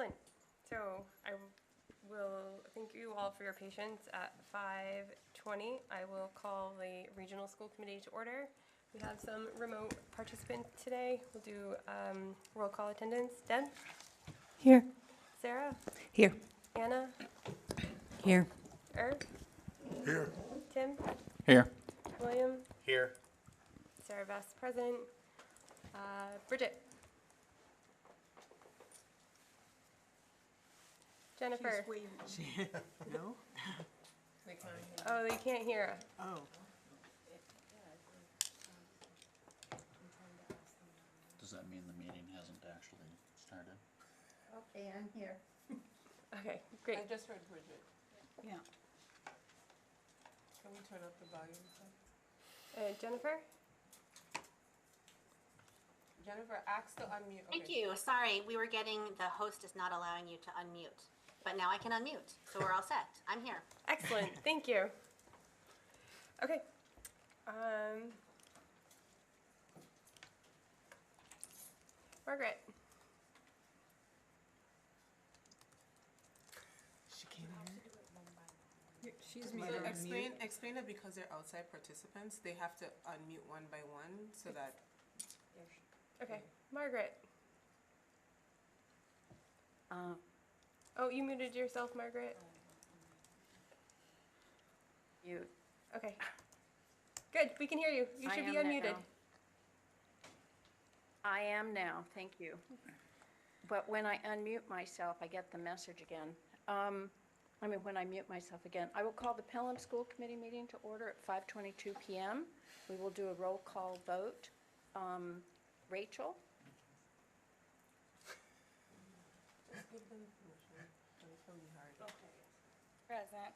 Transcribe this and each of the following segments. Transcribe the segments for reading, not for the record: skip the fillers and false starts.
Excellent. So I will thank you all for your patience. At 5:20, I will call the Regional School Committee to order. We have some remote participants today. We'll do roll call attendance. Deb? Here. Sarah? Here. Anna? Here. Irv? Here. Tim? Here. William? Here. Sarah Vest present. Bridget? Jennifer? No? Oh, they can't hear. Oh. Does that mean the meeting hasn't actually started? Okay, I'm here. Okay, great. I just heard Bridget. Yeah. Can we turn up the volume? Jennifer? Jennifer, ask to unmute. Thank Okay. you. Sorry, we were getting, the host is not allowing you to unmute. But now I can unmute, so we're all set. I'm here. Excellent, thank you. Okay. Margaret? She can't hear. She's So muted. explain that because they're outside participants, they have to unmute one by one so that. Okay, Margaret? Oh, you muted yourself, Margaret? Mute. Okay. Good, we can hear you. You should be unmuted. I am now, thank you. But when I unmute myself, I get the message again. When I mute myself again. I will call the Pelham School Committee meeting to order at 5:22 p.m. We will do a roll call vote. Rachel? Just give them permission. It's gonna be hard. Present.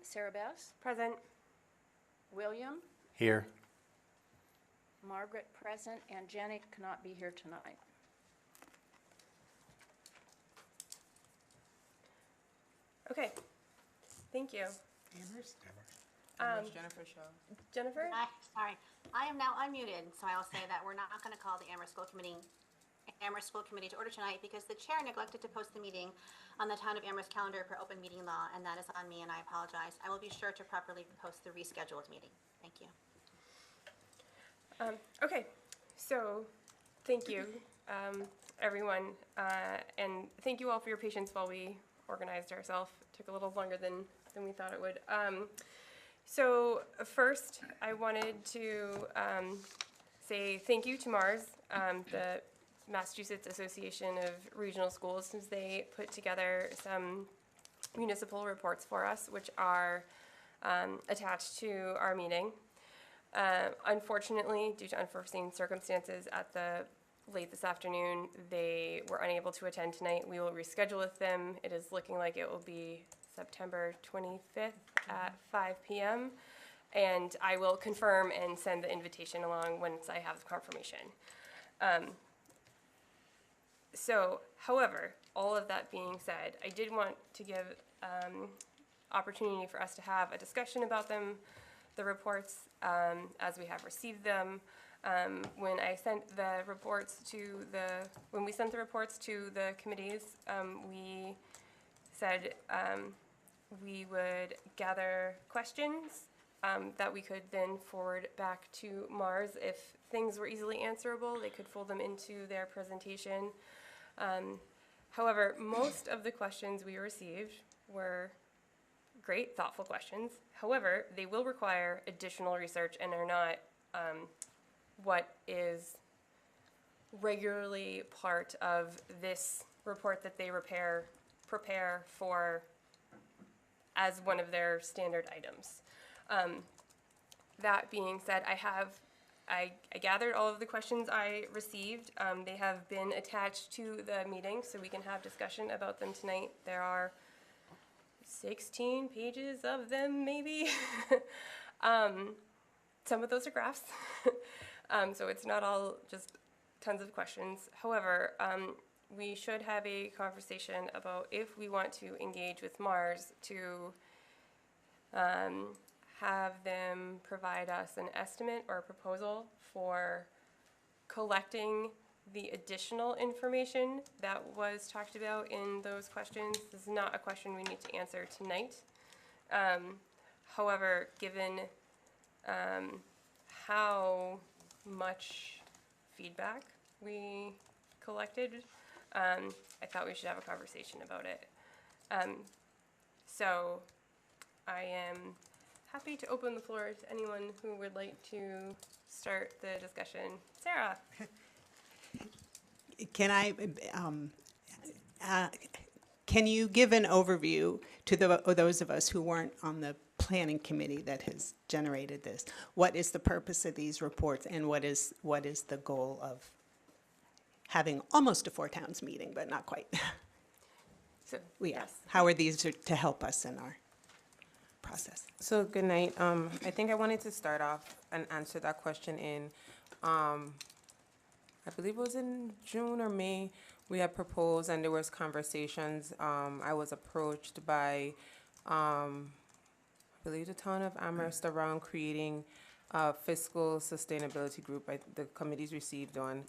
Sarah Bess? Present. William? Here. Margaret present, and Jenny cannot be here tonight. Okay, thank you. Amherst? Jennifer Shaw. Jennifer? Sorry. I am now unmuted, so I will say that we're not going to call the Amherst School Committee to order tonight because the chair neglected to post the meeting on the Town of Amherst calendar per open meeting law, and that is on me, and I apologize. I will be sure to properly post the rescheduled meeting. Thank you. Okay, so thank you, everyone, and thank you all for your patience while we organized ourselves. It took a little longer than we thought it would. So first, I wanted to say thank you to MARS, the Massachusetts Association of Regional Schools, since they put together some municipal reports for us, which are attached to our meeting. Unfortunately, due to unforeseen circumstances late this afternoon, they were unable to attend tonight. We will reschedule with them. It is looking like it will be September 25th at 5 p.m. And I will confirm and send the invitation along once I have confirmation. However, all of that being said, I did want to give opportunity for us to have a discussion about them, the reports, as we have received them. When we sent the reports to the committees, we said we would gather questions that we could then forward back to MARS. If things were easily answerable, they could fold them into their presentation. However, most of the questions we received were great, thoughtful questions. However, they will require additional research and are not what is regularly part of this report that they prepare for as one of their standard items. That being said, I gathered all of the questions I received. They have been attached to the meeting, so we can have discussion about them tonight. There are 16 pages of them, maybe. Some of those are graphs, so it's not all just tons of questions. However, we should have a conversation about if we want to engage with MARS to have them provide us an estimate or a proposal for collecting the additional information that was talked about in those questions. This is not a question we need to answer tonight. However, given how much feedback we collected, I thought we should have a conversation about it. So I am happy to open the floor to anyone who would like to start the discussion. Sarah? Can I, can you give an overview to those of us who weren't on the planning committee that has generated this? What is the purpose of these reports, and what is the goal of having almost a four towns meeting, but not quite? So, Yes. How are these to help us in our process? So, good night. I think I wanted to start off and answer that question in, I believe it was in June or May, we had proposed, and there was conversations. I was approached by, I believe, the town of Amherst around creating a fiscal sustainability group. The committee's received one.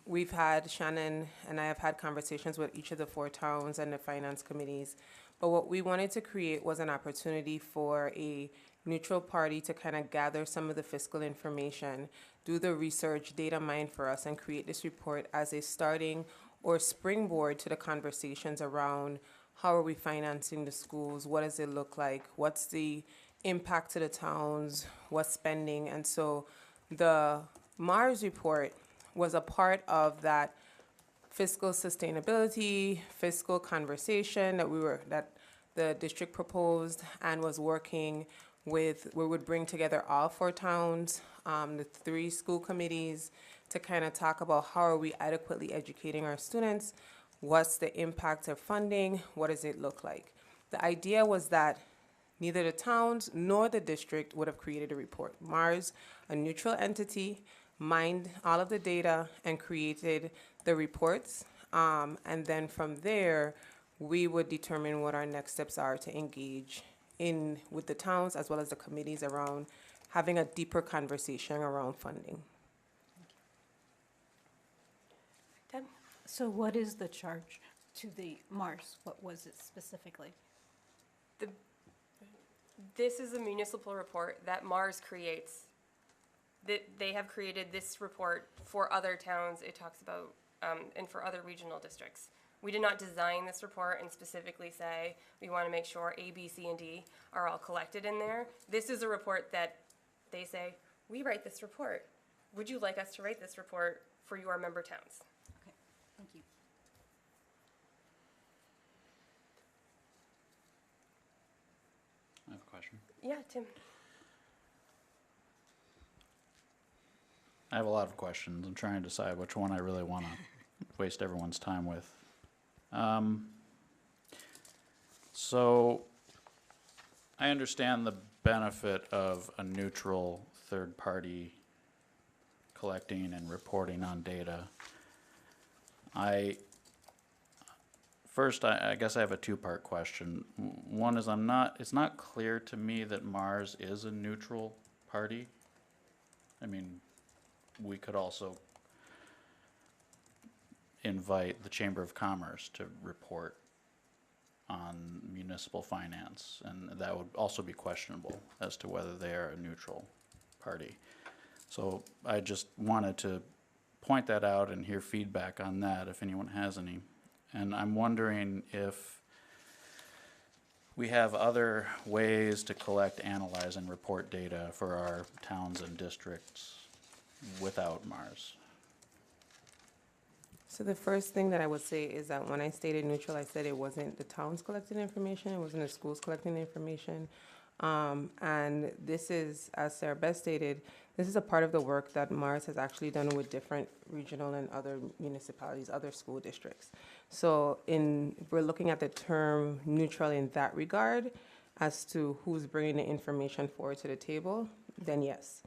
We've had, Shannon and I have had conversations with each of the four towns and the finance committees. But what we wanted to create was an opportunity for a neutral party to kind of gather some of the fiscal information, do the research, data mine for us, and create this report as a starting or springboard to the conversations around how are we financing the schools, what does it look like, what's the impact to the towns, what's spending. And so the Mars report was a part of that fiscal sustainability, fiscal conversation that the district proposed and was working with. We would bring together all four towns, the three school committees, to kind of talk about how are we adequately educating our students, what's the impact of funding, what does it look like. The idea was that neither the towns nor the district would have created a report. Mars, a neutral entity, mined all of the data and created the reports. And then from there, we would determine what our next steps are to engage in with the towns as well as the committees around having a deeper conversation around funding. Deb? So what is the charge to the Mars? What was it specifically? This is a municipal report that Mars creates. They have created this report for other towns. It talks about, and for other regional districts. We did not design this report and specifically say, we want to make sure A, B, C, and D are all collected in there. This is a report that they say, we write this report. Would you like us to write this report for your member towns? Okay, thank you. I have a question. Yeah, Tim. I have a lot of questions. I'm trying to decide which one I really want to waste everyone's time with. So I understand the benefit of a neutral third party collecting and reporting on data. I guess I have a two-part question. One is it's not clear to me that Mars is a neutral party. I mean, we could also invite the Chamber of Commerce to report on municipal finance, and that would also be questionable as to whether they are a neutral party. So I just wanted to point that out and hear feedback on that if anyone has any. And I'm wondering if we have other ways to collect, analyze, and report data for our towns and districts without Mars. So the first thing that I would say is that when I stated neutral, I said it wasn't the towns collecting information, it wasn't the schools collecting information. And this is, as Sarah Beth stated, this is a part of the work that Mars has actually done with different regional and other municipalities, other school districts. So we're looking at the term neutral in that regard as to who's bringing the information forward to the table, then yes.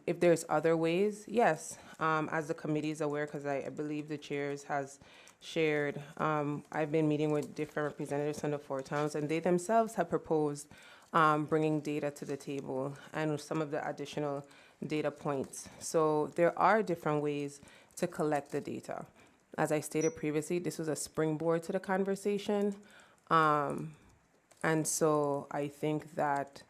If there's other ways, yes. As the committee is aware, because I believe the chairs has shared, I've been meeting with different representatives from the four towns, and they themselves have proposed bringing data to the table and some of the additional data points. So there are different ways to collect the data. As I stated previously, this was a springboard to the conversation. And so I think that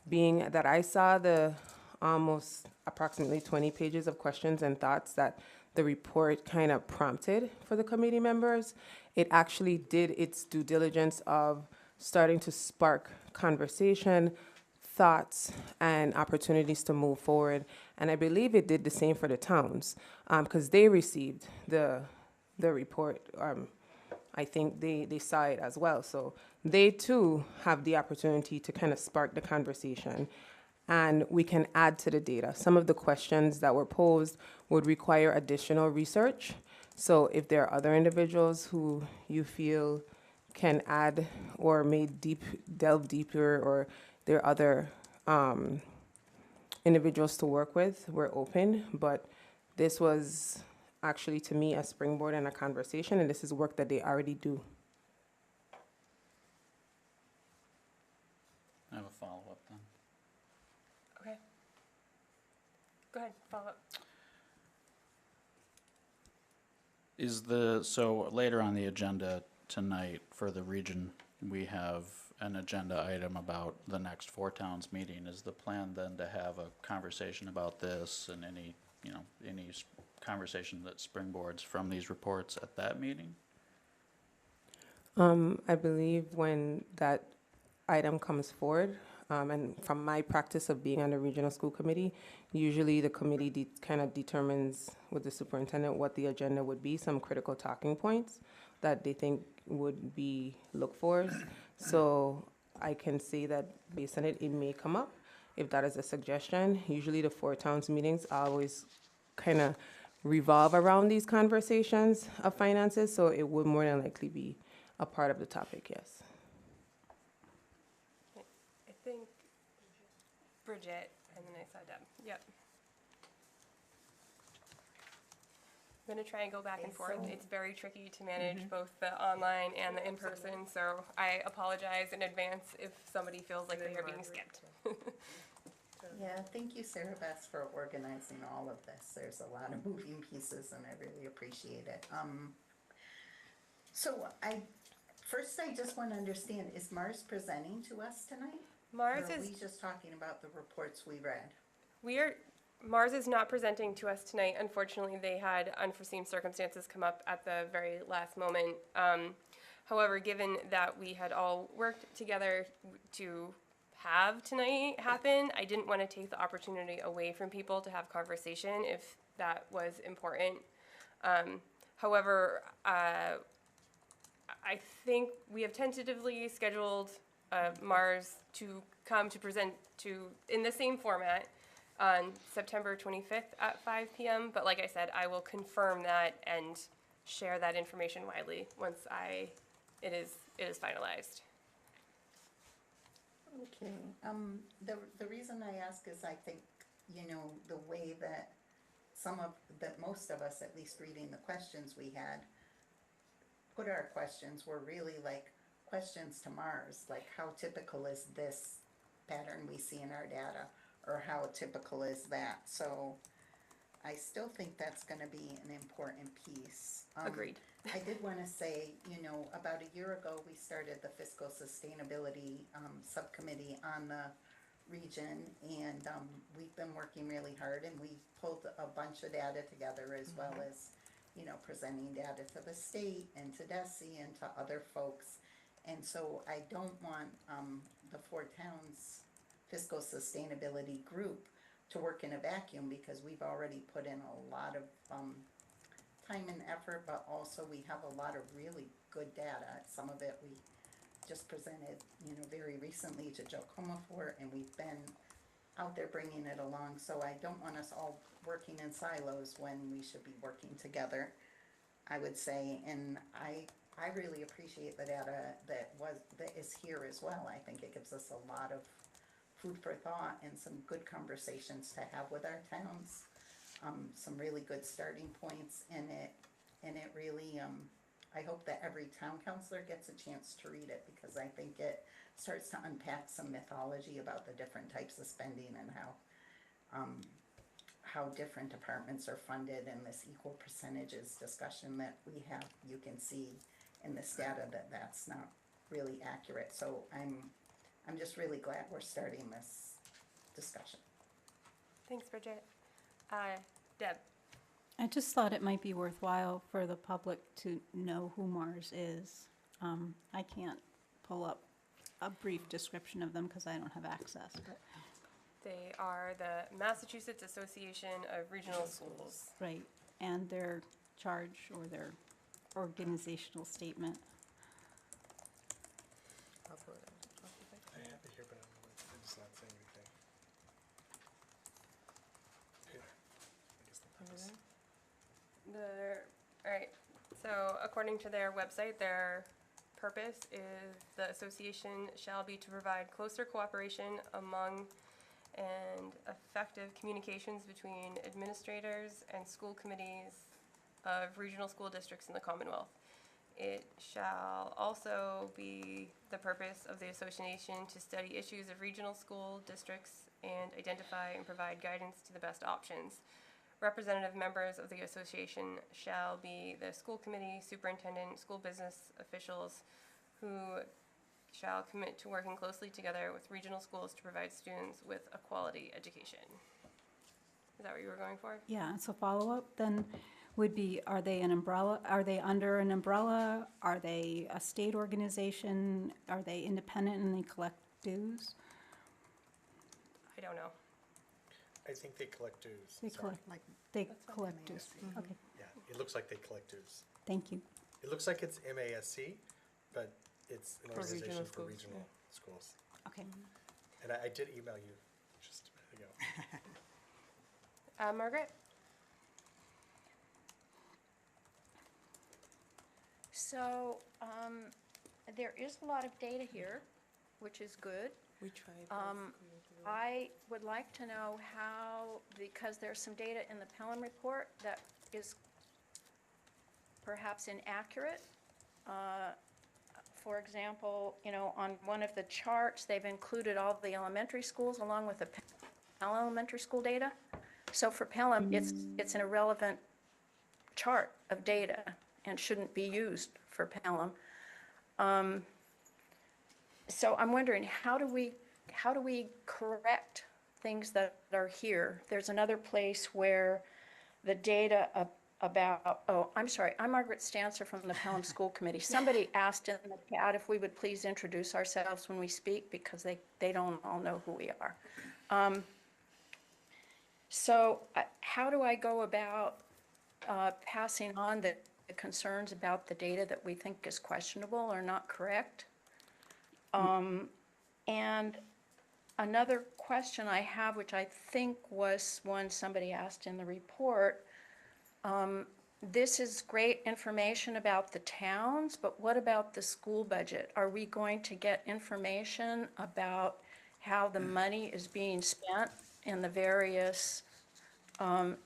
being that I saw the almost approximately 20 pages of questions and thoughts that the report kind of prompted for the committee members, it actually did its due diligence of starting to spark conversation, thoughts, and opportunities to move forward. And I believe it did the same for the towns, because they received the report. I think they saw it as well. So they too have the opportunity to kind of spark the conversation, and we can add to the data. Some of the questions that were posed would require additional research. So if there are other individuals who you feel can add or may delve deeper, or there are other individuals to work with, we're open. But this was actually, to me, a springboard and a conversation, and this is work that they already do. I have a follow-up then. Okay. Go ahead, follow up. So later on the agenda tonight for the region, we have an agenda item about the next Four Towns meeting. Is the plan then to have a conversation about this and any conversation that springboards from these reports at that meeting? I believe when that item comes forward, and from my practice of being on the regional school committee, usually the committee kind of determines with the superintendent what the agenda would be, some critical talking points that they think would be look for. So I can say that based on it, it may come up. If that is a suggestion, usually the Four Towns meetings always kind of revolve around these conversations of finances, so it would more than likely be a part of the topic, yes. I think Bridget, and then I saw Deb. Yep. I'm gonna try and go back and forth. It's very tricky to manage both the online and the in-person, so I apologize in advance if somebody feels like they are being skipped. Yeah, thank you, Sarah Beth, for organizing all of this. There's a lot of moving pieces and I really appreciate it. So first I just want to understand, is Mars presenting to us tonight? Mars Or are is we just talking about the reports we read? Mars is not presenting to us tonight. Unfortunately, they had unforeseen circumstances come up at the very last moment. However, given that we had all worked together to have tonight happen, I didn't want to take the opportunity away from people to have conversation if that was important. However, I think we have tentatively scheduled Mars to come to present in the same format on September 25th at 5 p.m. But like I said, I will confirm that and share that information widely once it is finalized. Okay, the reason I ask is I think, the way that most of us, at least reading the questions we had, put our questions were really like questions to Mars, like how typical is this pattern we see in our data, or how typical is that? So I still think that's gonna be an important piece. Agreed. I did want to say, about a year ago, we started the fiscal sustainability subcommittee on the region, and we've been working really hard, and we pulled a bunch of data together, as well as, presenting data to the state and to DESE and to other folks. And so I don't want the Four Towns fiscal sustainability group to work in a vacuum, because we've already put in a lot of time and effort, but also we have a lot of really good data. Some of it we just presented, very recently to Jocoma for, and we've been out there bringing it along. So I don't want us all working in silos when we should be working together, I would say. And I really appreciate the data that is here as well. I think it gives us a lot of food for thought and some good conversations to have with our towns. Some really good starting points in it, and it really, I hope that every town councilor gets a chance to read it, because I think it starts to unpack some mythology about the different types of spending and how different departments are funded and this equal percentages discussion that we have, you can see in this data that that's not really accurate. So I'm just really glad we're starting this discussion. Thanks, Bridget. Deb? I just thought it might be worthwhile for the public to know who Mars is. I can't pull up a brief description of them because I don't have access, but, They are the Massachusetts Association of Regional Schools. right, and their charge or their organizational statement. I have it here, but it's not saying anything. Here. I guess the purpose. All right, so according to their website, their purpose is the association shall be to provide closer cooperation among and effective communications between administrators and school committees of regional school districts in the Commonwealth. It shall also be the purpose of the association to study issues of regional school districts and identify and provide guidance to the best options. Representative members of the association shall be the school committee, superintendent, school business officials who shall commit to working closely together with regional schools to provide students with a quality education. Is that what you were going for? Yeah, so follow-up then would be, are they an umbrella, are they under an umbrella? Are they a state organization? Are they independent and they collect dues? I don't know. I think they collect dues. They Sorry. collect, they collect dues. Okay, Yeah, it looks like they collect dues. thank you. It looks like it's MASC, but it's an For organization regional for schools, regional schools. Okay. And I did email you just a minute ago. Margaret? So, there is a lot of data here, which is good. We tried. I would like to know how, because there's some data in the Pelham report that is perhaps inaccurate. For example, on one of the charts, they've included all the elementary schools along with the Pelham elementary school data. So for Pelham, it's an irrelevant chart of data and shouldn't be used for Pelham. So I'm wondering, how do we correct things that are here? There's another place where the data about, I'm sorry, I'm Margaret Stancer from the Pelham School Committee. Somebody asked in the chat if we would please introduce ourselves when we speak because they don't all know who we are. So how do I go about passing on the concerns about the data that we think is questionable or not correct? And another question I have, which I think was one somebody asked in the report, this is great information about the towns, but what about the school budget? Are we going to get information about how the money is being spent in the various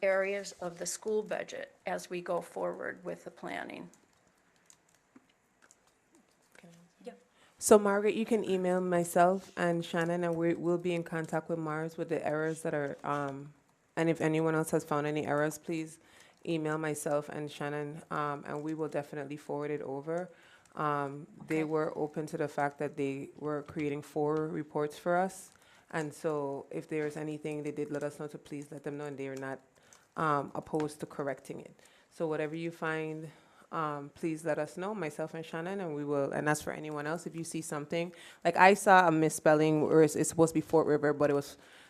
areas of the school budget as we go forward with the planning? So Margaret, you can email myself and Shannon, and we'll be in contact with Mars with the errors that are, and if anyone else has found any errors, please email myself and Shannon, and we will definitely forward it over. They were open to the fact that they were creating 4 reports for us, and so if there's anything, they did let us know to please let them know, and they are not opposed to correcting it. So whatever you find, please let us know, myself and Shannon, and we will, and as for anyone else, if you see something, like I saw a misspelling where it's supposed to be Fort River, but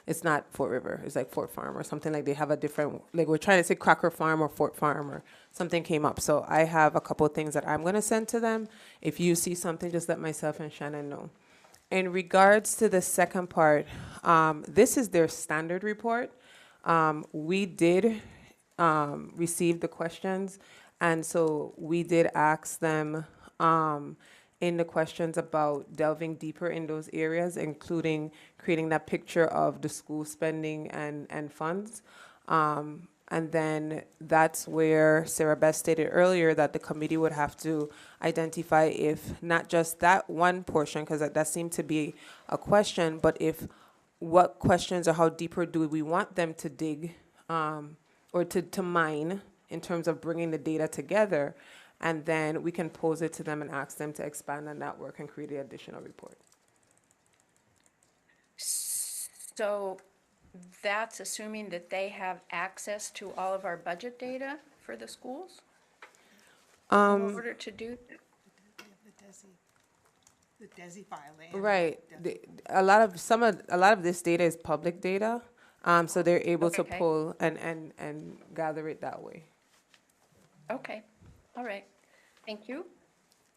it's not Fort River, it's like Fort Farm or something, like they have a different, like we're trying to say Crocker Farm or Fort Farm or something came up. So I have a couple of things that I'm gonna send to them. If you see something, just let myself and Shannon know. In regards to the second part, this is their standard report. We did receive the questions, and so we did ask them in the questions about delving deeper in those areas, including creating that picture of the school spending and funds. And then that's where Sarah Beth stated earlier that the committee would have to identify if not just that one portion, because that seemed to be a question, but if what questions or how deeper do we want them to dig or to mine in terms of bringing the data together, and then we can pose it to them and ask them to expand on that work and create an additional report. So that's assuming that they have access to all of our budget data for the schools? In order to do, The DESI file. they Right. have- A lot of this data is public data, so they're able to Okay. pull and gather it that way. okay, all right, thank you.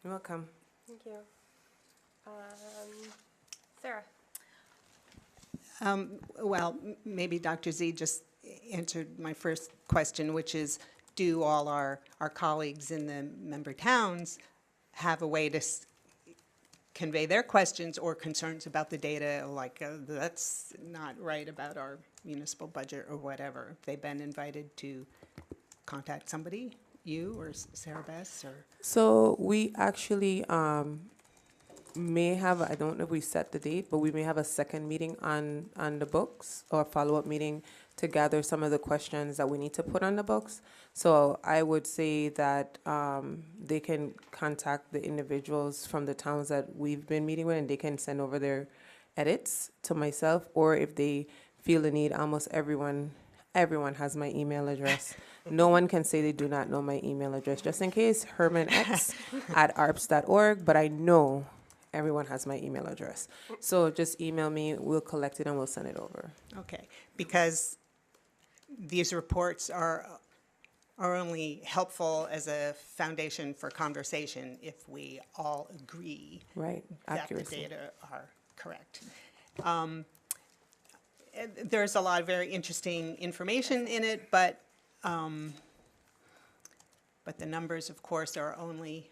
You're welcome. Thank you. Sarah? Well, maybe Dr. Z just answered my first question, which is, do all our colleagues in the member towns have a way to convey their questions or concerns about the data, like, that's not right about our municipal budget or whatever? Have they been invited to contact somebody, you or Sarah Bess, or? So we actually may have, I don't know if we set the date, but we may have a second meeting on the books, or a follow-up meeting to gather some of the questions that we need to put on the books. So I would say that they can contact the individuals from the towns that we've been meeting with, and they can send over their edits to myself, or if they feel the need, almost everyone has my email address. No one can say they do not know my email address, just in case, hermanx@arps.org, but I know everyone has my email address. So just email me, we'll collect it and we'll send it over. Okay, because these reports are only helpful as a foundation for conversation if we all agree Right, that the accuracy. data are correct. There's a lot of very interesting information in it, but the numbers, of course, are only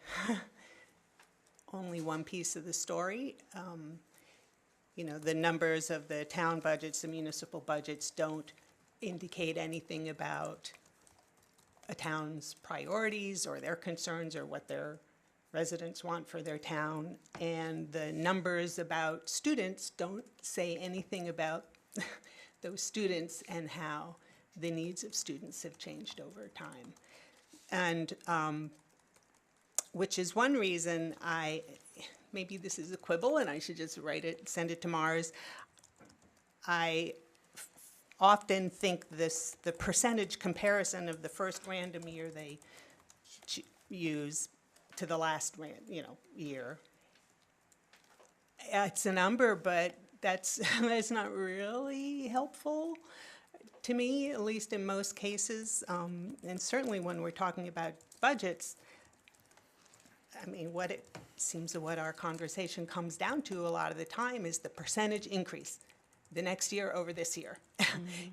one piece of the story. You know, the numbers of the town budgets, the municipal budgets, don't indicate anything about a town's priorities or their concerns or what their residents want for their town. And the numbers about students don't say anything about those students and how the needs of students have changed over time. And which is one reason maybe this is a quibble and I should just send it to Mars. I often think the percentage comparison of the first random year they use to the last year. It's a number, but that's not really helpful to me, at least in most cases. And certainly when we're talking about budgets, I mean, what it seems that what our conversation comes down to a lot of the time is the percentage increase the next year over this year.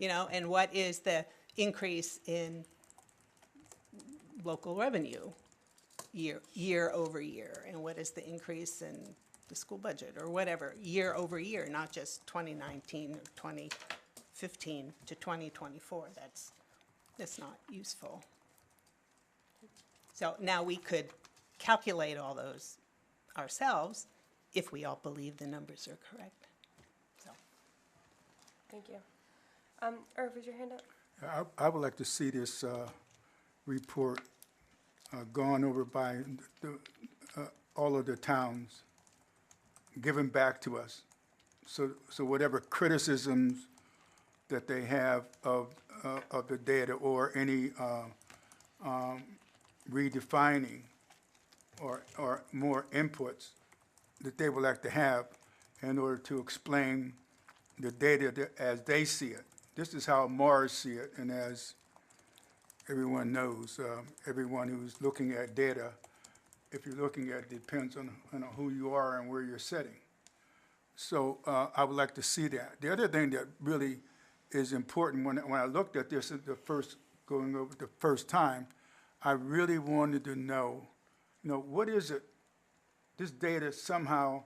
You know, and what is the increase in local revenue year over year, and what is the increase in the school budget or whatever year over year, not just 2019 or 2015 to 2024. That's not useful. So now we could calculate all those ourselves if we all believe the numbers are correct. So. Thank you. Irv, was your hand up? I would like to see this report gone over by all of the towns, given back to us. So whatever criticisms that they have of the data, or any redefining or more inputs that they would like to have in order to explain the data as they see it. This is how Mars see it, and as everyone knows, everyone who's looking at data, if you're looking at it, depends on who you are and where you're sitting. So I would like to see that. The other thing that really is important, when I looked at this going over the first time, I really wanted to know, what is it? This data somehow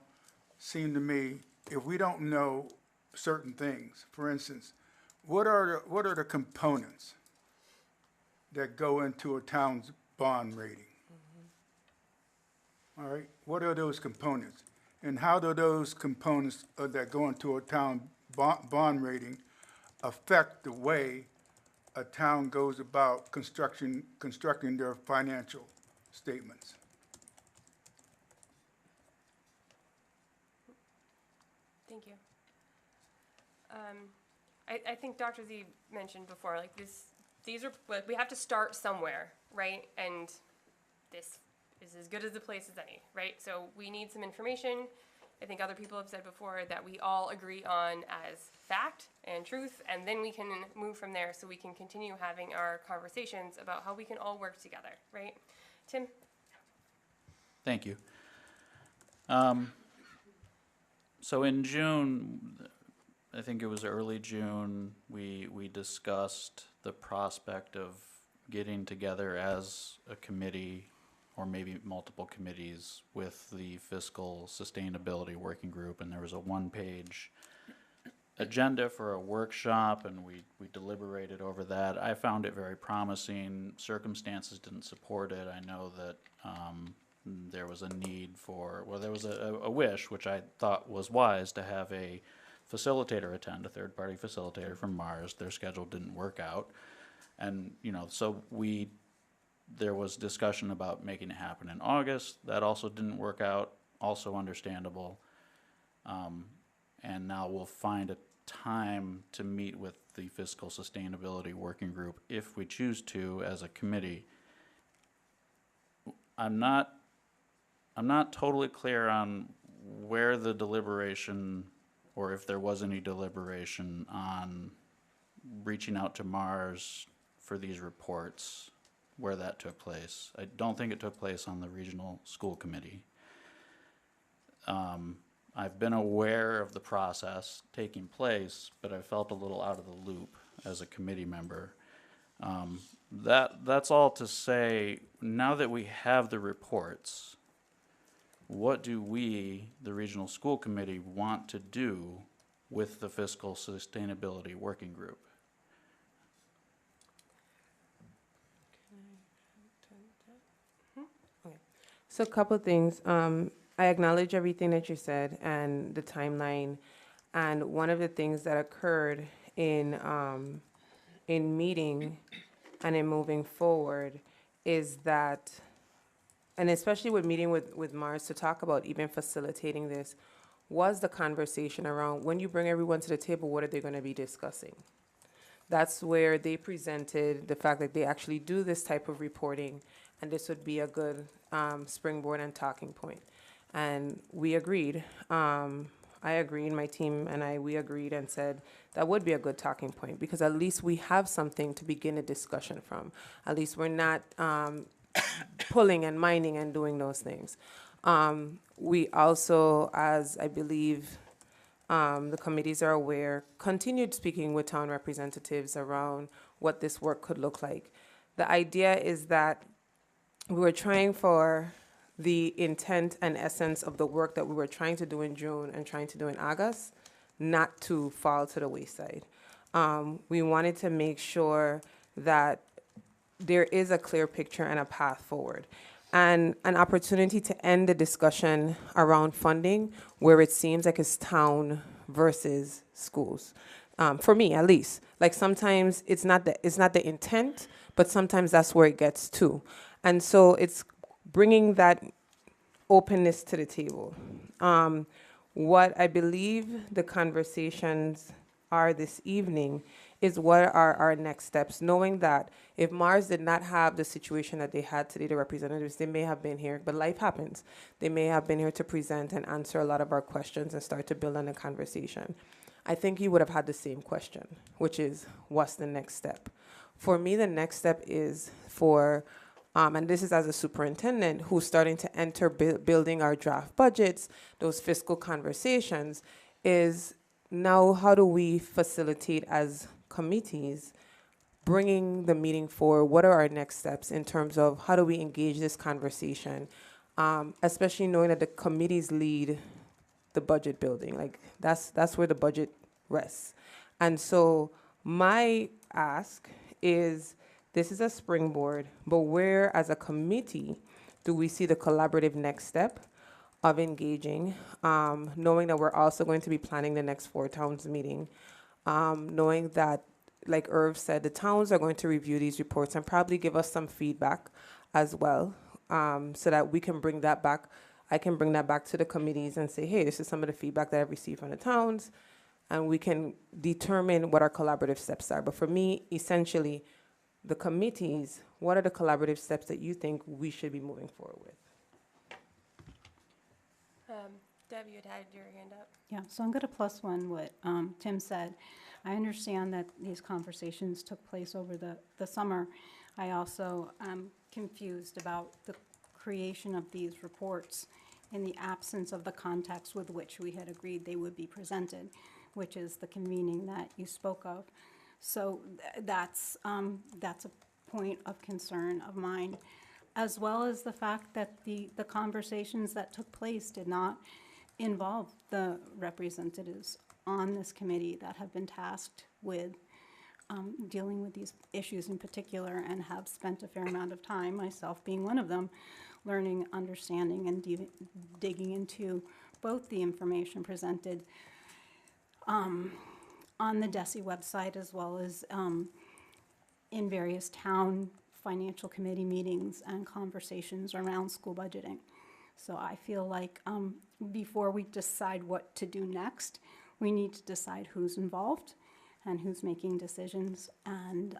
seemed to me, if we don't know certain things, for instance, what are the components that go into a town's bond rating? All right, what are those components? And how do those components that go into a town bond rating affect the way a town goes about constructing their financial statements. Thank you. I think Dr. Z mentioned before, like these are, like, we have to start somewhere, right? And this is as good as a place as any, right? So we need some information. I think other people have said before that we all agree on as fact and truth, and then we can move from there so we can continue having our conversations about how we can all work together, right? Tim? Thank you. So in June, I think it was early June, we discussed the prospect of getting together as a committee, or maybe multiple committees, with the fiscal sustainability working group, and there was a one-page agenda for a workshop, and we deliberated over that. I found it very promising. Circumstances didn't support it. I know that there was a need for, well, there was a wish, which I thought was wise, to have a facilitator attend, a third-party facilitator from Mars. Their schedule didn't work out. And, you know, so there was discussion about making it happen in August. That also didn't work out, also understandable. And now we'll find a time to meet with the fiscal sustainability working group if we choose to as a committee. I'm not totally clear on where the deliberation, or if there was any deliberation on reaching out to Mars for these reports, where that took place. I don't think it took place on the regional school committee. I've been aware of the process taking place, but I felt a little out of the loop as a committee member. That's all to say, now that we have the reports, what do we, the regional school committee, want to do with the fiscal sustainability working group? So a couple of things. I acknowledge everything that you said and the timeline. And one of the things that occurred in meeting and in moving forward is that, and especially with meeting with Mars to talk about even facilitating this, was the conversation around, when you bring everyone to the table, what are they going to be discussing? That's where they presented the fact that they actually do this type of reporting, and this would be a good springboard and talking point. And we agreed. I agreed, my team and we agreed and said that would be a good talking point, because at least we have something to begin a discussion from. At least we're not pulling and mining and doing those things. We also, as I believe the committees are aware, continued speaking with town representatives around what this work could look like. The idea is that we were trying for the intent and essence of the work that we were trying to do in June and trying to do in August not to fall to the wayside. We wanted to make sure that there is a clear picture and a path forward, and an opportunity to end the discussion around funding where it seems like it's town versus schools. For me, at least, like sometimes it's not the intent, but sometimes that's where it gets to. And so it's bringing that openness to the table. What I believe the conversations are this evening is what are our next steps, knowing that if Mars did not have the situation that they had today, the representatives, they may have been here, but life happens. They may have been here to present and answer a lot of our questions and start to build on a conversation. I think you would have had the same question, which is, what's the next step? For me, the next step is for, and this is as a superintendent who's starting to enter building our draft budgets, those fiscal conversations, is now how do we facilitate as committees bringing the meeting forward? What are our next steps in terms of how do we engage this conversation, especially knowing that the committees lead the budget building. Like that's where the budget rests. And so my ask is, this is a springboard, but where as a committee do we see the collaborative next step of engaging, knowing that we're also going to be planning the next 4 towns meeting, knowing that like Irv said, the towns are going to review these reports and probably give us some feedback as well, so that we can bring that back. I can bring that back to the committees and say, hey, this is some of the feedback that I've received from the towns, and we can determine what our collaborative steps are. But for me, essentially, the committees, what are the collaborative steps that you think we should be moving forward with? Deb, you had your hand up. Yeah, so I'm going to plus one what Tim said. I understand that these conversations took place over the summer. I also am confused about the creation of these reports in the absence of the context with which we had agreed they would be presented, which is the convening that you spoke of. So that's a point of concern of mine, as well as the fact that the conversations that took place did not involve the representatives on this committee that have been tasked with dealing with these issues in particular and have spent a fair amount of time, myself being one of them, learning, understanding, and digging into both the information presented on the DESI website as well as in various town financial committee meetings and conversations around school budgeting. So I feel like before we decide what to do next, we need to decide who's involved and who's making decisions, and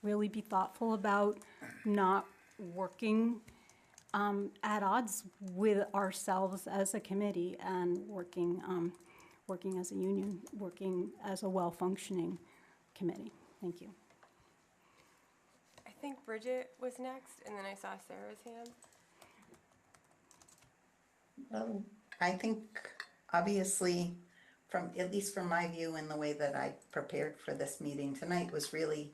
really be thoughtful about not working at odds with ourselves as a committee and working as a union, working as a well-functioning committee. Thank you. I think Bridget was next, and then I saw Sarah's hand. Well, I think obviously at least from my view and the way that I prepared for this meeting tonight was really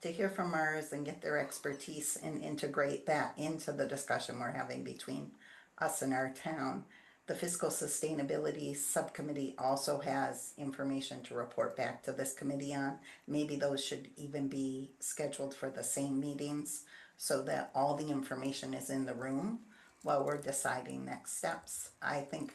to hear from ours and get their expertise and integrate that into the discussion we're having between us and our town. The Fiscal Sustainability Subcommittee also has information to report back to this committee on. Maybe those should even be scheduled for the same meetings so that all the information is in the room while we're deciding next steps. I think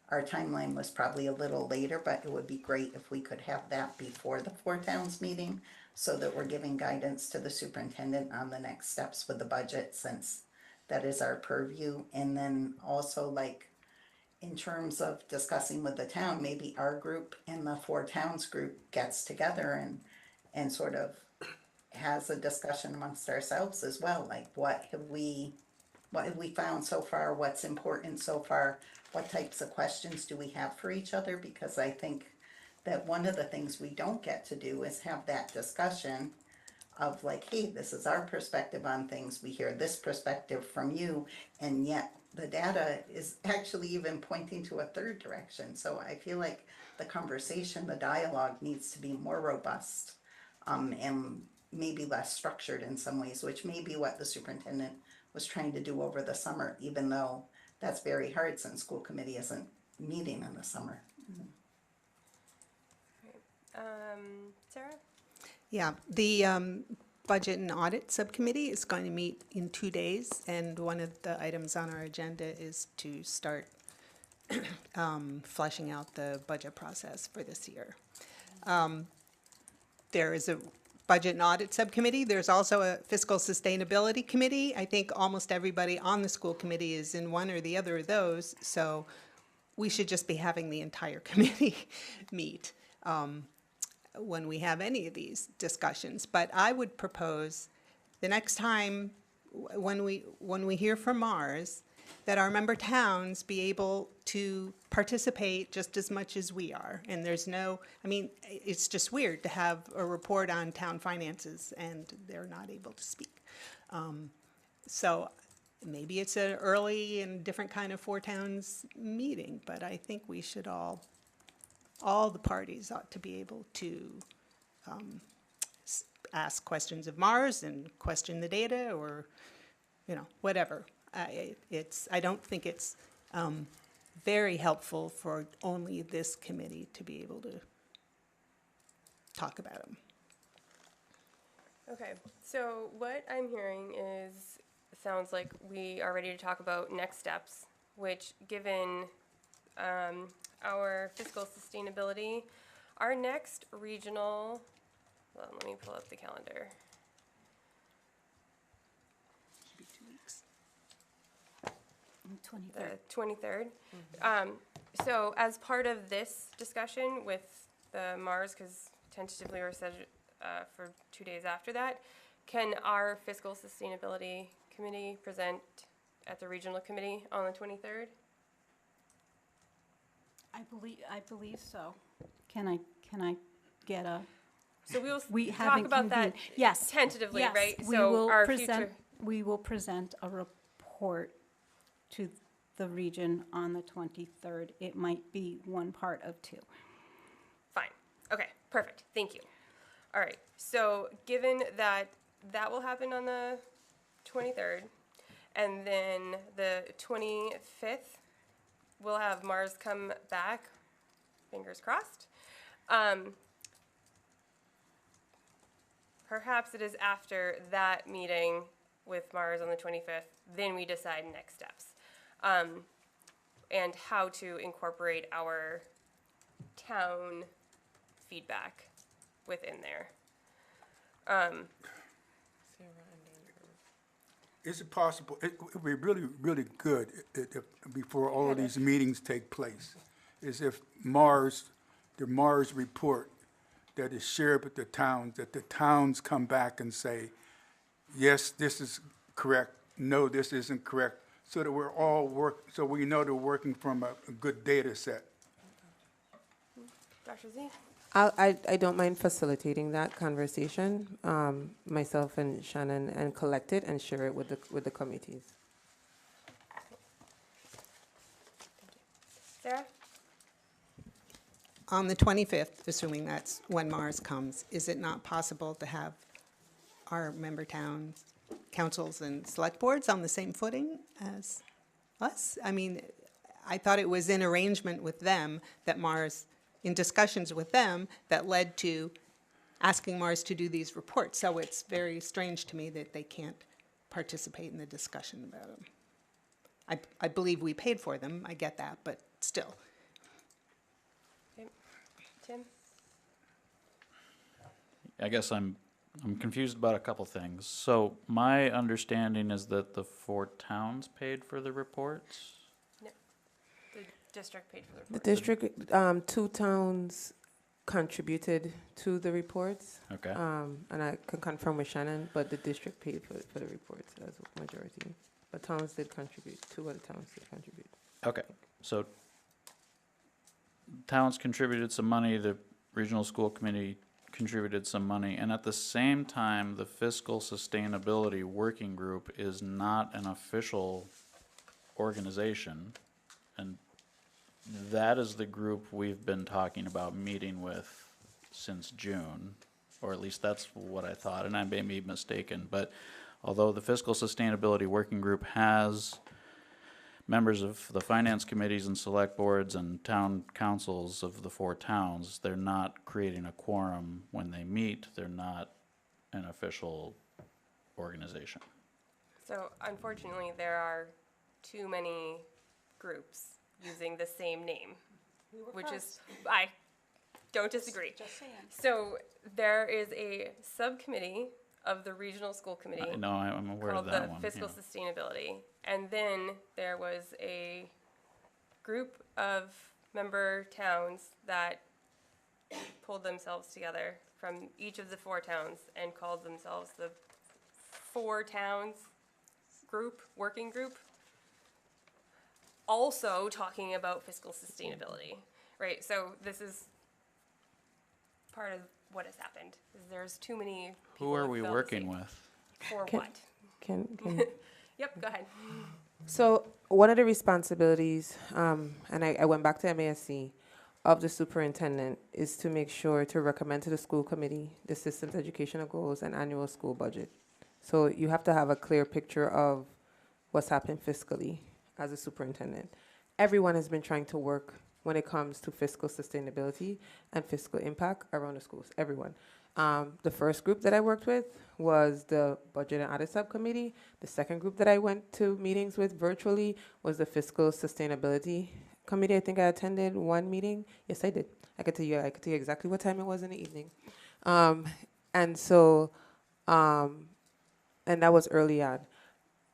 our timeline was probably a little later, but it would be great if we could have that before the Four Towns meeting so that we're giving guidance to the superintendent on the next steps with the budget, since that is our purview. And then also, like, in terms of discussing with the town, maybe our group and the Four Towns group gets together and sort of has a discussion amongst ourselves as well. Like, what have we found so far? What's important so far? What types of questions do we have for each other? Because I think that one of the things we don't get to do is have that discussion of like, hey, this is our perspective on things. We hear this perspective from you, and yet the data is actually even pointing to a third direction. So I feel like the conversation, the dialogue needs to be more robust, and maybe less structured in some ways, which may be what the superintendent was trying to do over the summer, even though that's very hard since school committee isn't meeting in the summer. Sarah? Yeah, the Budget and Audit Subcommittee is going to meet in 2 days, and one of the items on our agenda is to start fleshing out the budget process for this year. There is a Budget and Audit Subcommittee. There's also a Fiscal Sustainability Committee. I think almost everybody on the school committee is in one or the other of those, so we should just be having the entire committee meet when we have any of these discussions. But I would propose the next time when we hear from Mars, that our member towns be able to participate just as much as we are. And there's no, I mean, it's just weird to have a report on town finances and they're not able to speak. So maybe it's an early and different kind of Four Towns meeting, but I think we should all the parties ought to be able to ask questions of Mars and question the data, or, whatever. I don't think it's very helpful for only this committee to be able to talk about them. Okay, so what I'm hearing sounds like we are ready to talk about next steps, which, given our fiscal sustainability, our next regional hold on, let me pull up the calendar. Should be 2 weeks. 23rd. The 23rd. So as part of this discussion with the Mars, because tentatively we're set for 2 days after that, can our fiscal sustainability committee present at the regional committee on the 23rd? I believe so. Can I get a, So we'll we talk haven't about that convened. Yes. tentatively, Yes, right? we So will our present, future, we will present a report to the region on the 23rd. It might be one part of two. fine. Okay, perfect. Thank you. All right. So given that that will happen on the 23rd, and then the 25th, we'll have Mars come back. Fingers crossed. Perhaps it is after that meeting with Mars on the 25th, then we decide next steps. And how to incorporate our town feedback within there. Is it possible, it would be really, really good if, before all of these meetings take place, is if the Mars report that is shared with the towns, that the towns come back and say, yes, this is correct, no, this isn't correct, so that we're all so we know they're working from a good data set. Dr. Z? I don't mind facilitating that conversation, myself and Shannon, and collect it and share it with the committees. Sarah? On the 25th, assuming that's when Mars comes, is it not possible to have our member towns, councils, and select boards on the same footing as us? I mean, I thought it was in arrangement with them that Mars, in discussions with them, that led to asking Mars to do these reports. So it's very strange to me that they can't participate in the discussion about them. I believe we paid for them, I get that, but still. Okay. Tim? I guess I'm confused about a couple things. So my understanding is that the 4 towns paid for the reports? No. The district paid for the The report. district, 2 towns contributed to the reports. Okay. And I can confirm with Shannon, but the district paid for the reports as a majority. But towns did contribute, 2 other towns did contribute. Okay, so towns contributed some money, the regional school committee contributed some money, and at the same time, the fiscal sustainability working group is not an official organization, and that is the group we've been talking about meeting with since June, or at least that's what I thought, and I may be mistaken, but although the fiscal sustainability working group has members of the finance committees and select boards and town councils of the 4 towns, they're not creating a quorum when they meet. They're not an official organization. So unfortunately, there are too many groups using the same name, which is, I don't disagree. Just saying. So there is a subcommittee of the regional school committee No, I'm aware of called that the one. Fiscal yeah. Sustainability. And then there was a group of member towns that pulled themselves together from each of the 4 towns and called themselves the 4 towns group, working group. Also talking about fiscal sustainability, right? So this is part of what has happened. Is there's too many people Who are who we felt the working same. with? For Can- what? Can Yep, go ahead. So one of the responsibilities, and I went back to MASC, of the superintendent is to make sure to recommend to the school committee the system's educational goals and annual school budget. So you have to have a clear picture of what's happening fiscally as a superintendent. Everyone has been trying to work when it comes to fiscal sustainability and fiscal impact around the schools, everyone. The first group that I worked with was the Budget and Audit Subcommittee. The second group that I went to meetings with virtually was the Fiscal Sustainability Committee. I think I attended 1 meeting. Yes, I did. I could tell you exactly what time it was in the evening. And so, and that was early on.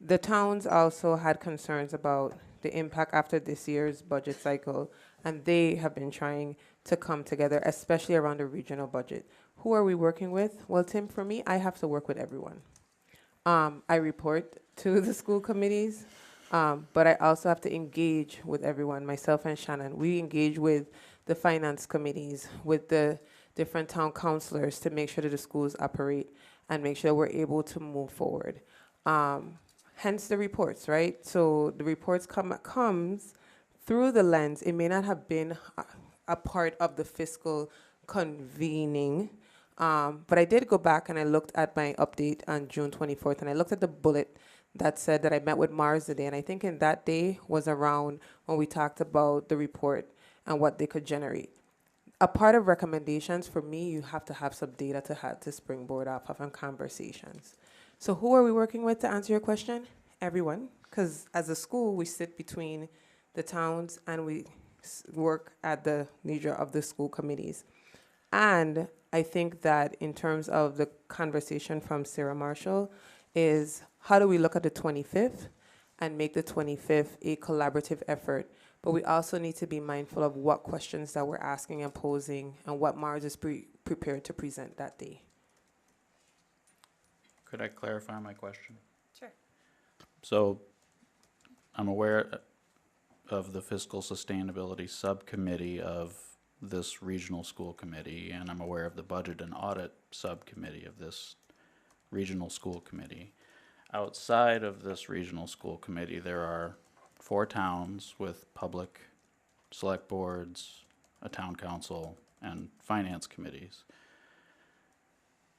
The towns also had concerns about the impact after this year's budget cycle, and they have been trying to come together, especially around the regional budget. Who are we working with? Well, Tim, for me, I have to work with everyone. I report to the school committees, but I also have to engage with everyone, myself and Shannon. We engage with the finance committees, with the different town councilors to make sure that the schools operate and make sure we're able to move forward. Hence the reports, right? So the reports comes through the lens. It may not have been a part of the fiscal convening, but I did go back and I looked at my update on June 24th, and I looked at the bullet that said that I met with Mars today, and I think in that day was around when we talked about the report and what they could generate. A part of recommendations for me, you have to have some data to springboard off of and conversations. So who are we working with to answer your question? Everyone, because as a school, we sit between the towns and we work at the leisure of the school committees. And I think that in terms of the conversation from Sarah Marshall is how do we look at the 25th and make the 25th a collaborative effort? But we also need to be mindful of what questions that we're asking and posing and what Mars is prepared to present that day. Could I clarify my question? Sure. So I'm aware of the fiscal sustainability subcommittee of this regional school committee, and I'm aware of the budget and audit subcommittee of this regional school committee. Outside of this regional school committee, there are 4 towns with public select boards, a town council, and finance committees.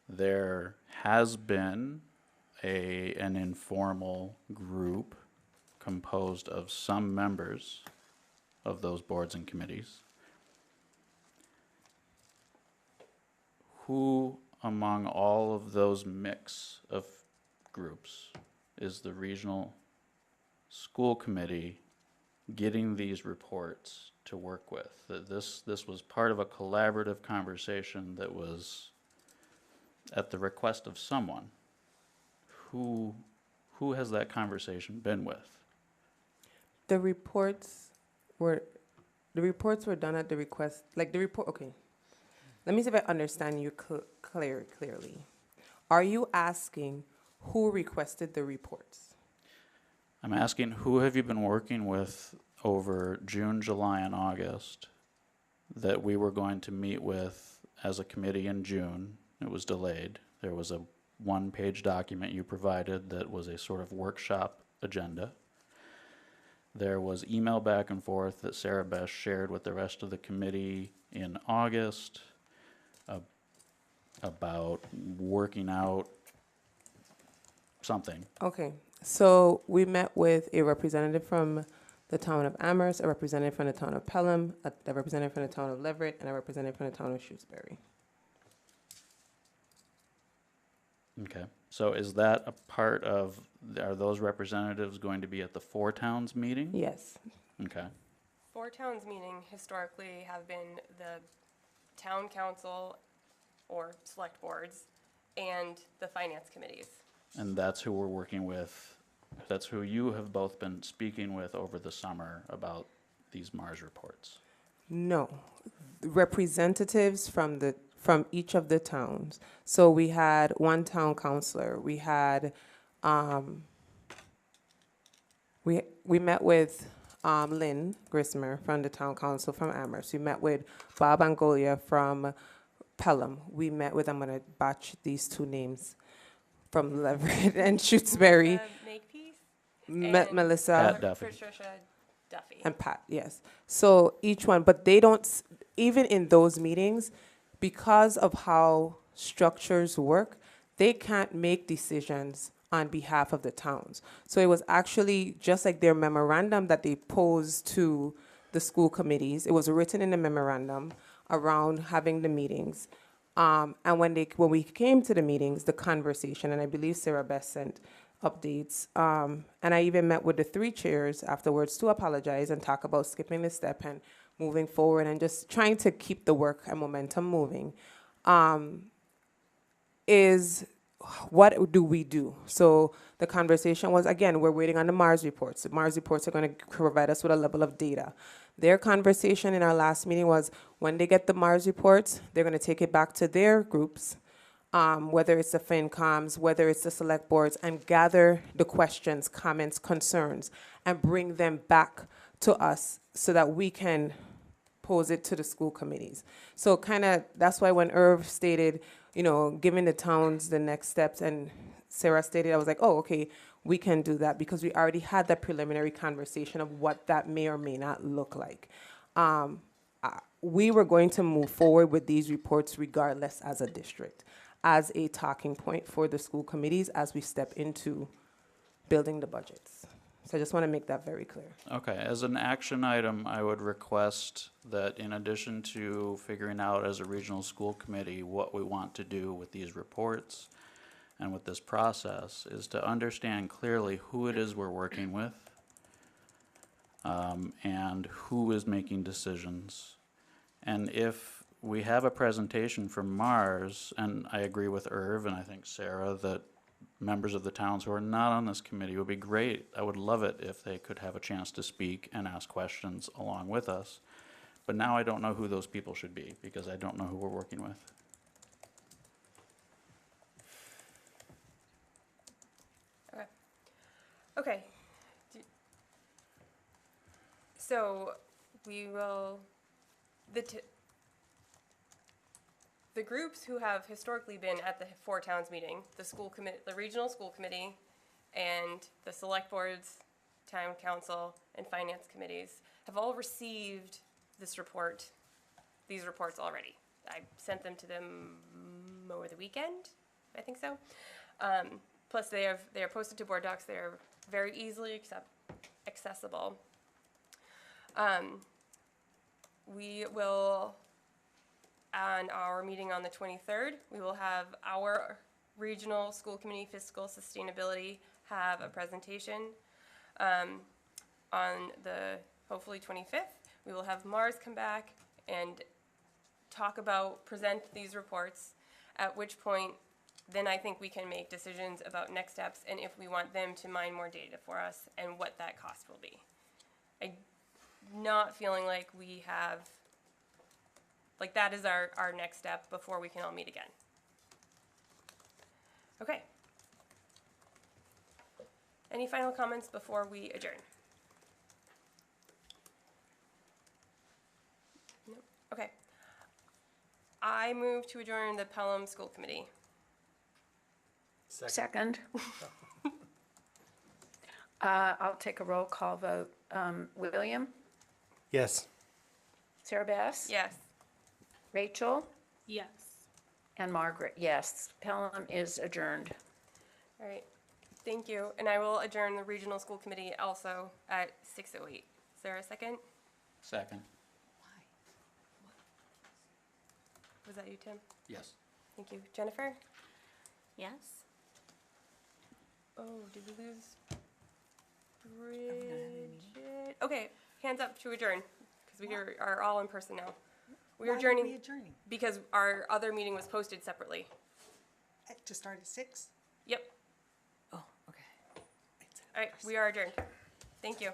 There has been an informal group composed of some members of those boards and committees. Who among all of those mix of groups is the regional school committee getting these reports to work with? This was part of a collaborative conversation that was at the request of someone. Who has that conversation been with? The reports were done at the request, like the report, okay. Let me see if I understand you clearly. Are you asking who requested the reports? I'm asking, who have you been working with over June, July, and August that we were going to meet with as a committee in June? It was delayed. There was a 1-page document you provided that was a sort of workshop agenda. There was email back and forth that Sarah Best shared with the rest of the committee in August about working out something. Okay, so we met with a representative from the town of Amherst, a representative from the town of Pelham, a representative from the town of Leverett, and a representative from the town of Shrewsbury. Okay, so is that a part of, are those representatives going to be at the 4 towns meeting? Yes. Okay, 4 towns meeting historically have been the town council or select boards and the finance committees. and that's who we're working with, that's who you have both been speaking with over the summer about these Mars reports? No, representatives from each of the towns. So we had one town councilor. We had we met with Lynn Grismer from the town council from Amherst. We met with Bob Angolia from Pelham. We met with, I'm going to botch these 2 names, from Leverett and Shrewsbury. Makepeace Melissa. Pat Duffy. Patricia Duffy. And Pat, yes. So each one, but they don't, even in those meetings, because of how structures work, they can't make decisions on behalf of the towns. So it was actually just like their memorandum that they posed to the school committees. It was written in the memorandum around having the meetings. And when we came to the meetings, the conversation, and I believe Sarah Best sent updates. And I even met with the 3 chairs afterwards to apologize and talk about skipping the step and moving forward and just trying to keep the work and momentum moving. is what do we do? So the conversation was, again, we're waiting on the Mars reports. The Mars reports are going to provide us with a level of data. Their conversation in our last meeting was when they get the Mars reports, they're going to take it back to their groups, whether it's the FinComs, whether it's the select boards, and gather the questions, comments, concerns, and bring them back to us so that we can pose it to the school committees. So kind of, that's why when Irv stated, giving the towns the next steps, and Sarah stated, I was like, oh, okay, we can do that because we already had that preliminary conversation of what that may or may not look like. We were going to move forward with these reports regardless as a district, as a talking point for the school committees as we step into building the budgets. So I just want to make that very clear. Okay, as an action item, I would request that in addition to figuring out as a regional school committee what we want to do with these reports and with this process, is to understand clearly who it is we're working with, and who is making decisions. And if we have a presentation from Mars, and I agree with Irv and I think Sarah that members of the towns who are not on this committee would be great. I would love it if they could have a chance to speak and ask questions along with us. But now I don't know who those people should be because I don't know who we're working with. Okay. So we will, the groups who have historically been at the Four Towns meeting, the regional school committee, and the select boards, town council, and finance committees have all received these reports already. I sent them to them over the weekend, I think so. Plus they are posted to board docs. They are very easily accessible. We will, on our meeting on the 23rd, we will have our regional school committee fiscal sustainability have a presentation. On the hopefully 25th, we will have Mars come back and present these reports, at which point then I think we can make decisions about next steps and if we want them to mine more data for us and what that cost will be. I'm not feeling like we have, like that is our next step before we can all meet again. Okay. Any final comments before we adjourn? No? Okay. I move to adjourn the Pelham School Committee. Second. I'll take a roll call vote. William? Yes. Sarah Bass? Yes. Rachel? Yes. And Margaret, yes. Pelham is adjourned. All right. Thank you. And I will adjourn the Regional School Committee also at 6:08. Is there a second? Second. Was that you, Tim? Yes. Thank you. Jennifer? Yes? Oh, did we lose Bridget? Okay, hands up to adjourn, because we are all in person now. We are adjourning because our other meeting was posted separately. To start at 6? Yep. Oh, okay. All right, we are adjourned. Thank you.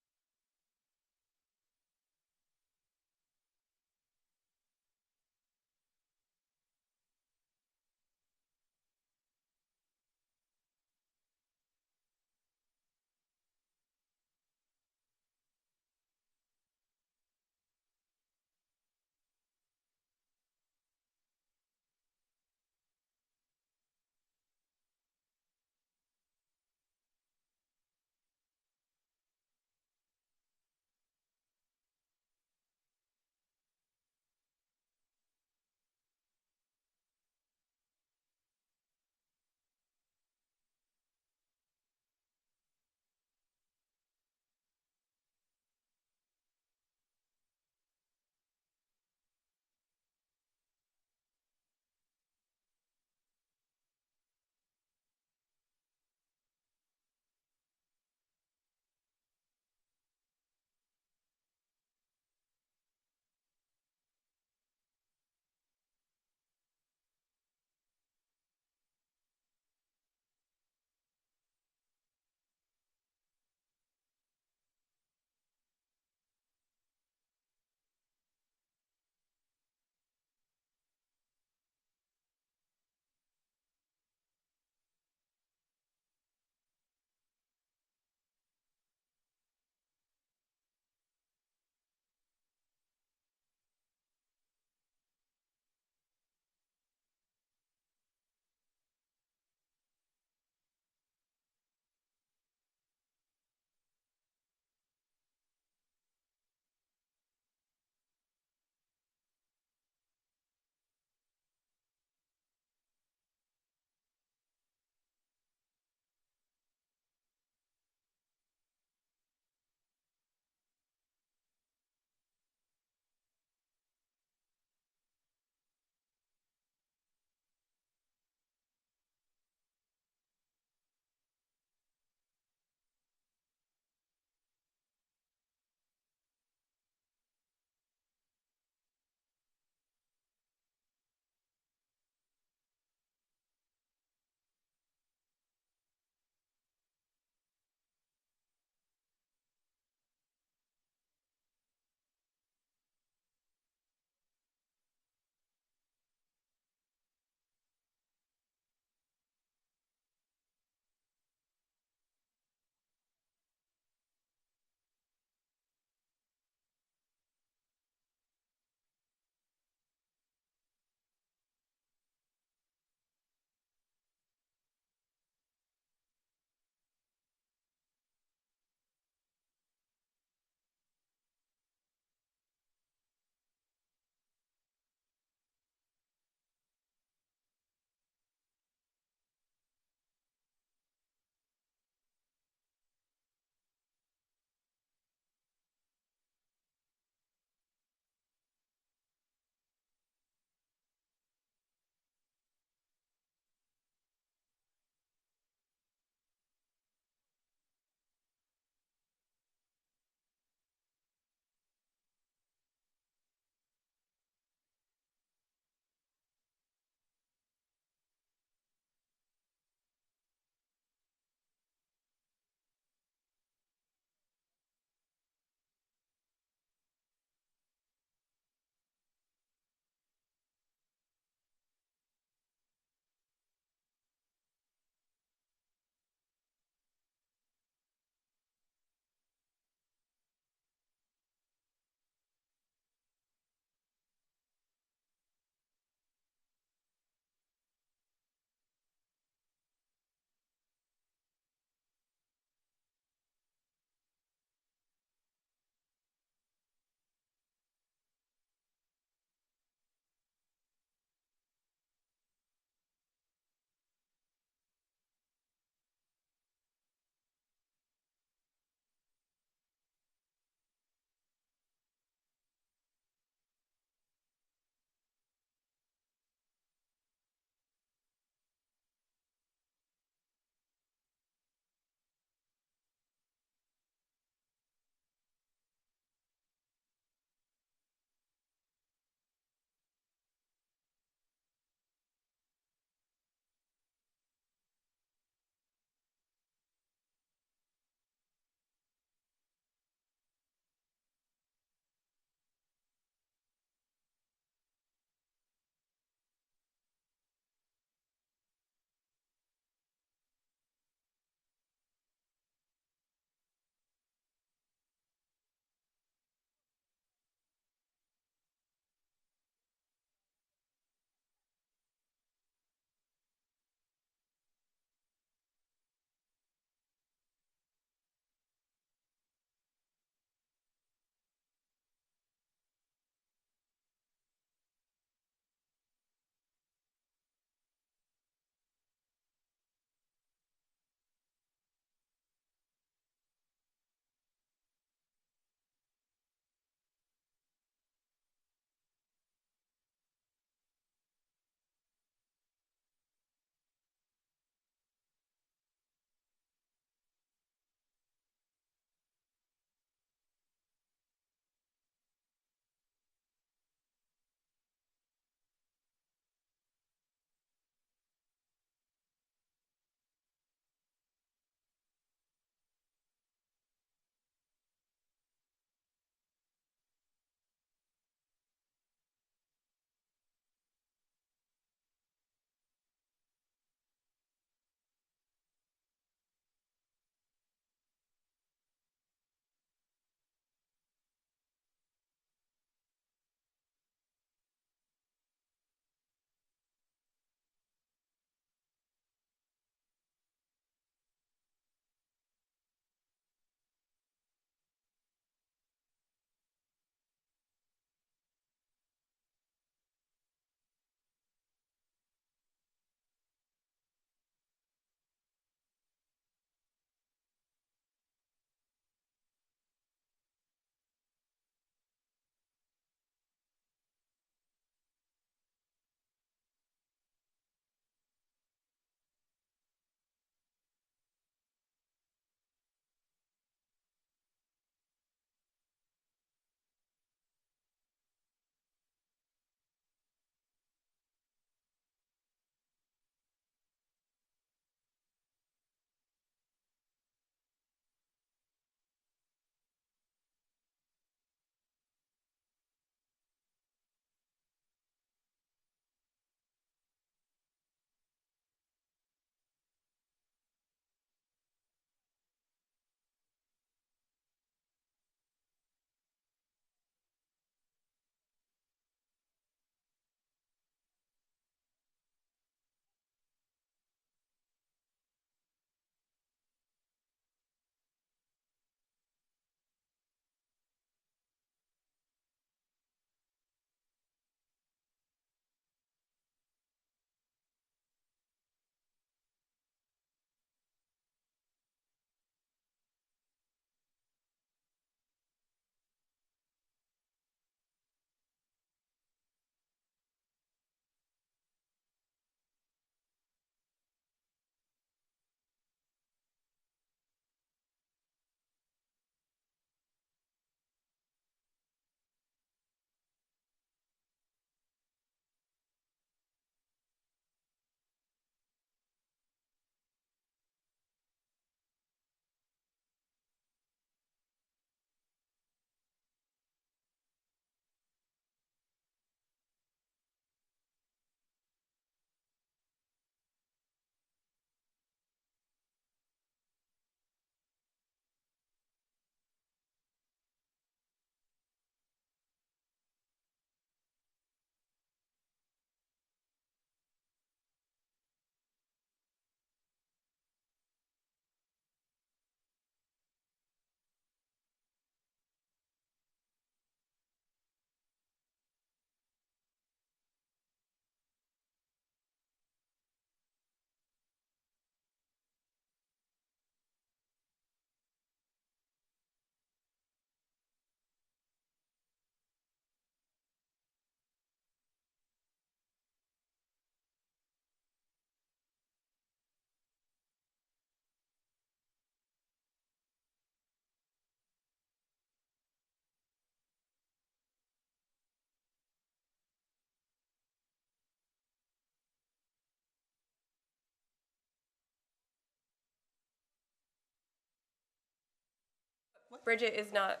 Bridget is not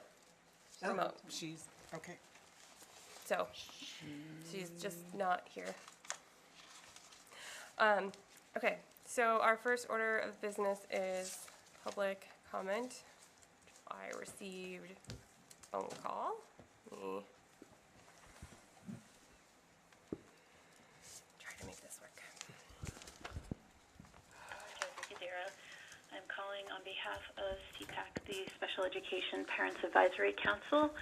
remote, She's, okay. so she's just not here. Okay, so our first order of business is public comment. I received a phone call. Let me try to make this work. I'm calling on behalf of CPAC, the Special Education Parents Advisory Council,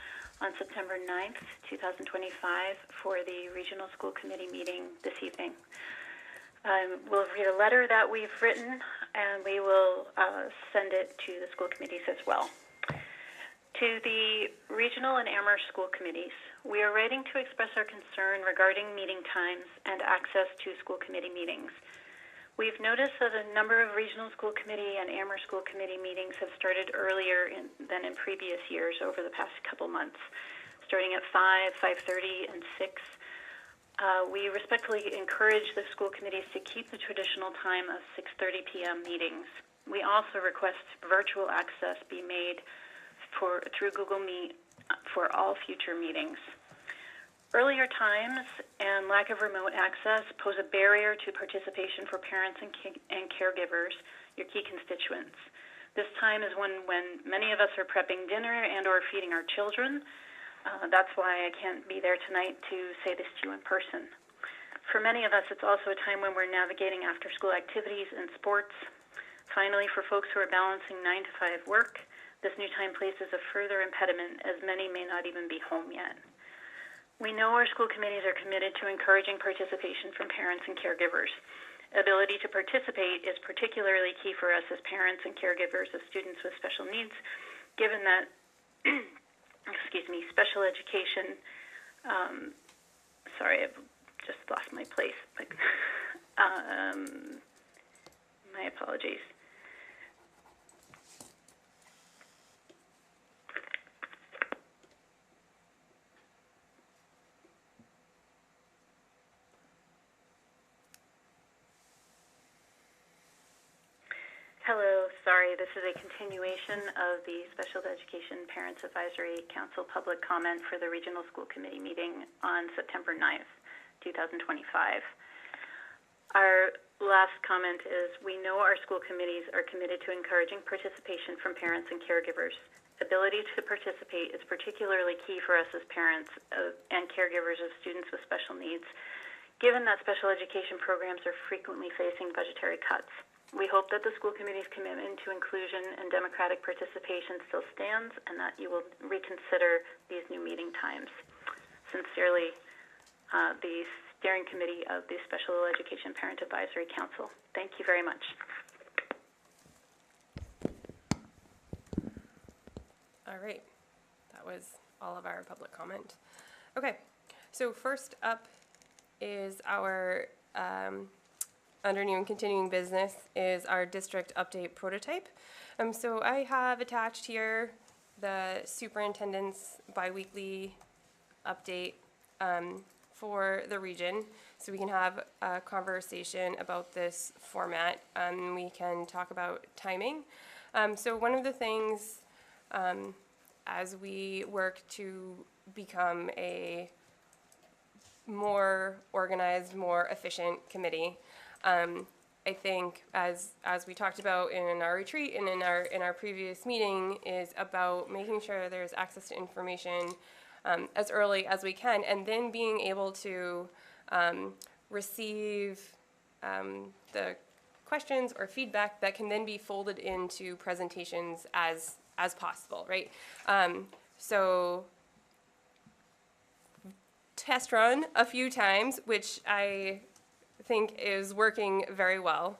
on September 9th, 2025, for the Regional School Committee meeting this evening. We'll read a letter that we've written, and we will send it to the school committees as well. To the Regional and Amherst school committees, we are writing to express our concern regarding meeting times and access to school committee meetings. We've noticed that a number of regional school committee and Amherst school committee meetings have started earlier than in previous years over the past couple months, starting at 5, 5:30, and 6. We respectfully encourage the school committees to keep the traditional time of 6:30 p.m. meetings. We also request virtual access be made through Google Meet for all future meetings. Earlier times and lack of remote access pose a barrier to participation for parents and caregivers, your key constituents. This time is when many of us are prepping dinner and or feeding our children. That's why I can't be there tonight to say this to you in person. For many of us, it's also a time when we're navigating after-school activities and sports. Finally, for folks who are balancing 9 to 5 work, this new time places a further impediment as many may not even be home yet. We know our school committees are committed to encouraging participation from parents and caregivers. Ability to participate is particularly key for us as parents and caregivers of students with special needs, given that, special education, sorry, I've just lost my place. My apologies. Hello, sorry, this is a continuation of the Special Education Parents Advisory Council public comment for the Regional School Committee meeting on September 9th, 2025. Our last comment is, we know our school committees are committed to encouraging participation from parents and caregivers. Ability to participate is particularly key for us as parents and caregivers of students with special needs, given that special education programs are frequently facing budgetary cuts. We hope that the school committee's commitment to inclusion and democratic participation still stands and that you will reconsider these new meeting times. Sincerely, the Steering Committee of the Special Education Parent Advisory Council. Thank you very much. All right, that was all of our public comment. Okay, so first up is our under new and continuing business is our district update prototype. So I have attached here the superintendent's biweekly update for the region, so we can have a conversation about this format. We can talk about timing. So one of the things as we work to become a more organized, more efficient committee, I think as we talked about in our retreat and in our previous meeting, is about making sure there's access to information as early as we can, and then being able to receive the questions or feedback that can then be folded into presentations as possible, right? So test run a few times, which I think is working very well.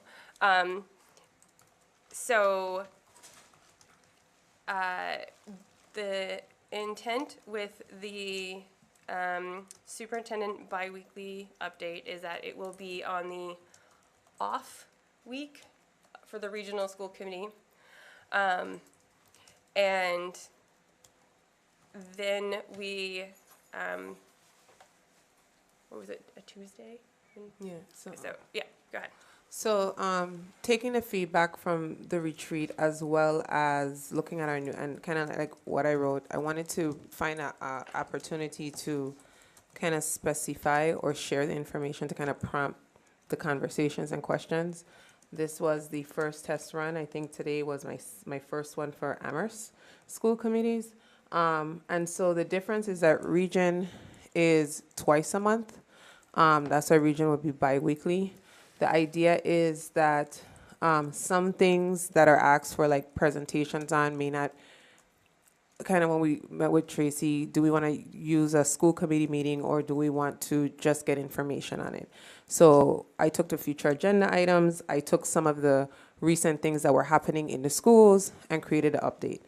The intent with the superintendent biweekly update is that it will be on the off week for the regional school committee. And then we, what was it, a Tuesday? Yeah, so So, yeah, go ahead. So, taking the feedback from the retreat as well as looking at our new, and kind of like what I wrote, I wanted to find a opportunity to kind of specify or share the information to kind of prompt the conversations and questions. This was the first test run. I think today was my first one for Amherst school committees. And so the difference is that region is twice a month. That's why region would be bi-weekly. The idea is that some things that are asked for, like presentations on, may not, kind of when we met with Tracy, do we want to use a school committee meeting or do we want to just get information on it? So I took the future agenda items, I took some of the recent things that were happening in the schools and created an update.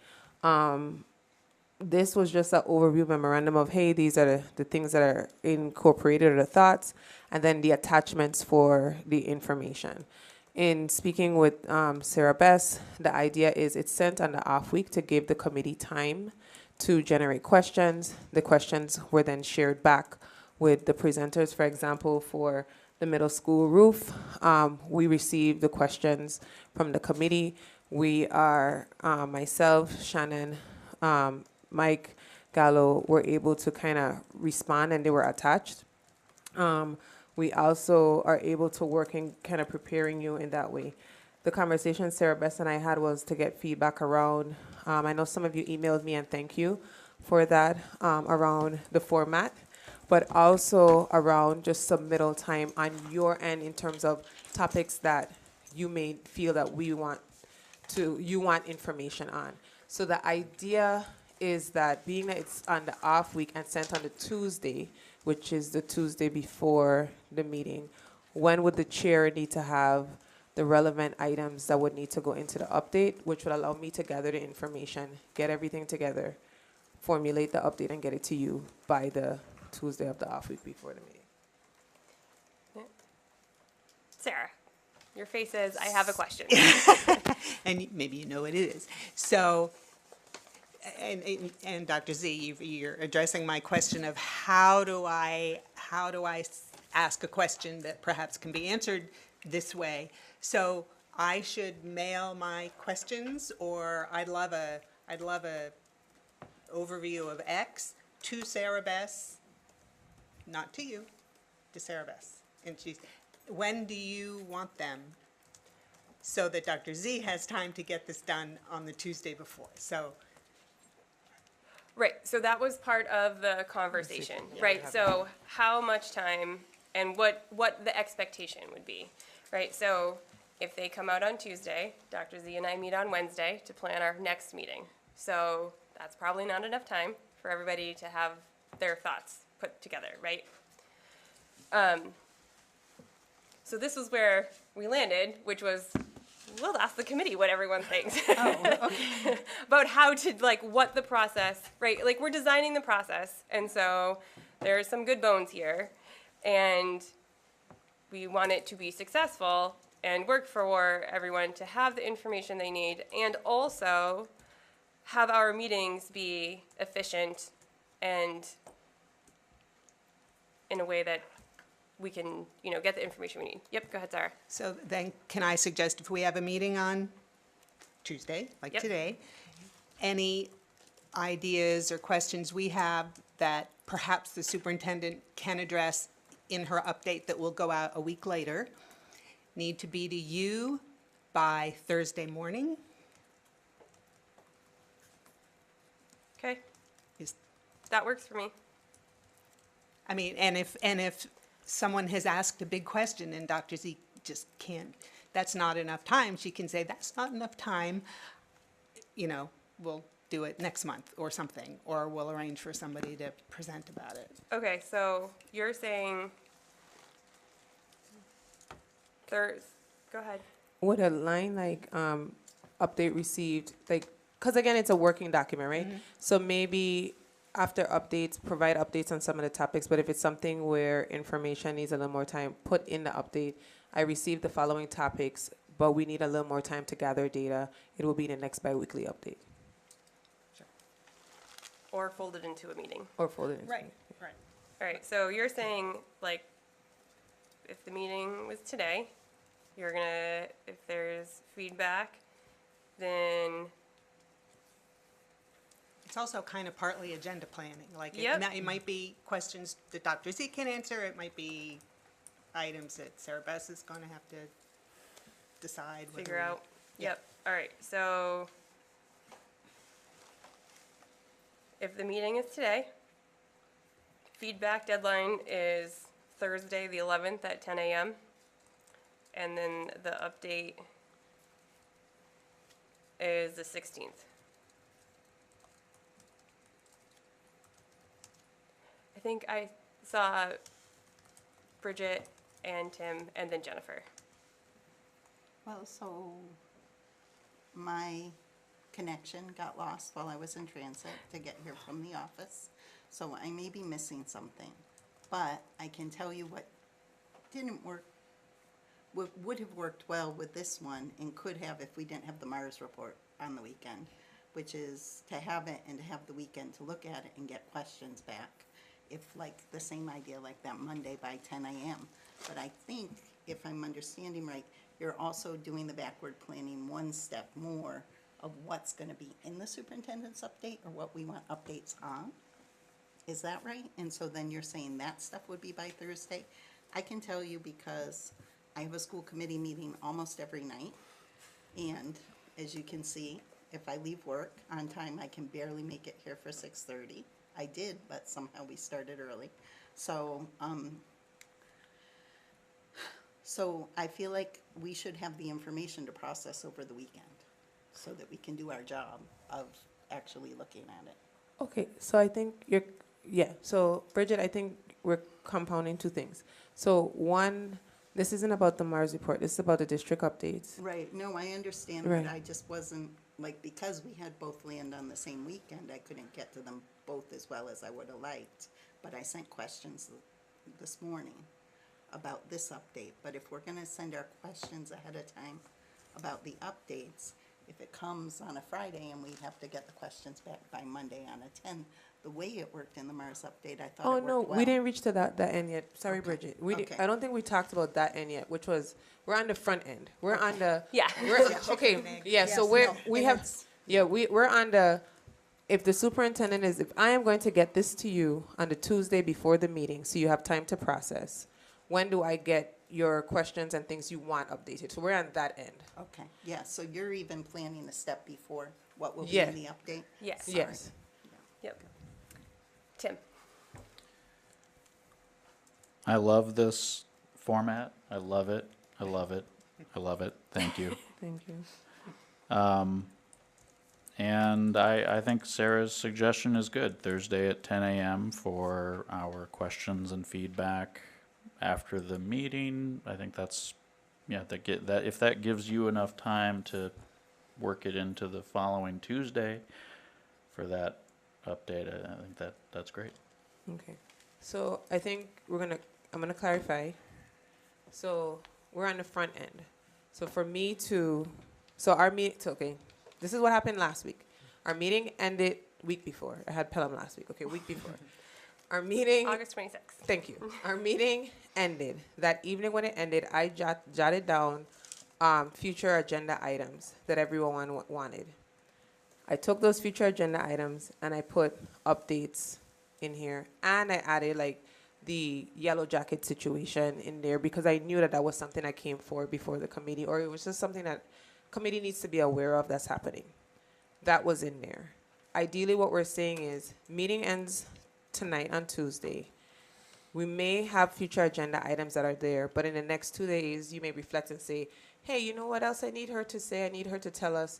This was just an overview memorandum of, hey, these are the things that are incorporated or the thoughts, and then the attachments for the information. In speaking with Sarah Bess, the idea is it's sent on the off week to give the committee time to generate questions. The questions were then shared back with the presenters. For example, for the middle school roof, we received the questions from the committee. We are, myself, Shannon, Mike Gallo were able to kind of respond and they were attached. We also are able to work in kind of preparing you in that way. The conversation Sarah Bess and I had was to get feedback around, I know some of you emailed me and thank you for that, around the format, but also around just submittal time on your end in terms of topics that you may feel that you want information on. So the idea is that being that it's on the off week and sent on the Tuesday, which is the Tuesday before the meeting, when would the chair need to have the relevant items that would need to go into the update, which would allow me to gather the information, get everything together, formulate the update, and get it to you by the Tuesday of the off week before the meeting. Sarah, your face says, I have a question. And maybe you know what it is. So, and Dr. Z, you're addressing my question of how do I ask a question that perhaps can be answered this way. So I should mail my questions, or I'd love a overview of X to Sarah Bess, not to you, to Sarah Bess. And when do you want them? So that Dr. Z has time to get this done on the Tuesday before. So. Right, so that was part of the conversation, right? So how much time and what the expectation would be, right? So if they come out on Tuesday, Dr. Z and I meet on Wednesday to plan our next meeting. So that's probably not enough time for everybody to have their thoughts put together, right? So this was where we landed, which was, we'll ask the committee what everyone thinks. About how to, like, what the process, right? Like, we're designing the process, and so there's some good bones here, and we want it to be successful and work for everyone to have the information they need, and also have our meetings be efficient and in a way that we can, get the information we need. Yep, go ahead, Sarah. So then, can I suggest if we have a meeting on Tuesday, like Yep. today, any ideas or questions we have that perhaps the superintendent can address in her update that will go out a week later, need to be to you by Thursday morning? Okay, Is, that works for me. I mean, and if someone has asked a big question and Dr. Z just can't, that's not enough time, she can say, that's not enough time, we'll do it next month or something, or we'll arrange for somebody to present about it. Okay, so you're saying go ahead. Would a line like update received, like, because again, it's a working document, right? Mm-hmm. So maybe after updates, provide updates on some of the topics, but if it's something where information needs a little more time, put in the update, I received the following topics, but we need a little more time to gather data. It will be the next bi-weekly update. Or folded into a meeting. Or folded in. Right. All right, so you're saying, like, if the meeting was today, if there's feedback, then, It's also kind of partly agenda planning, like Yep. it might be questions that Dr. Z can answer, it might be items that Sarah Bess is gonna have to decide. whether figure we- out. Yeah. Yep, all right, so if the meeting is today, feedback deadline is Thursday, the 11th at 10 a.m. And then the update is the 16th. I think I saw Bridget and Tim and then Jennifer. Well, so my connection got lost while I was in transit to get here from the office. So I may be missing something, but I can tell you what didn't work, what would have worked well with this one and could have if we didn't have the Mars report on the weekend, which is to have it and to have the weekend to look at it and get questions back. If like the same idea like that Monday by 10 a.m. But I think, if I'm understanding right, you're also doing the backward planning one step more of what's gonna be in the superintendent's update or what we want updates on. Is that right? And so then you're saying that stuff would be by Thursday? I can tell you because I have a school committee meeting almost every night. And as you can see, if I leave work on time, I can barely make it here for 6:30. I did, but somehow we started early. So, so I feel like we should have the information to process over the weekend so that we can do our job of actually looking at it. Okay, so I think so Bridget, I think we're compounding two things. So one, this isn't about the Mars report, this is about the district updates. Right, no, I understand, Right. but I just wasn't, like, because we had both land on the same weekend, I couldn't get to them both as well as I would have liked. But I sent questions this morning about this update. But if we're gonna send our questions ahead of time about the updates, if it comes on a Friday and we have to get the questions back by Monday on a 10, the way it worked in the Mars update, I thought Oh, it worked no, well. we didn't reach to that end yet. Sorry, Okay. Bridget. Okay. I don't think we talked about that end yet, which was, we're on the front end. We're on the, Yeah. okay, yeah, so Yes, no, we and have, it's- we're on the, if the superintendent if I am going to get this to you on the Tuesday before the meeting, so you have time to process, when do I get your questions and things you want updated? So we're on that end. Okay, yeah, so you're even planning a step before what will be Yeah. in the update? Yes. Sorry. Yes. Yep. Tim. I love this format. I love it. I love it. I love it. Thank you. Thank you. And I think Sarah's suggestion is good. Thursday at 10 a.m. for our questions and feedback after the meeting. I think that's, that if that gives you enough time to work it into the following Tuesday for that update, I think that's great. Okay. So I think I'm gonna clarify. So we're on the front end. So for me to, okay, this is what happened last week. Our meeting ended week before. I had Pelham last week. Okay, week before. Our meeting, August 26th. thank you. Our meeting ended. That evening when it ended, I jotted down future agenda items that everyone wanted. I took those future agenda items and I put updates in here, and I added like the yellow jacket situation in there because I knew that was something I came for before the committee, or it was just something that committee needs to be aware of that's happening. That was in there. Ideally, what we're saying is meeting ends tonight on Tuesday. We may have future agenda items that are there, but in the next 2 days, you may reflect and say, hey, you know what else I need her to say? I need her to tell us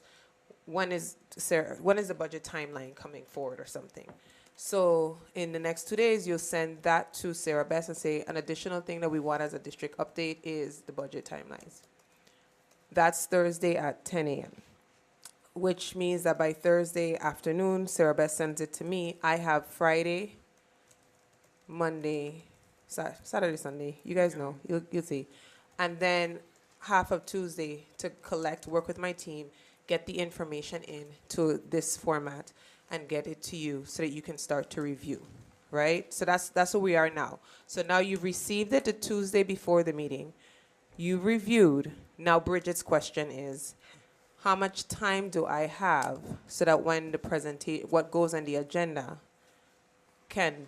when is the budget timeline coming forward or something. So in the next 2 days, you'll send that to Sarah Bess and say an additional thing that we want as a district update is the budget timelines. That's Thursday at 10 a.m., which means that by Thursday afternoon, Sarah Bess sends it to me. I have Friday, Monday, Saturday, Sunday. You guys know. You'll see. And then half of Tuesday to work with my team, get the information in to this format, and get it to you so that you can start to review, right? So that's where we are now. So now you've received it the Tuesday before the meeting. you reviewed. Now Bridget's question is, how much time do I have so that when the what goes on the agenda can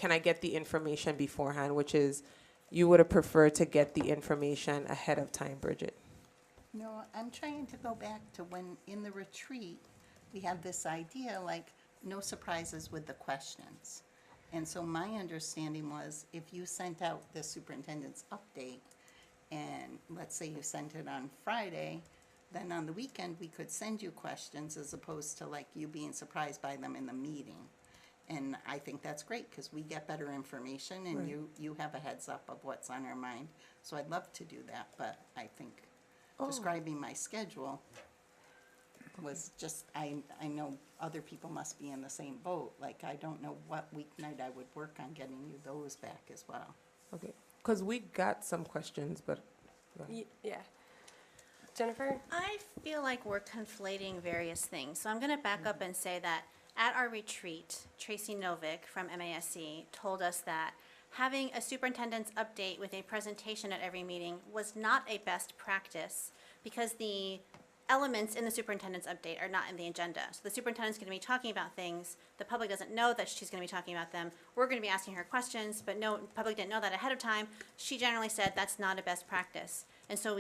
I get the information beforehand, which is, you would have preferred to get the information ahead of time, Bridget. No, I'm trying to go back to when, in the retreat, we had this idea, like, no surprises with the questions. And so my understanding was, if you sent out the superintendent's update, and let's say you sent it on Friday, then on the weekend, we could send you questions as opposed to like you being surprised by them in the meeting. And I think that's great, because we get better information and Right. you have a heads up of what's on our mind. So I'd love to do that, but I think describing my schedule was just, I know other people must be in the same boat. Like, I don't know what weeknight I would work on getting you those back as well. Okay, because we got some questions, but Yeah. Jennifer? I feel like we're conflating various things. So I'm going to back up and say that at our retreat, Tracy Novick from MASC told us that having a superintendent's update with a presentation at every meeting was not a best practice because the elements in the superintendent's update are not in the agenda. So the superintendent's going to be talking about things. The public doesn't know that she's going to be talking about them. We're going to be asking her questions, but no, public didn't know that ahead of time. She generally said that's not a best practice. And so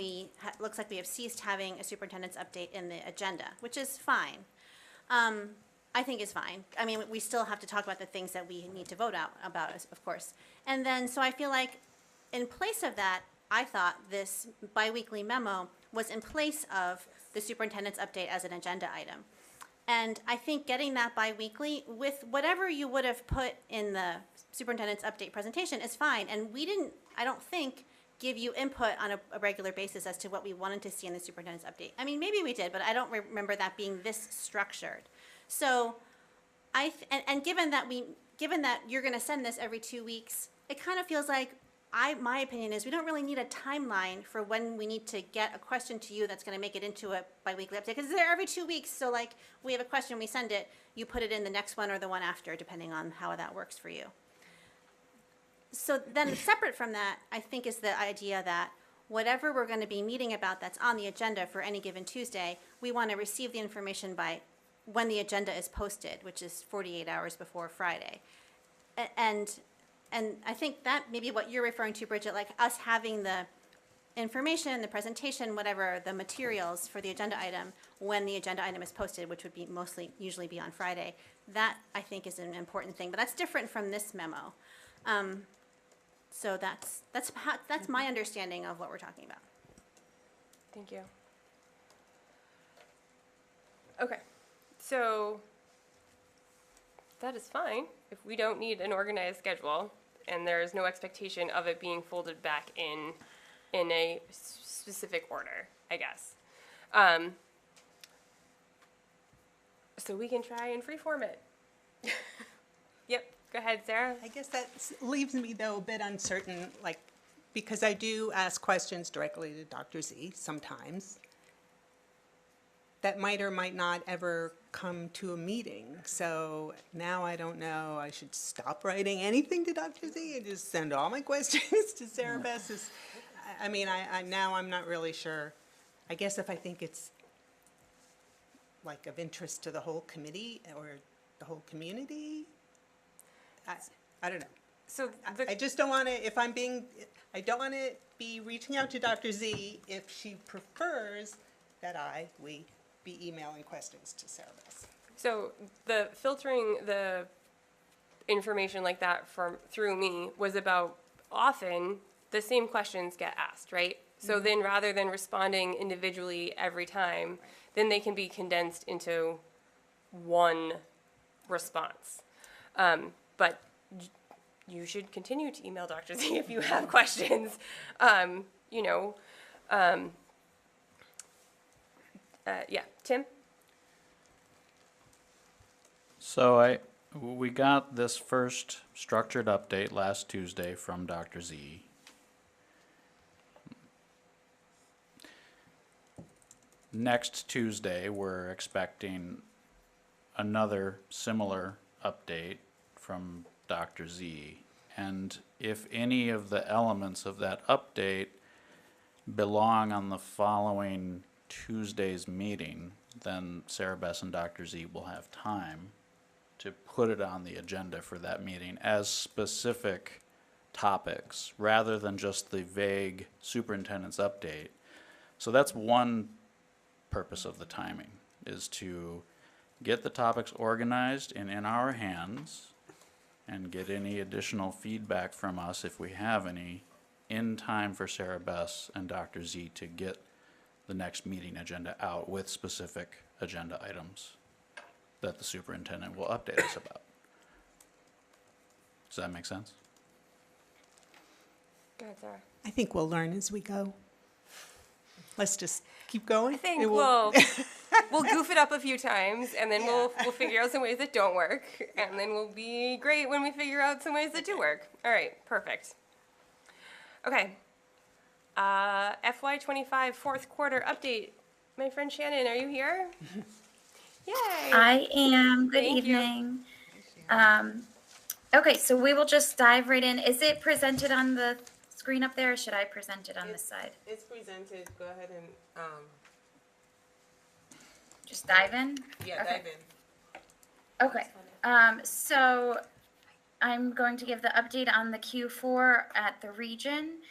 looks like we have ceased having a superintendent's update in the agenda, which is fine. I think is fine. I mean, we still have to talk about the things that we need to vote about, of course. And then, so I feel like in place of that, I thought this biweekly memo was in place of the superintendent's update as an agenda item. And I think getting that biweekly with whatever you would have put in the superintendent's update presentation is fine. And we didn't, I don't think, give you input on a regular basis as to what we wanted to see in the superintendent's update. I mean, maybe we did, but I don't remember that being this structured. So and given that you're going to send this every 2 weeks, it kind of feels like my opinion is we don't really need a timeline for when we need to get a question to you that's going to make it into a biweekly update, because they're every 2 weeks. So like, we have a question, we send it, you put it in the next one or the one after, depending on how that works for you. So then separate from that, I think, is the idea that whatever we're going to be meeting about that's on the agenda for any given Tuesday, we want to receive the information by when the agenda is posted, which is 48 hours before Friday. And I think that may be what you're referring to, Bridget, like us having the information, the presentation, whatever, the materials for the agenda item when the agenda item is posted, which would be usually be on Friday. That, I think, is an important thing, but that's different from this memo. So that's my understanding of what we're talking about. Thank you. Okay, so that is fine if we don't need an organized schedule and there is no expectation of it being folded back in a specific order, I guess. So we can try and freeform it. Yep, go ahead, Sarah. I guess that leaves me, though, a bit uncertain, like, because I do ask questions directly to Dr. Z sometimes that might or might not ever come to a meeting. So now I don't know, I should stop writing anything to Dr. Z and just send all my questions to Sarah Bess. I mean, now I'm not really sure. I guess if I think it's like of interest to the whole committee or the whole community, I don't know. So I just don't want to, I don't want to be reaching out to Dr. Z if she prefers that we be emailing questions to Sarah Bess. So the filtering the information like that through me was about often the same questions get asked, right? So then rather than responding individually every time, then they can be condensed into one response. But you should continue to email Dr. Z if you have questions. Yeah, Tim? So we got this first structured update last Tuesday from Dr. Z. Next Tuesday, we're expecting another similar update from Dr. Z. And if any of the elements of that update belong on the following Tuesday's meeting, then Sarah Bess and Dr. Z will have time to put it on the agenda for that meeting as specific topics, rather than just the vague superintendent's update. So that's one purpose of the timing, is to get the topics organized and in our hands, and get any additional feedback from us, if we have any, in time for Sarah Bess and Dr. Z to get the next meeting agenda out with specific agenda items that the superintendent will update us about. Does that make sense? Go ahead, Sarah. I think we'll learn as we go. Let's just keep going. I think It will- we'll goof it up a few times, and then we'll figure out some ways that don't work, and then we'll be great when we figure out some ways that do work. All right, perfect. Okay. FY25 fourth quarter update. My friend Shannon, are you here? Yay. I am. Good Thank you. evening. Okay, so we will just dive right in. Is it presented on the screen up there, or should I present it on this side? It's presented, go ahead and, Just dive in? yeah, Okay. dive in. Okay, so I'm going to give the update on the Q4 at the region.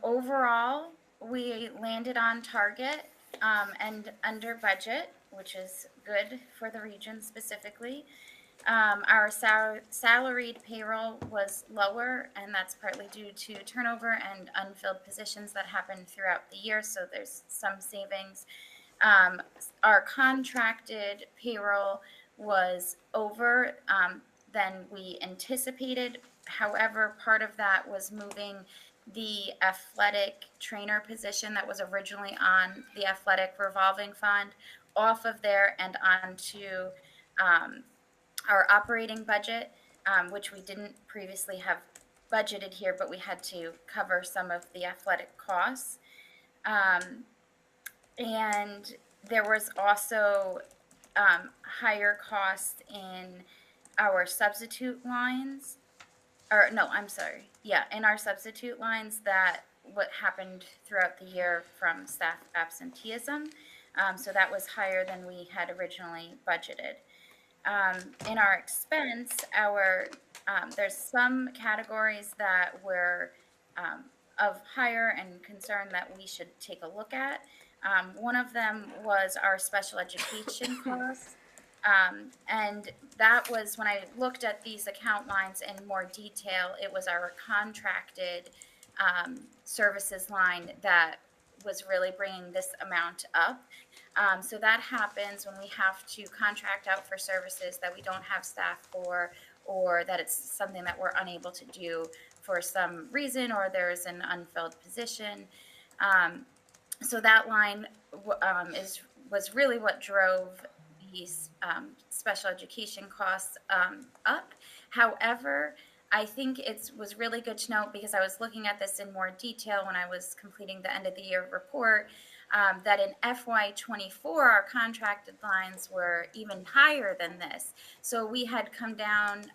Overall, we landed on target and under budget, which is good for the region specifically. Our salaried payroll was lower, and that's partly due to turnover and unfilled positions that happened throughout the year, so there's some savings. Our contracted payroll was over than we anticipated. However, part of that was moving the athletic trainer position that was originally on the athletic revolving fund off of there and onto our operating budget, which we didn't previously have budgeted here, but we had to cover some of the athletic costs. And there was also higher costs in our substitute lines, or no, I'm sorry. Yeah, in our substitute lines, that what happened throughout the year from staff absenteeism. So that was higher than we had originally budgeted. In our expense, there's some categories that were of higher and concern that we should take a look at. One of them was our special education costs. And that was, when I looked at these account lines in more detail, it was our contracted services line that was really bringing this amount up. So that happens when we have to contract out for services that we don't have staff for, or that it's something that we're unable to do for some reason, or there's an unfilled position. So that line was really what drove these special education costs up. However, I think it was really good to note, because I was looking at this in more detail when I was completing the end of the year report, that in FY24, our contracted lines were even higher than this. So we had come down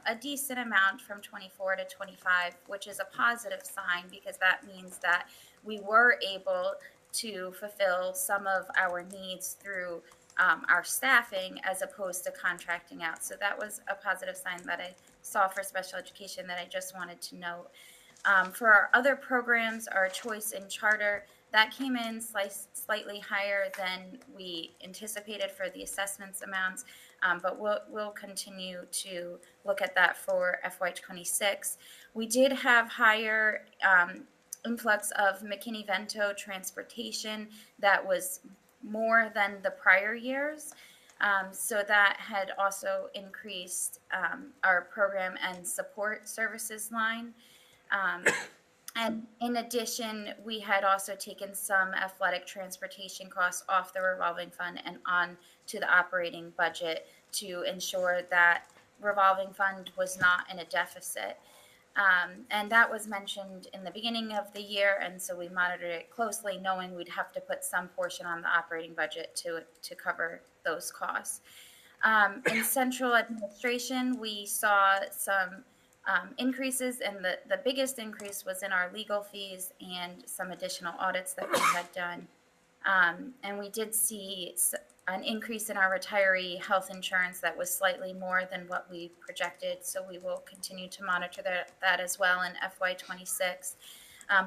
a decent amount from 24 to 25, which is a positive sign, because that means that we were able to fulfill some of our needs through our staffing as opposed to contracting out. So that was a positive sign that I saw for special education that I just wanted to note. For our other programs, our choice in charter, that came in slightly higher than we anticipated for the assessments amounts, but we'll continue to look at that for FY26. We did have higher influx of McKinney-Vento transportation that was more than the prior years. So that had also increased our program and support services line. And in addition, we had also taken some athletic transportation costs off the revolving fund and on to the operating budget to ensure that revolving fund was not in a deficit. And that was mentioned in the beginning of the year, and so we monitored it closely, knowing we'd have to put some portion on the operating budget to cover those costs. In central administration, we saw some increases, and the biggest increase was in our legal fees and some additional audits that we had done. And we did see an increase in our retiree health insurance that was slightly more than what we projected, so we will continue to monitor that as well in FY26.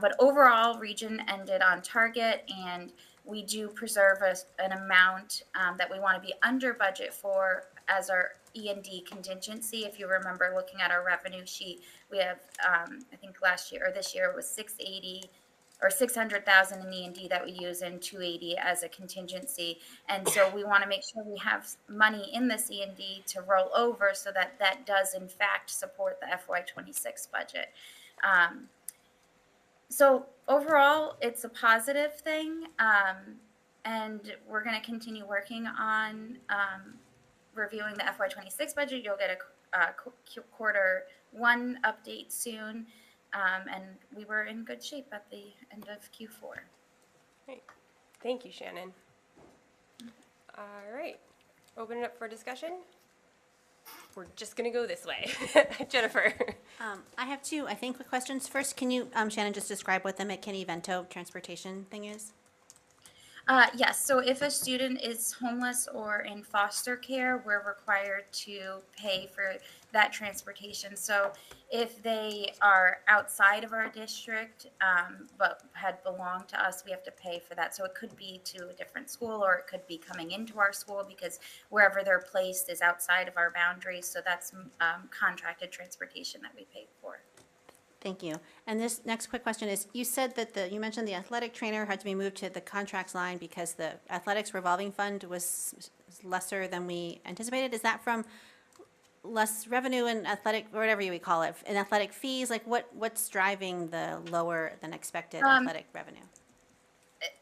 But overall, region ended on target, and we do preserve an amount that we want to be under budget for as our E&D contingency. If you remember looking at our revenue sheet, we have, I think last year or this year it was 680 or 600,000 in E&D that we use and 280 as a contingency. And so we want to make sure we have money in this E&D to roll over so that that does in fact support the FY26 budget. So overall, it's a positive thing, and we're going to continue working on reviewing the FY26 budget. You'll get a quarter one update soon, and we were in good shape at the end of Q4. Great. Thank you, Shannon. All right. Open it up for discussion. We're just going to go this way. Jennifer. I have two, I think, quick questions. First, can you, Shannon, just describe what the McKinney-Vento transportation thing is? Yes, so if a student is homeless or in foster care, we're required to pay for that transportation. So if they are outside of our district but had belonged to us, we have to pay for that. So it could be to a different school, or it could be coming into our school because wherever they're placed is outside of our boundaries. So that's contracted transportation that we pay for. Thank you. And this next quick question is, you said that you mentioned the athletic trainer had to be moved to the contracts line because the athletics revolving fund was lesser than we anticipated. Is that from less revenue in athletic, or whatever you would call it, in athletic fees? Like what's driving the lower than expected athletic revenue?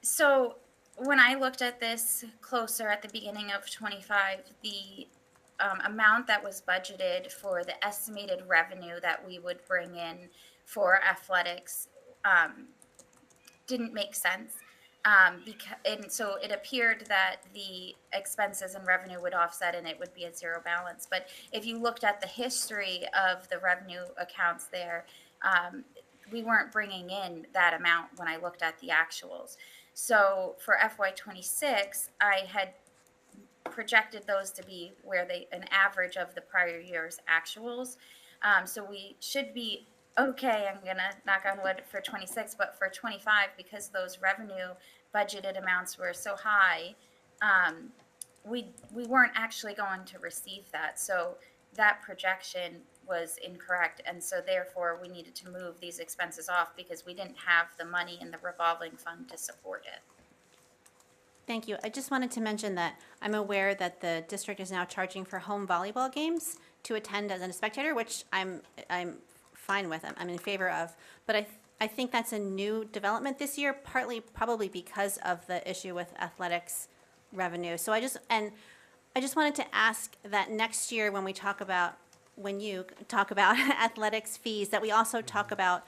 So when I looked at this closer at the beginning of 25, the amount that was budgeted for the estimated revenue that we would bring in for athletics didn't make sense. And so it appeared that the expenses and revenue would offset and it would be a zero balance. But if you looked at the history of the revenue accounts there, we weren't bringing in that amount when I looked at the actuals. So for FY26, I had projected those to be where an average of the prior year's actuals. So we should be okay. I'm gonna knock on wood for 26, but for 25, because those revenue budgeted amounts were so high, we weren't actually going to receive that. So that projection was incorrect, and so therefore we needed to move these expenses off because we didn't have the money in the revolving fund to support it. Thank you. I just wanted to mention that I'm aware that the district is now charging for home volleyball games to attend as a spectator, which I'm fine with. I'm in favor of. But I think that's a new development this year, partly probably because of the issue with athletics revenue. So I just wanted to ask that next year when you talk about athletics fees, that we also talk about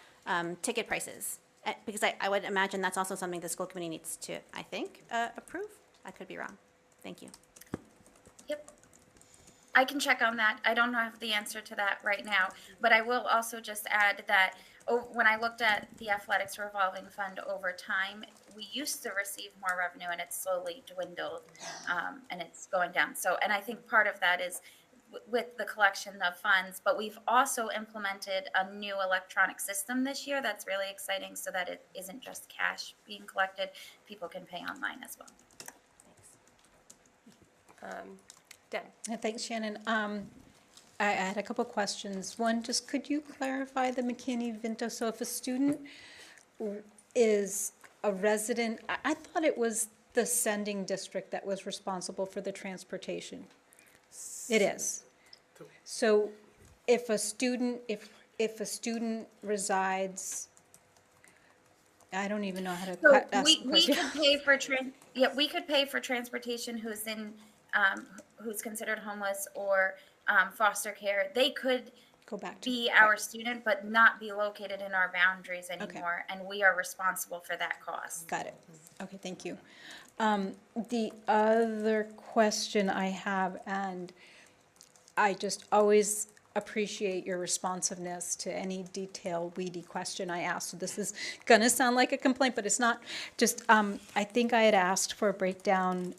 ticket prices. Because I would imagine that's also something the school committee needs to, I think, approve. I could be wrong. Thank you. Yep. I can check on that. I don't have the answer to that right now, but I will also just add that when I looked at the athletics revolving fund over time, we used to receive more revenue and it's slowly dwindled and it's going down. So, and I think part of that is with the collection of funds, but we've also implemented a new electronic system this year that's really exciting so that it isn't just cash being collected. People can pay online as well. Deb. Thanks, Shannon. I had a couple questions. One, just could you clarify the McKinney-Vento? So if a student is a resident, I thought it was the sending district that was responsible for the transportation. It is. So if a student resides, I don't even know how to So ask the we question. could pay for we could pay for transportation who's in who's considered homeless or foster care. They could Go back to be our student but not be located in our boundaries anymore, and we are responsible for that cost. Got it. Okay, thank you. The other question I have, and I just always appreciate your responsiveness to any detailed, weedy question I asked. So this is gonna sound like a complaint, but it's not. Just, I think I had asked for a breakdown,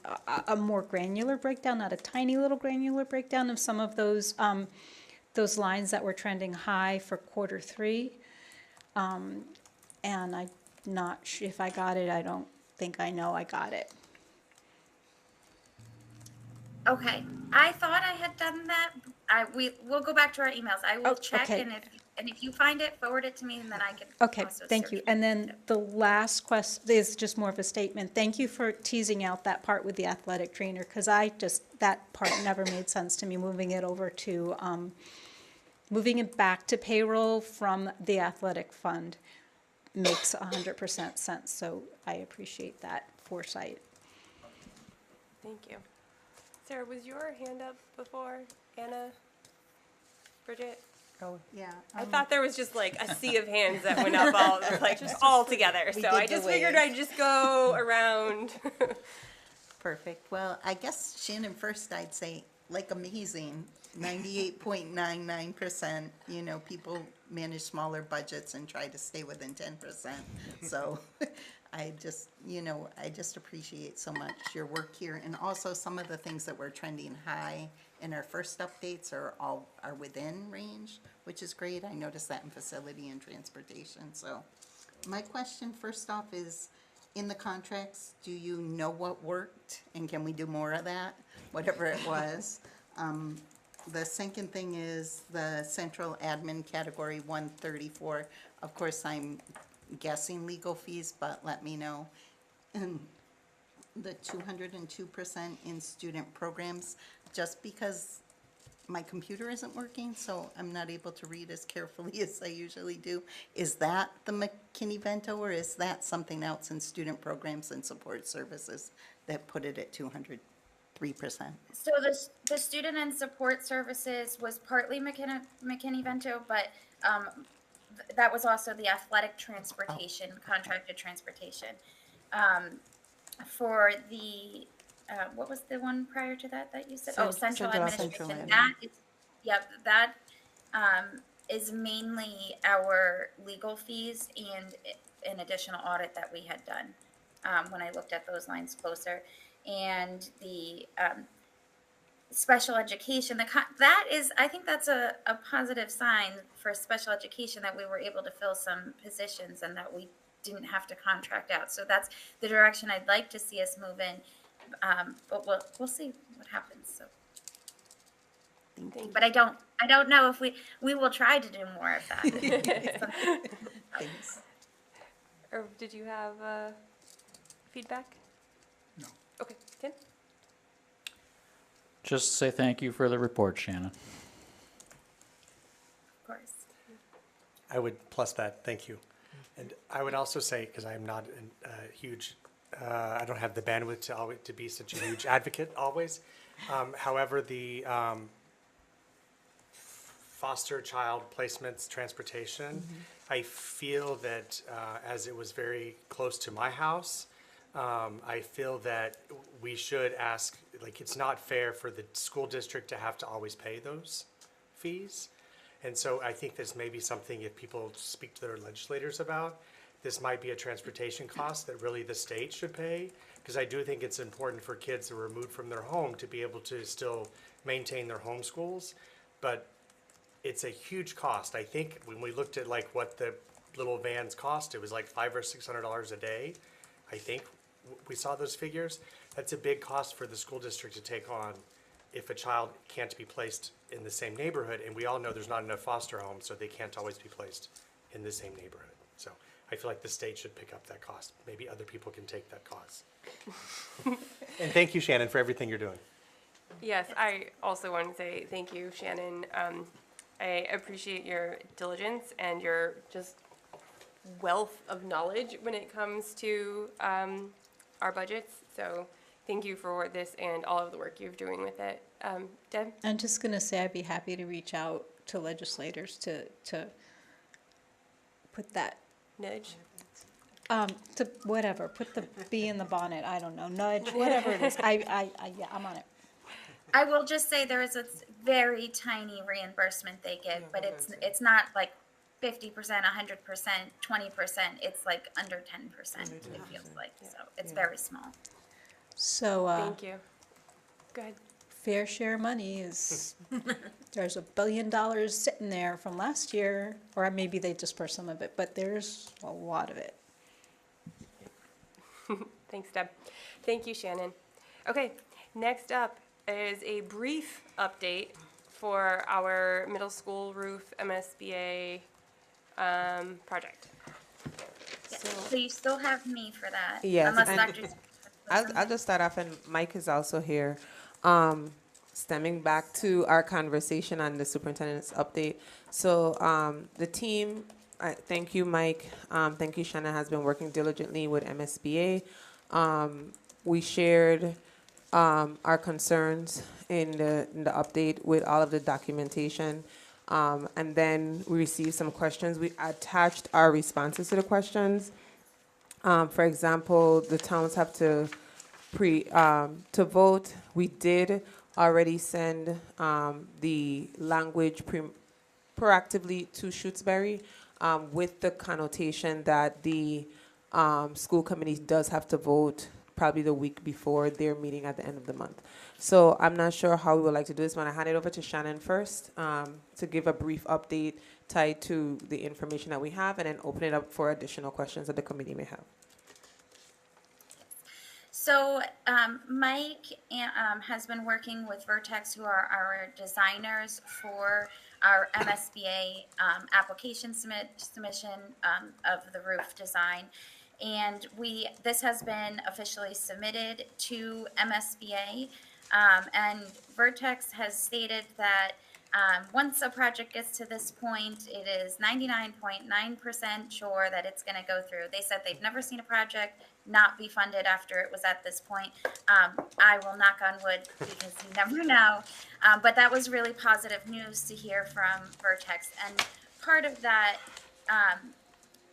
a more granular breakdown, not a tiny little granular breakdown of some of those lines that were trending high for Q3. And I'm not sure if I got it. I don't think I know I got it. Okay, I thought I had done that. We'll go back to our emails. I will check, okay. and if you find it, forward it to me, and then I can Okay, also thank search you. it. And then the last question is just more of a statement. Thank you for teasing out that part with the athletic trainer, because that part never made sense to me, moving it back to payroll from the athletic fund makes 100% sense, so I appreciate that foresight. Thank you. Sarah, was your hand up before? Anna? Bridget? Oh, yeah. I thought there was just like a sea of hands that went up all together. We So did I just the figured wave. I'd just go around. Perfect. Well, I guess Shannon, first I'd say, like, amazing, 98.99%. You know, people manage smaller budgets and try to stay within 10%. So I just appreciate so much your work here. And also some of the things that were trending high in our first updates are within range, which is great. I noticed that in facility and transportation. So my question first off is, in the contracts, do you know what worked, and can we do more of that, whatever it was? The second thing is the central admin category 134. Of course, I'm guessing legal fees, but let me know. And the 202% in student programs, just because my computer isn't working, so I'm not able to read as carefully as I usually do. Is that the McKinney-Vento, or is that something else in student programs and support services that put it at 203%? So the student and support services was partly McKinney-Vento, but that was also the athletic transportation, contracted transportation. For the, what was the one prior to that you said? Oh, central administration. admin. That is, yep, that is mainly our legal fees and an additional audit that we had done when I looked at those lines closer. And the special education, that is, I think that's a positive sign for special education, that we were able to fill some positions and that we didn't have to contract out. So that's the direction I'd like to see us move in. But we'll see what happens. So, but I don't know if we will try to do more of that. Thanks. Or did you have feedback? No. Okay, Tim? Just say thank you for the report, Shannon. Of course. I would plus that, thank you. And I would also say, because I'm not a huge, I don't have the bandwidth to be such a huge advocate always. However, the foster child placements transportation, I feel that as it was very close to my house, I feel that we should ask, like, it's not fair for the school district to have to always pay those fees. And so I think this may be something, if people speak to their legislators about, this might be a transportation cost that really the state should pay. Because I do think it's important for kids that are removed from their home to be able to still maintain their home schools. But it's a huge cost. I think when we looked at like what the little vans cost, it was like $500 or $600 a day. I think we saw those figures. That's a big cost for the school district to take on if a child can't be placed in the same neighborhood. And we all know there's not enough foster homes, so they can't always be placed in the same neighborhood. So I feel like the state should pick up that cost. Maybe other people can take that cost. And thank you, Shannon, for everything you're doing. Yes, I also want to say thank you, Shannon. I appreciate your diligence and your just wealth of knowledge when it comes to our budgets. So thank you for this and all of the work you're doing with it. Deb? I'm just going to say I'd be happy to reach out to legislators to put that, Nudge? to whatever, put the bee in the bonnet, I don't know, nudge, whatever it is. Yeah, I'm on it. I will just say there is very tiny reimbursement they get, but it's not like 50%, 100%, 20%. It's like under 10%, it feels like. So it's very small. So, Thank you. Go ahead. fair share money is, there's $1 billion sitting there from last year, or maybe they dispersed some of it, but there's a lot of it. Thanks, Deb. Thank you, Shannon. Okay, next up is a brief update for our middle school roof MSBA project. So you still have me for that? Yes, Unless and Dr. I'll just start off, and Mike is also here. Stemming back to our conversation on the superintendent's update. So the team, thank you, Mike. Thank you, Shanna, has been working diligently with MSBA. We shared our concerns in the update with all of the documentation. And then we received some questions. We attached our responses to the questions. For example, the towns have to to vote. We did already send the language proactively to Shutesbury with the connotation that the school committee does have to vote probably the week before their meeting at the end of the month. So I'm not sure how we would like to do this. When I hand it over to Shannon first to give a brief update tied to the information that we have, and then open it up for additional questions that the committee may have. So Mike has been working with Vertex, who are our designers for our MSBA application submission of the roof design. And this has been officially submitted to MSBA. And Vertex has stated that once a project gets to this point, it is 99.9% sure that it's going to go through. They said they've never seen a project not be funded after it was at this point. I will knock on wood because you never know. But that was really positive news to hear from Vertex. And part of that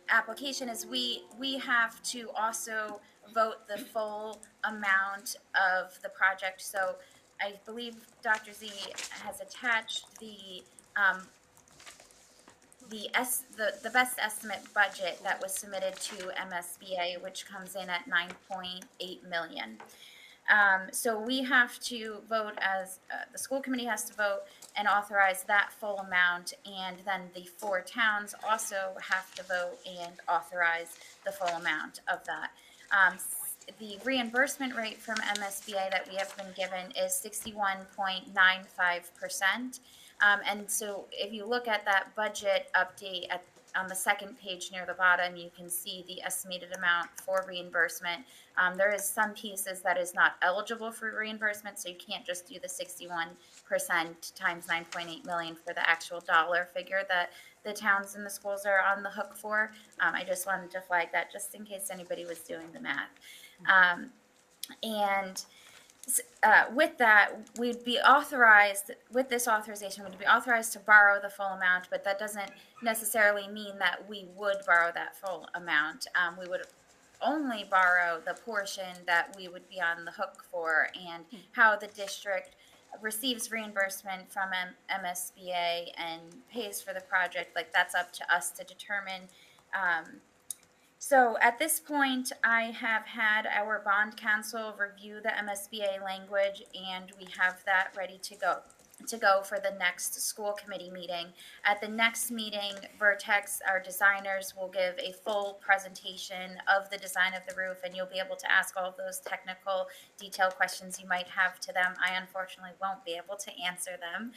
application is we have to also vote the full amount of the project. So I believe Dr. Z has attached the best estimate budget that was submitted to MSBA, which comes in at 9.8 million. So we have to vote as the school committee has to vote and authorize that full amount, and then the 4 towns also have to vote and authorize the full amount of that. The reimbursement rate from MSBA that we have been given is 61.95%. And so if you look at that budget update on the second page near the bottom, you can see the estimated amount for reimbursement. There is some pieces that is not eligible for reimbursement, so you can't just do the 61% times 9.8 million for the actual dollar figure that the towns and the schools are on the hook for. I just wanted to flag that just in case anybody was doing the math. With that, we'd be authorized, with this authorization, we'd be authorized to borrow the full amount, but that doesn't necessarily mean that we would borrow that full amount. We would only borrow the portion that we would be on the hook for, and how the district receives reimbursement from MSBA and pays for the project, like that's up to us to determine. So at this point, I have had our bond counsel review the MSBA language, and we have that ready to go for the next school committee meeting. At the next meeting, Vertex, our designers, will give a full presentation of the design of the roof, and you'll be able to ask all of those technical, detailed questions you might have to them. I unfortunately won't be able to answer them,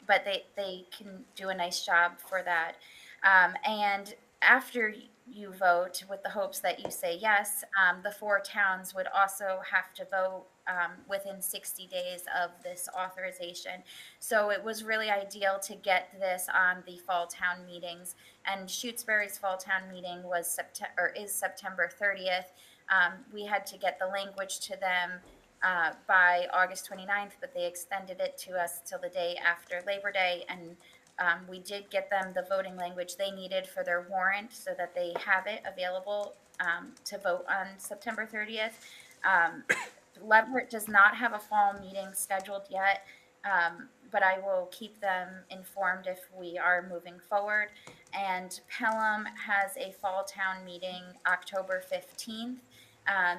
but they can do a nice job for that. And after you vote, with the hopes that you say yes, the 4 towns would also have to vote within 60 days of this authorization. So it was really ideal to get this on the fall town meetings. And Shutesbury's fall town meeting is September 30th. We had to get the language to them by August 29th, but they extended it to us till the day after Labor Day, and we did get them the voting language they needed for their warrant so that they have it available to vote on September 30th. Leverett does not have a fall meeting scheduled yet. But I will keep them informed if we are moving forward. And Pelham has a fall town meeting October 15th.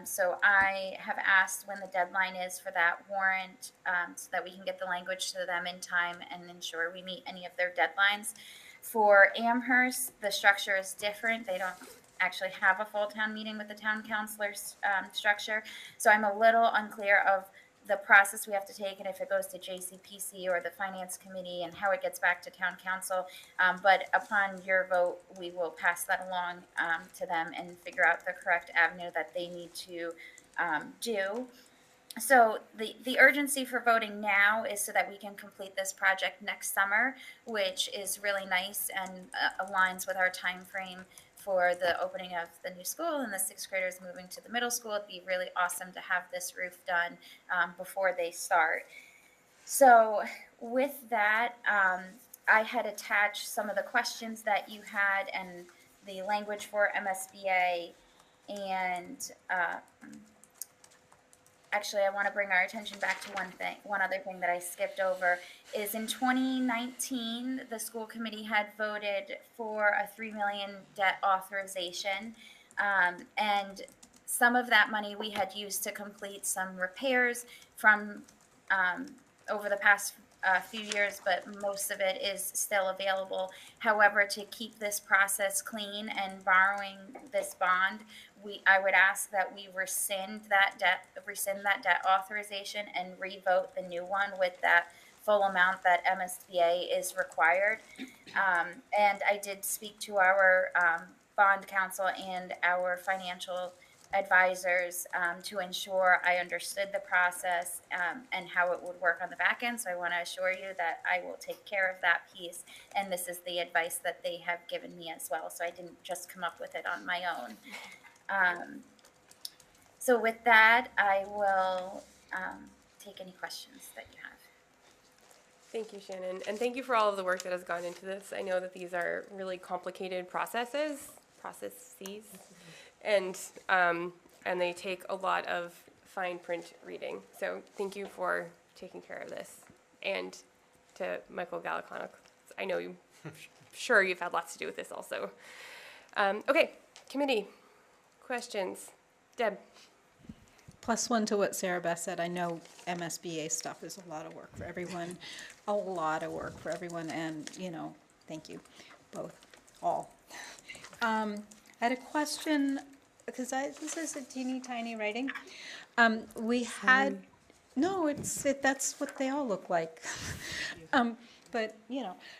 So I have asked when the deadline is for that warrant, so that we can get the language to them in time and ensure we meet any of their deadlines. For Amherst, the structure is different. They don't actually have a full town meeting with the town councilors structure. So I'm a little unclear of the process we have to take and if it goes to JCPC or the finance committee and how it gets back to town council. But upon your vote, we will pass that along to them and figure out the correct avenue that they need to do. So the urgency for voting now is so that we can complete this project next summer, which is really nice and aligns with our time frame for the opening of the new school and the sixth graders moving to the middle school. It'd be really awesome to have this roof done before they start. So with that, I had attached some of the questions that you had and the language for MSBA and actually, I want to bring our attention back to one other thing that I skipped over is in 2019, the school committee had voted for a $3 million debt authorization. And some of that money we had used to complete some repairs from over the past few years, but most of it is still available. However, to keep this process clean and borrowing this bond, I would ask that we rescind that debt authorization and revote the new one with that full amount that MSBA is required. And I did speak to our bond counsel and our financial advisors to ensure I understood the process and how it would work on the back end. So I want to assure you that I will take care of that piece. And this is the advice that they have given me as well. So I didn't just come up with it on my own. So with that, I will take any questions that you have. Thank you, Shannon, and thank you for all of the work that has gone into this. I know that these are really complicated processes, and they take a lot of fine print reading. So thank you for taking care of this. And to Michael Gallicono, I know sure you've had lots to do with this also. Okay, committee questions. Deb. +1 to what Sarah Beth said. I know MSBA stuff is a lot of work for everyone, and, thank you, both, all. I had a question, because this is a teeny tiny writing. We had, no, that's what they all look like. But,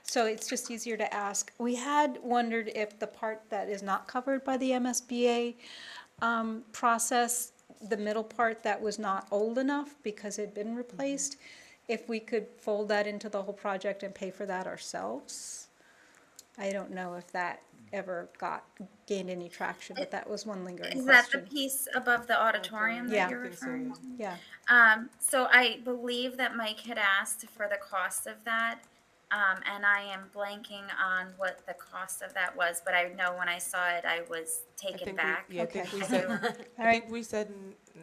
so it's just easier to ask. We had wondered if the part that is not covered by the MSBA process, the middle part that was not old enough because it had been replaced, if we could fold that into the whole project and pay for that ourselves. I don't know if that ever gained any traction, but that was one lingering question. Is that the piece above the auditorium that you're referring to? Yeah. So I believe that Mike had asked for the cost of that. And I am blanking on what the cost of that was, but I know when I saw it, I was taken back. I think we said,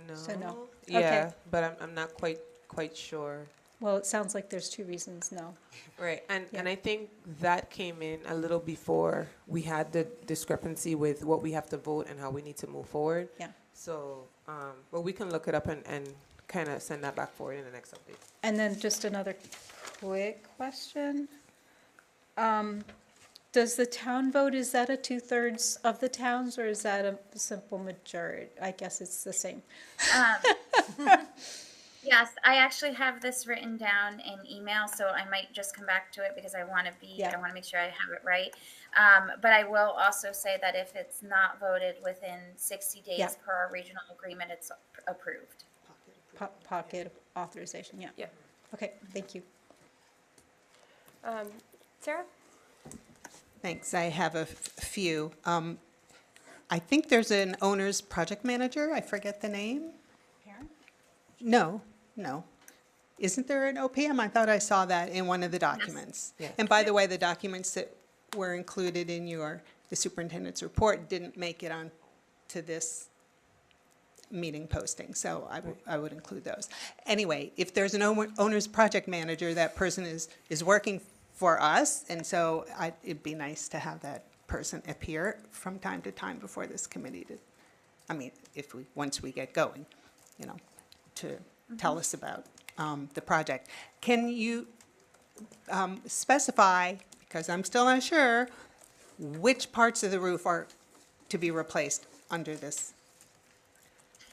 no. So no. Yeah, Okay. but I'm not quite sure. Well, it sounds like there's two reasons no. Right, and Yeah. I think that came in a little before we had the discrepancy with what we have to vote and how we need to move forward. Yeah. So, but we can look it up and kind of send that back forward in the next update. And then just another quick question. Does the town vote, is that a 2/3 of the towns, or is that a simple majority? I guess it's the same. Yes, I actually have this written down in email, so I might just come back to it because I want to make sure I have it right. But I will also say that if it's not voted within 60 days Yeah. per our regional agreement, it's approved. Pocket authorization, yeah. Yeah. Okay, thank you. Sarah? Thanks. I have a few. I think there's an owner's project manager. I forget the name. Parent? No. Isn't there an OPM? I thought I saw that in one of the documents. Yes. And by the way, the documents that were included in the superintendent's report didn't make it on to this meeting posting, so I would include those. Anyway, if there's an owner's project manager, that person is working for us, and so it'd be nice to have that person appear from time to time before this committee once we get going, to tell us about the project. Can you specify, because I'm still not sure, which parts of the roof are to be replaced under this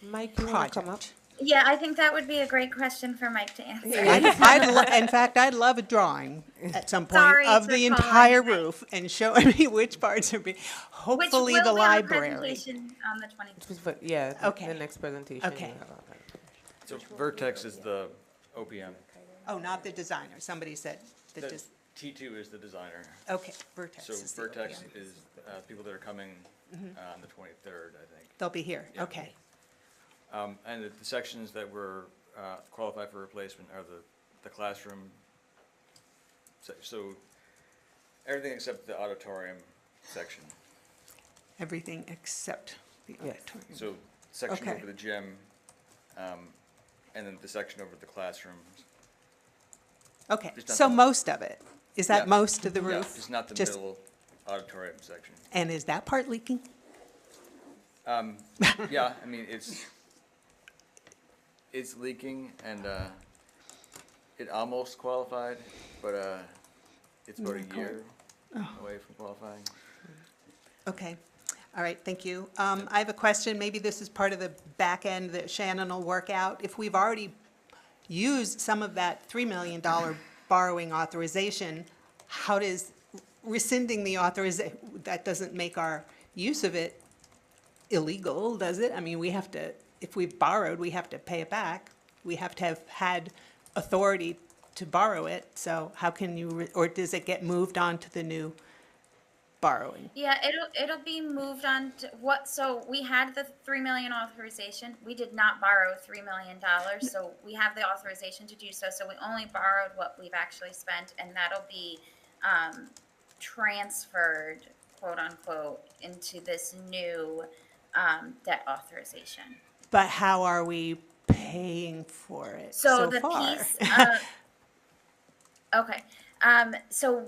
Mike, you want to come up? project? Yeah, I think that would be a great question for Mike to answer. In fact, I'd love a drawing at some point Sorry of to the call entire on Mike. roof and showing me which parts are being, Which hopefully will the be on library. presentation on the 22nd. Yeah, Okay. the next presentation. Okay. So Vertex is the OPM. Oh, not the designer, somebody said, T2 is the designer. okay, Vertex So is the Vertex OPM. is people that are coming on the 23rd, I think. They'll be here, Yeah. okay. And the sections that were qualified for replacement are the classroom. So everything except the auditorium section. Everything except the Yes. auditorium. So section Okay. over the gym, and then the section over the classrooms. Okay, Just not so the- most of it, is that Yeah. most of the Yeah, roof? just not the Just- middle auditorium section. And is that part leaking? Yeah, I mean, it's leaking and it almost qualified, but it's about a year away from qualifying. Okay, all right, thank you. I have a question, maybe this is part of the back end that Shannon will work out. If we've already used some of that $3 million borrowing authorization, how does rescinding the authorization, that doesn't make our use of it illegal, does it? I mean, we have to, if we've borrowed, we have to pay it back. We have to have had authority to borrow it, so how can you, or does it get moved on to the new borrowing? Yeah, it'll be moved on to so we had the 3 million authorization. We did not borrow $3 million, so we have the authorization to do so. So we only borrowed what we've actually spent, and that'll be transferred, quote unquote, into this new debt authorization. But how are we paying for it So so the far? piece, okay. So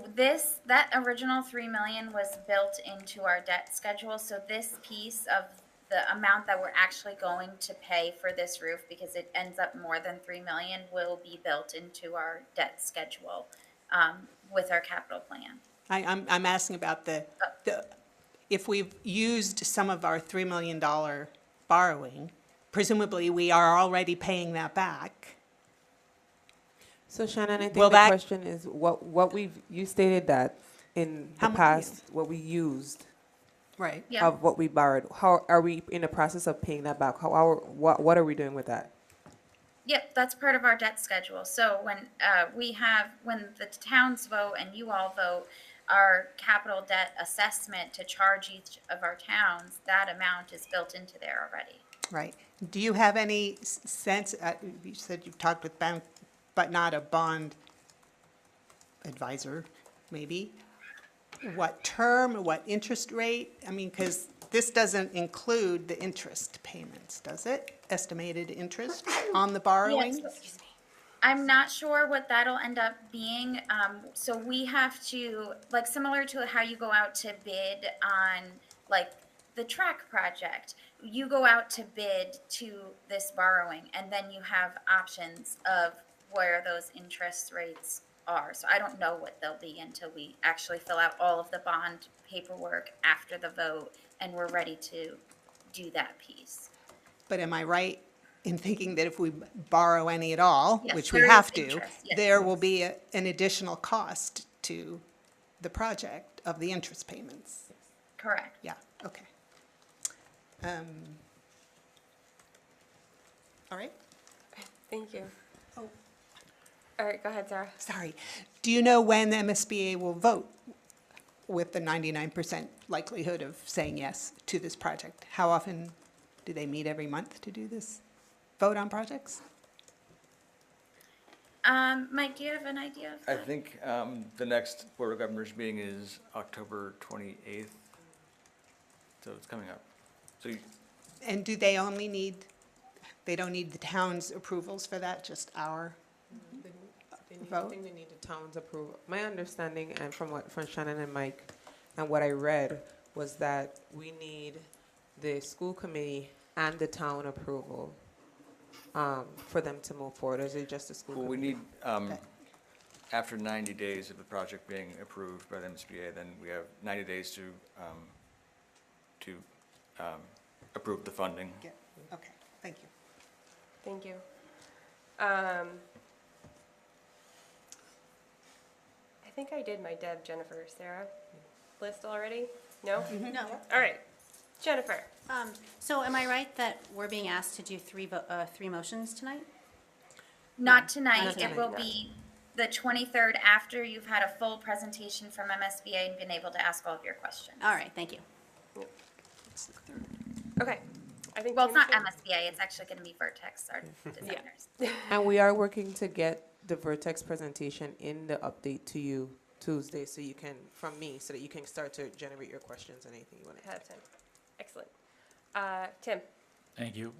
that original 3 million was built into our debt schedule. So this piece of the amount that we're actually going to pay for this roof, because it ends up more than 3 million, will be built into our debt schedule with our capital plan. I'm asking about if we've used some of our $3 million borrowing, presumably we are already paying that back. So Shannon, I think Will the that- question is you stated that in How the mu- past, what we used Right. Yeah. of what we borrowed. How are we in the process of paying that back? What are we doing with that? Yep, that's part of our debt schedule. So when when the towns vote and you all vote, our capital debt assessment to charge each of our towns, that amount is built into there already. Right. Do you have any sense, you said you've talked with bank, but not a bond advisor, maybe? What term, what interest rate? I mean, because this doesn't include the interest payments, does it? Estimated interest on the borrowing? Yes. I'm not sure what that'll end up being. So we have to, like, similar to how you go out to bid on, like, the track project. You go out to bid to this borrowing, and then you have options of where those interest rates are. So I don't know what they'll be until we actually fill out all of the bond paperwork after the vote, and we're ready to do that piece. But am I right in thinking that if we borrow any at all, Yes, which we there is have to, interest, yes. there will be an additional cost to the project of the interest payments? Correct. Yeah, okay. All right, Thank you. Oh. All right, go ahead, Sarah. sorry. Do you know when the MSBA will vote with the 99% likelihood of saying yes to this project? How often do they meet? Every month to do this vote on projects? Mike, do you have an idea of I that? think the next Board of Governors meeting is October 28th, so it's coming up. So And do they only need They don't need the town's approvals for that, just our I vote? think they need the town's approval. My understanding, and from Shannon and Mike, and what I read, was that we need the school committee and the town approval for them to move forward. Or is it just the school Well, we committee? need, after 90 days of the project being approved by the MSBA, then we have 90 days to approve the funding. Yeah, okay, thank you. Thank you. I think I did my Deb, Jennifer, Sarah list already? No? No. All right. Jennifer. So am I right that we're being asked to do three motions tonight? Not tonight. Not It tonight. will be the 23rd after you've had a full presentation from MSBA and been able to ask all of your questions. All right, thank you. Okay. I think Well, it's not Tim's MSBA. It's actually going to be Vertex, our designers. And we are working to get the Vertex presentation in the update to you Tuesday, so you can, from me, so that you can start to generate your questions and anything you want to ahead of time. Excellent. Tim. Thank you.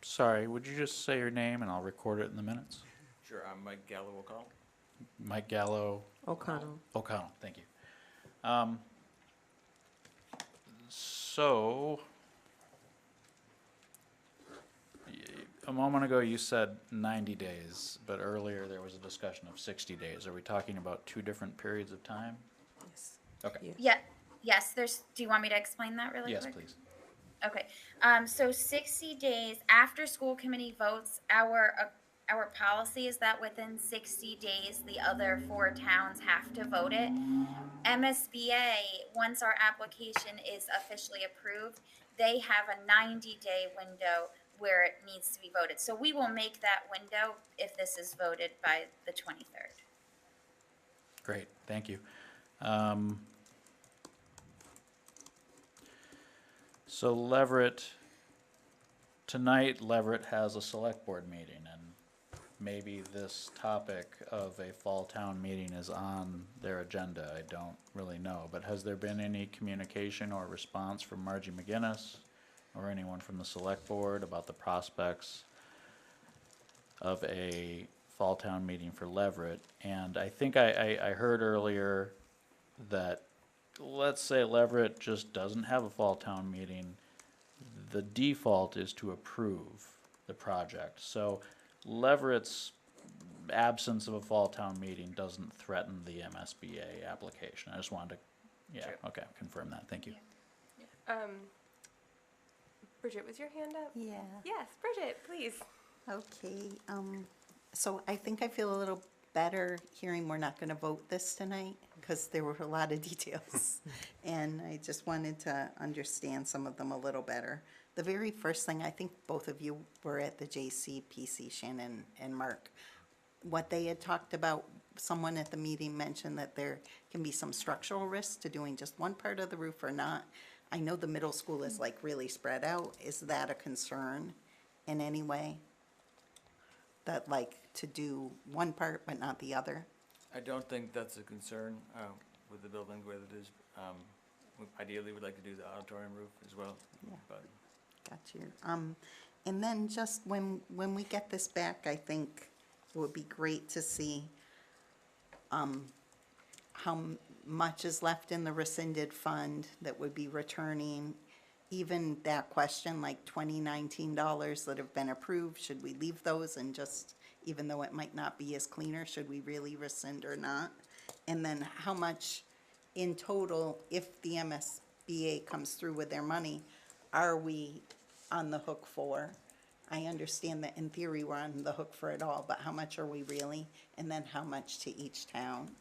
Sorry, would you just say your name and I'll record it in the minutes? Sure, I'm Mike Gallo O'Connell. Mike Gallo. O'Connell. O'Connell, thank you. So, a moment ago you said 90 days, but earlier there was a discussion of 60 days. Are we talking about two different periods of time? Yes. Okay. Yeah. Yes, do you want me to explain that really Yes, quick? please. Okay, so 60 days after school committee votes, our policy is that within 60 days, the other 4 towns have to vote it. MSBA, once our application is officially approved, they have a 90-day window where it needs to be voted. So we will make that window if this is voted by the 23rd. Great, thank you. So Leverett, tonight Leverett has a select board meeting, and maybe this topic of a fall town meeting is on their agenda. I don't really know, but has there been any communication or response from Margie McGinnis or anyone from the select board about the prospects of a fall town meeting for Leverett? And I think I heard earlier that, let's say Leverett just doesn't have a fall town meeting, the default is to approve the project. So Leverett's absence of a fall town meeting doesn't threaten the MSBA application. I just wanted to, okay, confirm that. Thank you. Bridget, was your hand up? Yeah. Yes, Bridget, please. Okay, so I think I feel a little better hearing we're not gonna vote this tonight, because there were a lot of details. And I just wanted to understand some of them a little better. The very first thing, I think both of you were at the JCPC, Shannon and Mark. What they had talked about, someone at the meeting mentioned that there can be some structural risks to doing just one part of the roof or not. I know the middle school is like really spread out. Is that a concern in any way? That like to do one part but not the other? I don't think that's a concern with the building the way that it is. Ideally, we'd like to do the auditorium roof as well. Yeah. But Got you. And then just when we get this back, I think it would be great to see how much is left in the rescinded fund that would be returning. Even that question, like $2019 that have been approved, should we leave those and just, even though it might not be as cleaner, should we really rescind or not? And then how much in total, if the MSBA comes through with their money, are we on the hook for? I understand that in theory we're on the hook for it all, but how much are we really? And then how much to each town?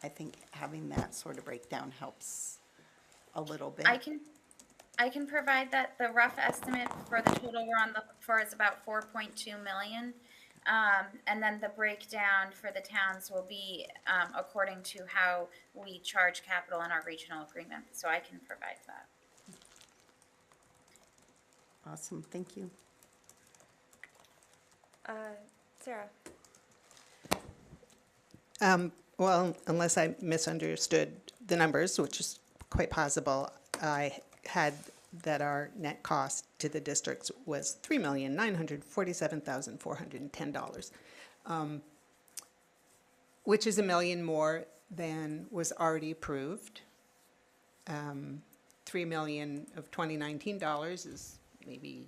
I think having that sort of breakdown helps a little bit. I can provide that. The rough estimate for the total we're on the hook for is about 4.2 million. And then the breakdown for the towns will be according to how we charge capital in our regional agreement. So I can provide that. Awesome, thank you. Sarah. Well, unless I misunderstood the numbers, which is quite possible, I had that our net cost to the districts was $3,947,410, which is $1 million more than was already approved. $3 million of 2019 is maybe,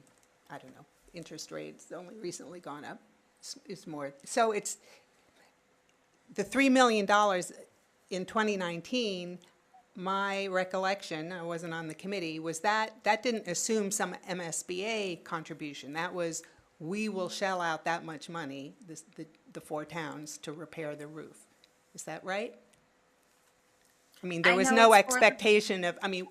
I don't know, interest rates only recently gone up. It's more, so it's the $3 million in 2019. My recollection, I wasn't on the committee, was that didn't assume some MSBA contribution. That was, we will shell out that much money, the 4 towns, to repair the roof. Is that right? I mean, there I was know no it's for- expectation of, I mean,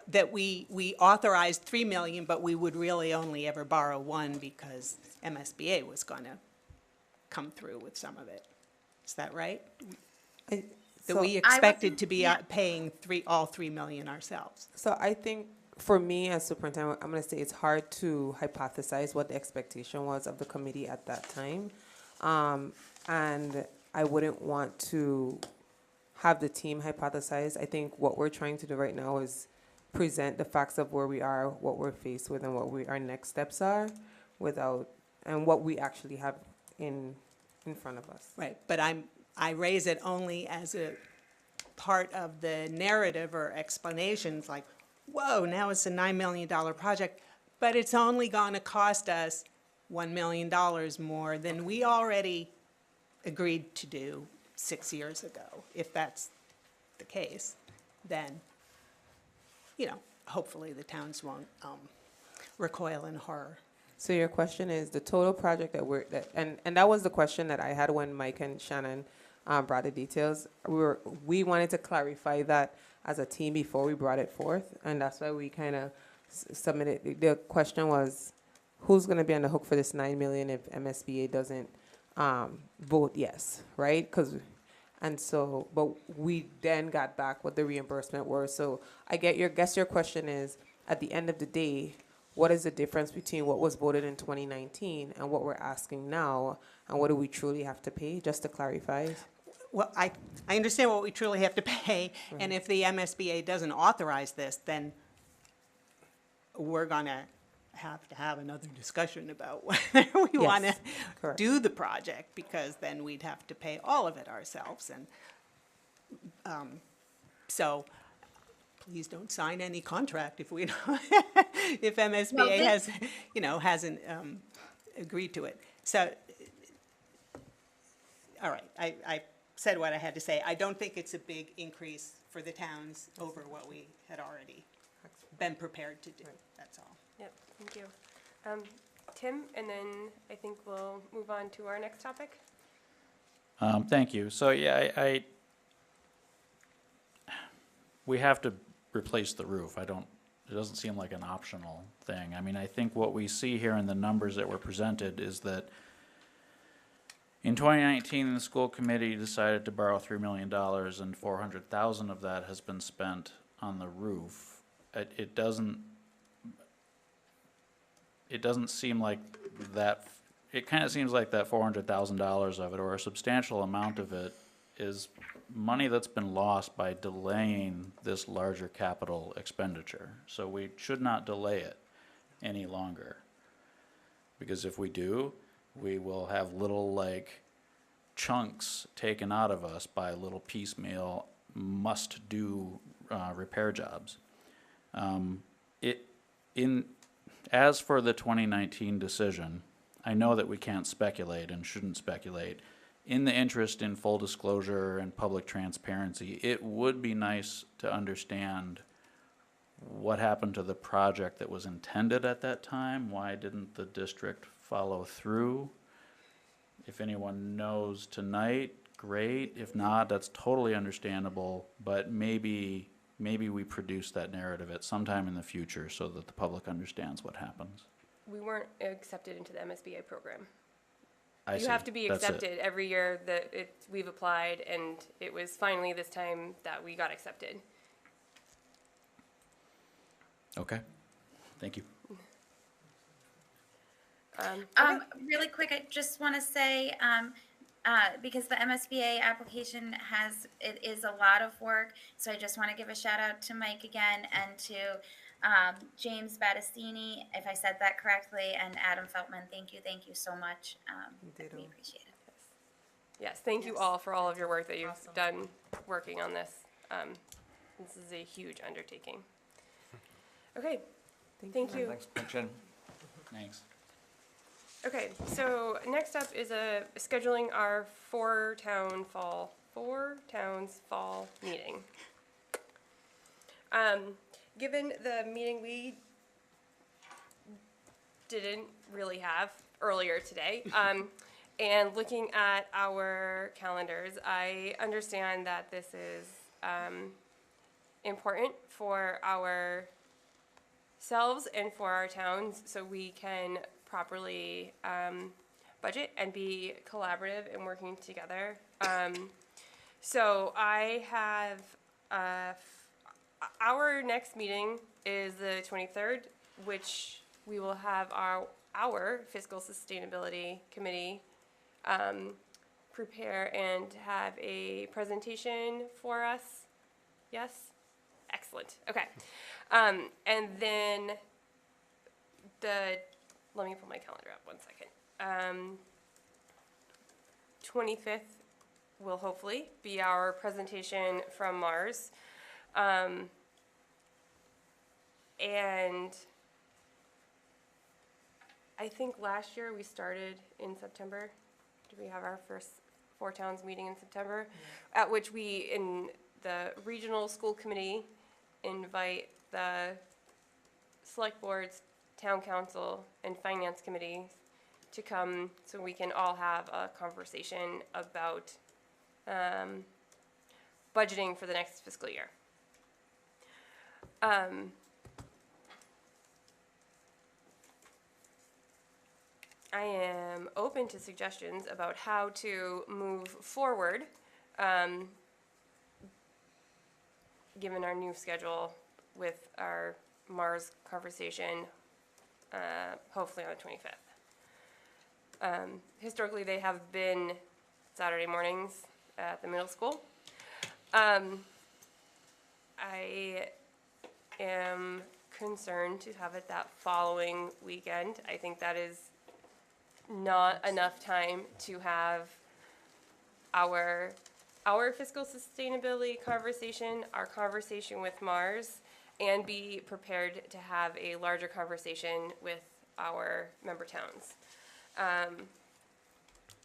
that we authorized 3 million, but we would really only ever borrow 1 because MSBA was gonna come through with some of it. Is that right? That we expected to be paying all 3 million ourselves. So I think for me as superintendent, I'm going to say it's hard to hypothesize what the expectation was of the committee at that time. And I wouldn't want to have the team hypothesize. I think what we're trying to do right now is present the facts of where we are, what we're faced with, and what our next steps are and what we actually have in front of us. Right, but I raise it only as a part of the narrative or explanations, like, whoa, now it's a $9 million project, but it's only going to cost us $1 million more than we already agreed to do 6 years ago. If that's the case, then, hopefully the towns won't recoil in horror. So your question is the total project and that was the question that I had when Mike and Shannon brought the details. We wanted to clarify that as a team before we brought it forth, and that's why we kind of submitted. The question was, who's going to be on the hook for this $9 million if MSBA doesn't vote yes, right? But we then got back what the reimbursement were. So I guess your question is, at the end of the day, what is the difference between what was voted in 2019 and what we're asking now, and what do we truly have to pay, just to clarify? Well, I understand what we truly have to pay, and if the MSBA doesn't authorize this, then we're going to have another discussion about whether we want to do the project, because then we'd have to pay all of it ourselves. And so please don't sign any contract if we don't, if MSBA hasn't agreed to it. So, all right, I said what I had to say. I don't think it's a big increase for the towns over what we had already been prepared to do. That's all. Yep, thank you. Tim, and then I think we'll move on to our next topic. Thank you. So yeah, we have to replace the roof. It doesn't seem like an optional thing. I mean, I think what we see here in the numbers that were presented is that in 2019, the school committee decided to borrow $3 million, and $400,000 of that has been spent on the roof. It doesn't seem like that. It kind of seems like that $400,000 of it, or a substantial amount of it, is money that's been lost by delaying this larger capital expenditure. So we should not delay it any longer, because if we do, we will have little chunks taken out of us by little piecemeal must-do repair jobs. As for the 2019 decision, I know that we can't speculate and shouldn't speculate. In the interest in full disclosure and public transparency, it would be nice to understand what happened to the project that was intended at that time. Why didn't the district follow through? If anyone knows tonight, great. If not, that's totally understandable, but maybe we produce that narrative at some time in the future so that the public understands what happens. We weren't accepted into the MSBA program. I see. You have to be That's accepted it. every year that we've applied, and it was finally this time that we got accepted. Okay, thank you. Really quick, I just want to say, because the MSBA application is a lot of work, so I just want to give a shout out to Mike again and to James Battistini, if I said that correctly, and Adam Feltman, thank you so much. We appreciate it. Yes, thank you all for all of your work that you've done working on this. This is a huge undertaking. Okay, thank you. Thanks, Jen. Thanks. Okay, so next up is scheduling our four towns fall meeting. Given the meeting we didn't really have earlier today, and looking at our calendars, I understand that this is important for ourselves and for our towns, so we can properly budget and be collaborative and working together. So I have our next meeting is the 23rd, which we will have our fiscal sustainability committee prepare and have a presentation for us. Yes? Excellent. Okay. And then let me pull my calendar up 1 second. 25th will hopefully be our presentation from Mars. And I think last year we started in September. Did we have our first Four Towns meeting in September? Yeah. At which we, in the regional school committee, invite the select boards, town council, and finance committees to come so we can all have a conversation about budgeting for the next fiscal year. I am open to suggestions about how to move forward, given our new schedule with our Mars conversation, hopefully on the 25th. Historically, they have been Saturday mornings at the middle school. I am concerned to have it that following weekend. I think that is not enough time to have our fiscal sustainability conversation, our conversation with Mars, and be prepared to have a larger conversation with our member towns.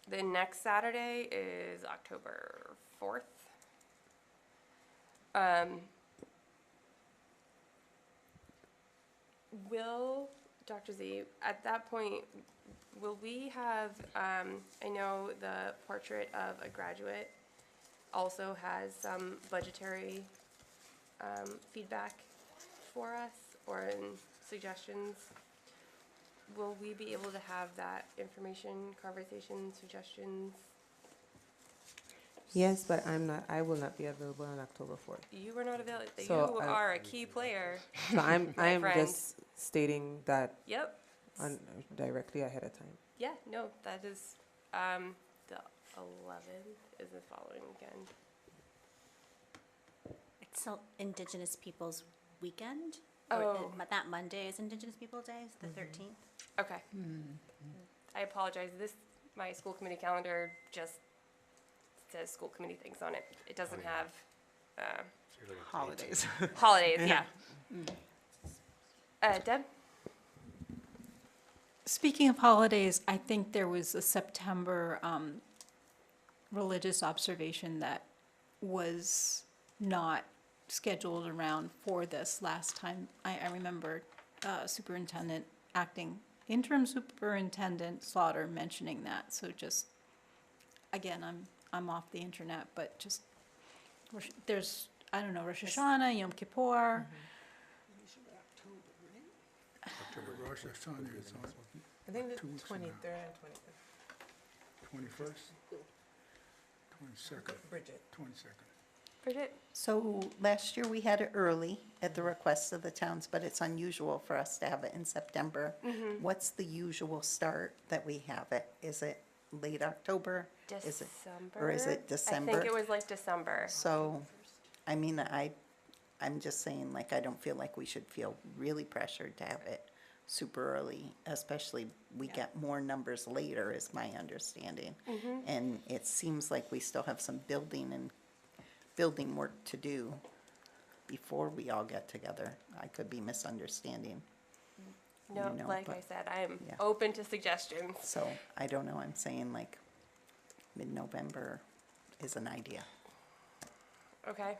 The next Saturday is October 4th. Will, Dr. Z, at that point, will we have, I know the portrait of a graduate also has some budgetary feedback for us or suggestions. Will we be able to have that information, conversation, suggestions? Yes, but I will not be available on October 4th. You are not available. So, you are a key player. So I'm friend. just stating that Yep. directly ahead of time. Yeah, no, that is, the 11th is the following weekend. It's still Indigenous Peoples Weekend. Oh. That Monday is Indigenous People Day, the 13th. Okay. I apologize. My school committee calendar just says school committee things on it. It doesn't have, Holidays. holidays, yeah. Deb? Speaking of holidays, I think there was a September religious observation that was not scheduled around for this last time. I remember interim superintendent Slaughter mentioning that. So just, again, I'm off the internet, but just, there's, I don't know, Rosh Hashanah, Yom Kippur. October Rosh Hashanah is on I think the 2 weeks from now. 23rd and 25th. 21st, 22nd, Bridget. 22nd. Bridget? So last year we had it early at the request of the towns, but it's unusual for us to have it in September. What's the usual start that we have it? Is it late October? December? Or is it December? I think it was like December. So, I mean, I'm just saying, like, I don't feel like we should feel really pressured to have it super early, especially we get more numbers later, is my understanding. And it seems like we still have some building work to do before we all get together. I could be misunderstanding. No, You know, like I but- said, I am yeah. open to suggestions. So I don't know, I'm saying like mid-November is an idea. Okay.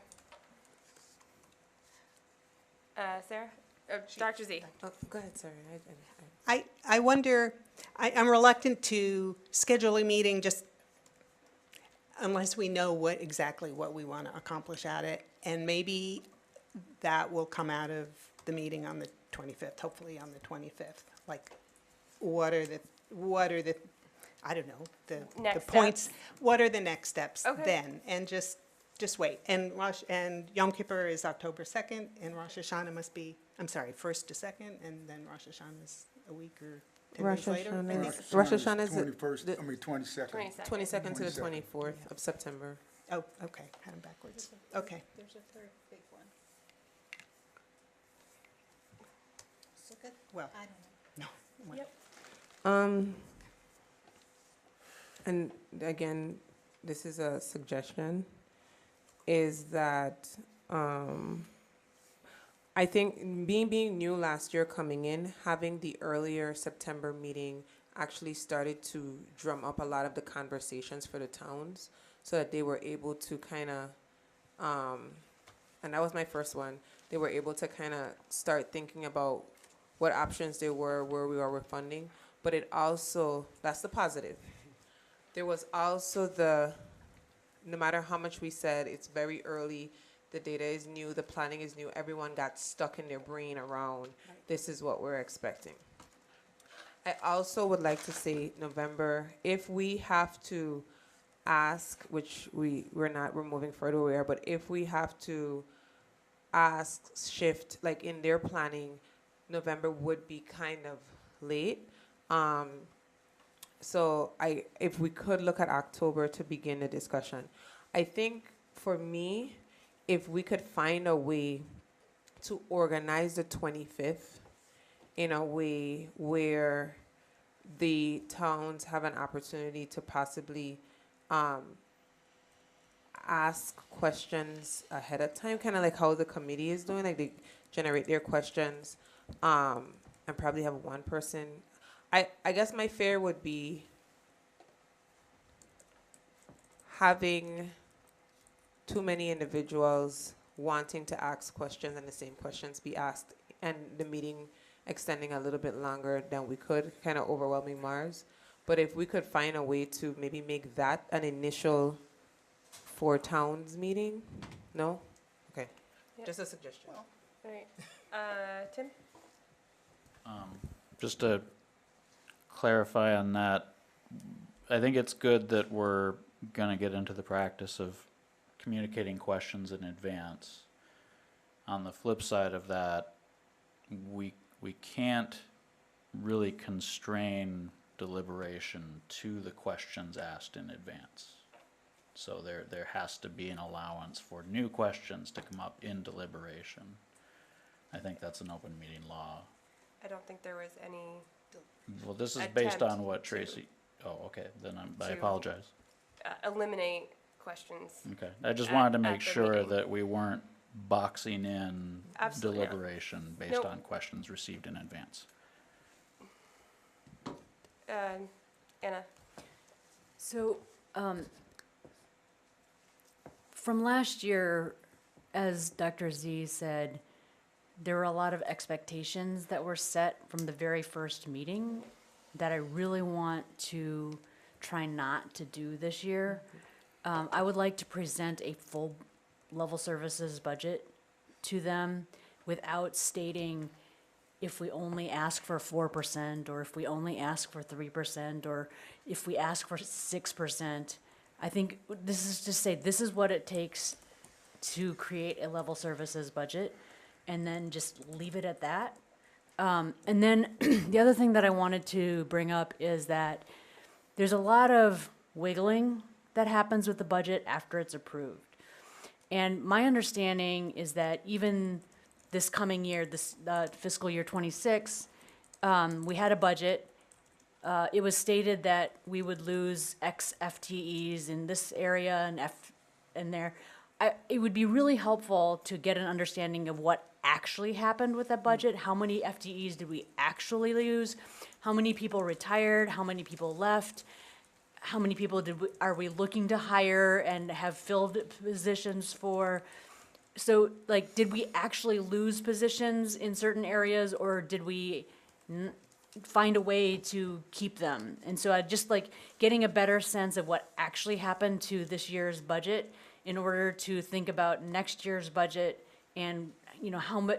Sarah? Dr. Z? Oh, go ahead, sorry. I wonder, I'm reluctant to schedule a meeting just unless we know exactly what we want to accomplish at it. And maybe that will come out of the meeting on the 25th, hopefully on the 25th. Like, what are the, I don't know, the Next points. steps? What are the next steps Okay. then? And just wait. And Yom Kippur is October 2nd, and Rosh Hashanah must be, I'm sorry, 1st to 2nd, and then Rosh Hashanah is a week or 10 days later. I think. Rosh Hashanah is the 21st, 22nd. 22nd to the 22nd. 24th of September. Oh, okay, had them backwards. Okay. There's a third big one. Well, I don't know. no. And again, this is a suggestion, is that, I think being new last year coming in, having the earlier September meeting actually started to drum up a lot of the conversations for the towns so that they were able to kind of, and that was my first one, they were able to kind of start thinking about what options there were, where we are with funding. But it also, that's the positive. There was also no matter how much we said, it's very early, the data is new, the planning is new, everyone got stuck in their brain around, this is what we're expecting. I also would like to say November, if we have to ask, which we're moving further away, but if we have to ask shift, like in their planning, November would be kind of late. So if we could look at October to begin the discussion. I think for me, if we could find a way to organize the 25th in a way where the towns have an opportunity to possibly ask questions ahead of time, kind of like how the committee is doing, like they generate their questions and probably have one person. I guess my fear would be having too many individuals wanting to ask questions and the same questions be asked, and the meeting extending a little bit longer than we could, kind of overwhelming Mars. But if we could find a way to maybe make that an initial 4 towns meeting, no? Okay, Yep. just a suggestion. All right. Tim? Just to clarify on that, I think it's good that we're gonna get into the practice of communicating questions in advance. On the flip side of that, we can't really constrain deliberation to the questions asked in advance. So there has to be an allowance for new questions to come up in deliberation. I think that's an open meeting law. I don't think there was any Well, this is based Attempt on what to- Tracy, oh, okay, then I to- apologize. eliminate questions. Okay, I just at- wanted to at make the sure meeting. that we weren't boxing in Absolutely not. deliberation based Nope. on questions received in advance. Anna? So, from last year, as Dr. Z said, there were a lot of expectations that were set from the very first meeting that I really want to try not to do this year. I would like to present a full level services budget to them without stating if we only ask for 4%, or if we only ask for 3%, or if we ask for 6%. I think this is just say, this is what it takes to create a level services budget, and then just leave it at that. And then the other thing that I wanted to bring up is that there's a lot of wiggling that happens with the budget after it's approved. And my understanding is that even this coming year, this fiscal year '26, we had a budget. It was stated that we would lose X FTEs in this area and and there. It would be really helpful to get an understanding of what actually happened with that budget. How many FTEs did we actually lose? How many people retired? How many people left? How many people are we looking to hire and have filled positions for? So, like, did we actually lose positions in certain areas, or did we find a way to keep them? And so I just like getting a better sense of what actually happened to this year's budget in order to think about next year's budget and, how much,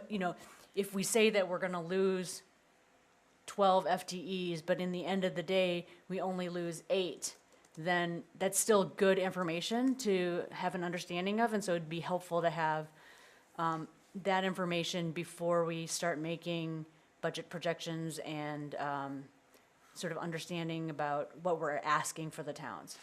if we say that we're gonna lose 12 FTEs, but in the end of the day, we only lose 8, then that's still good information to have an understanding of. And so it'd be helpful to have that information before we start making budget projections and sort of understanding about what we're asking for the towns.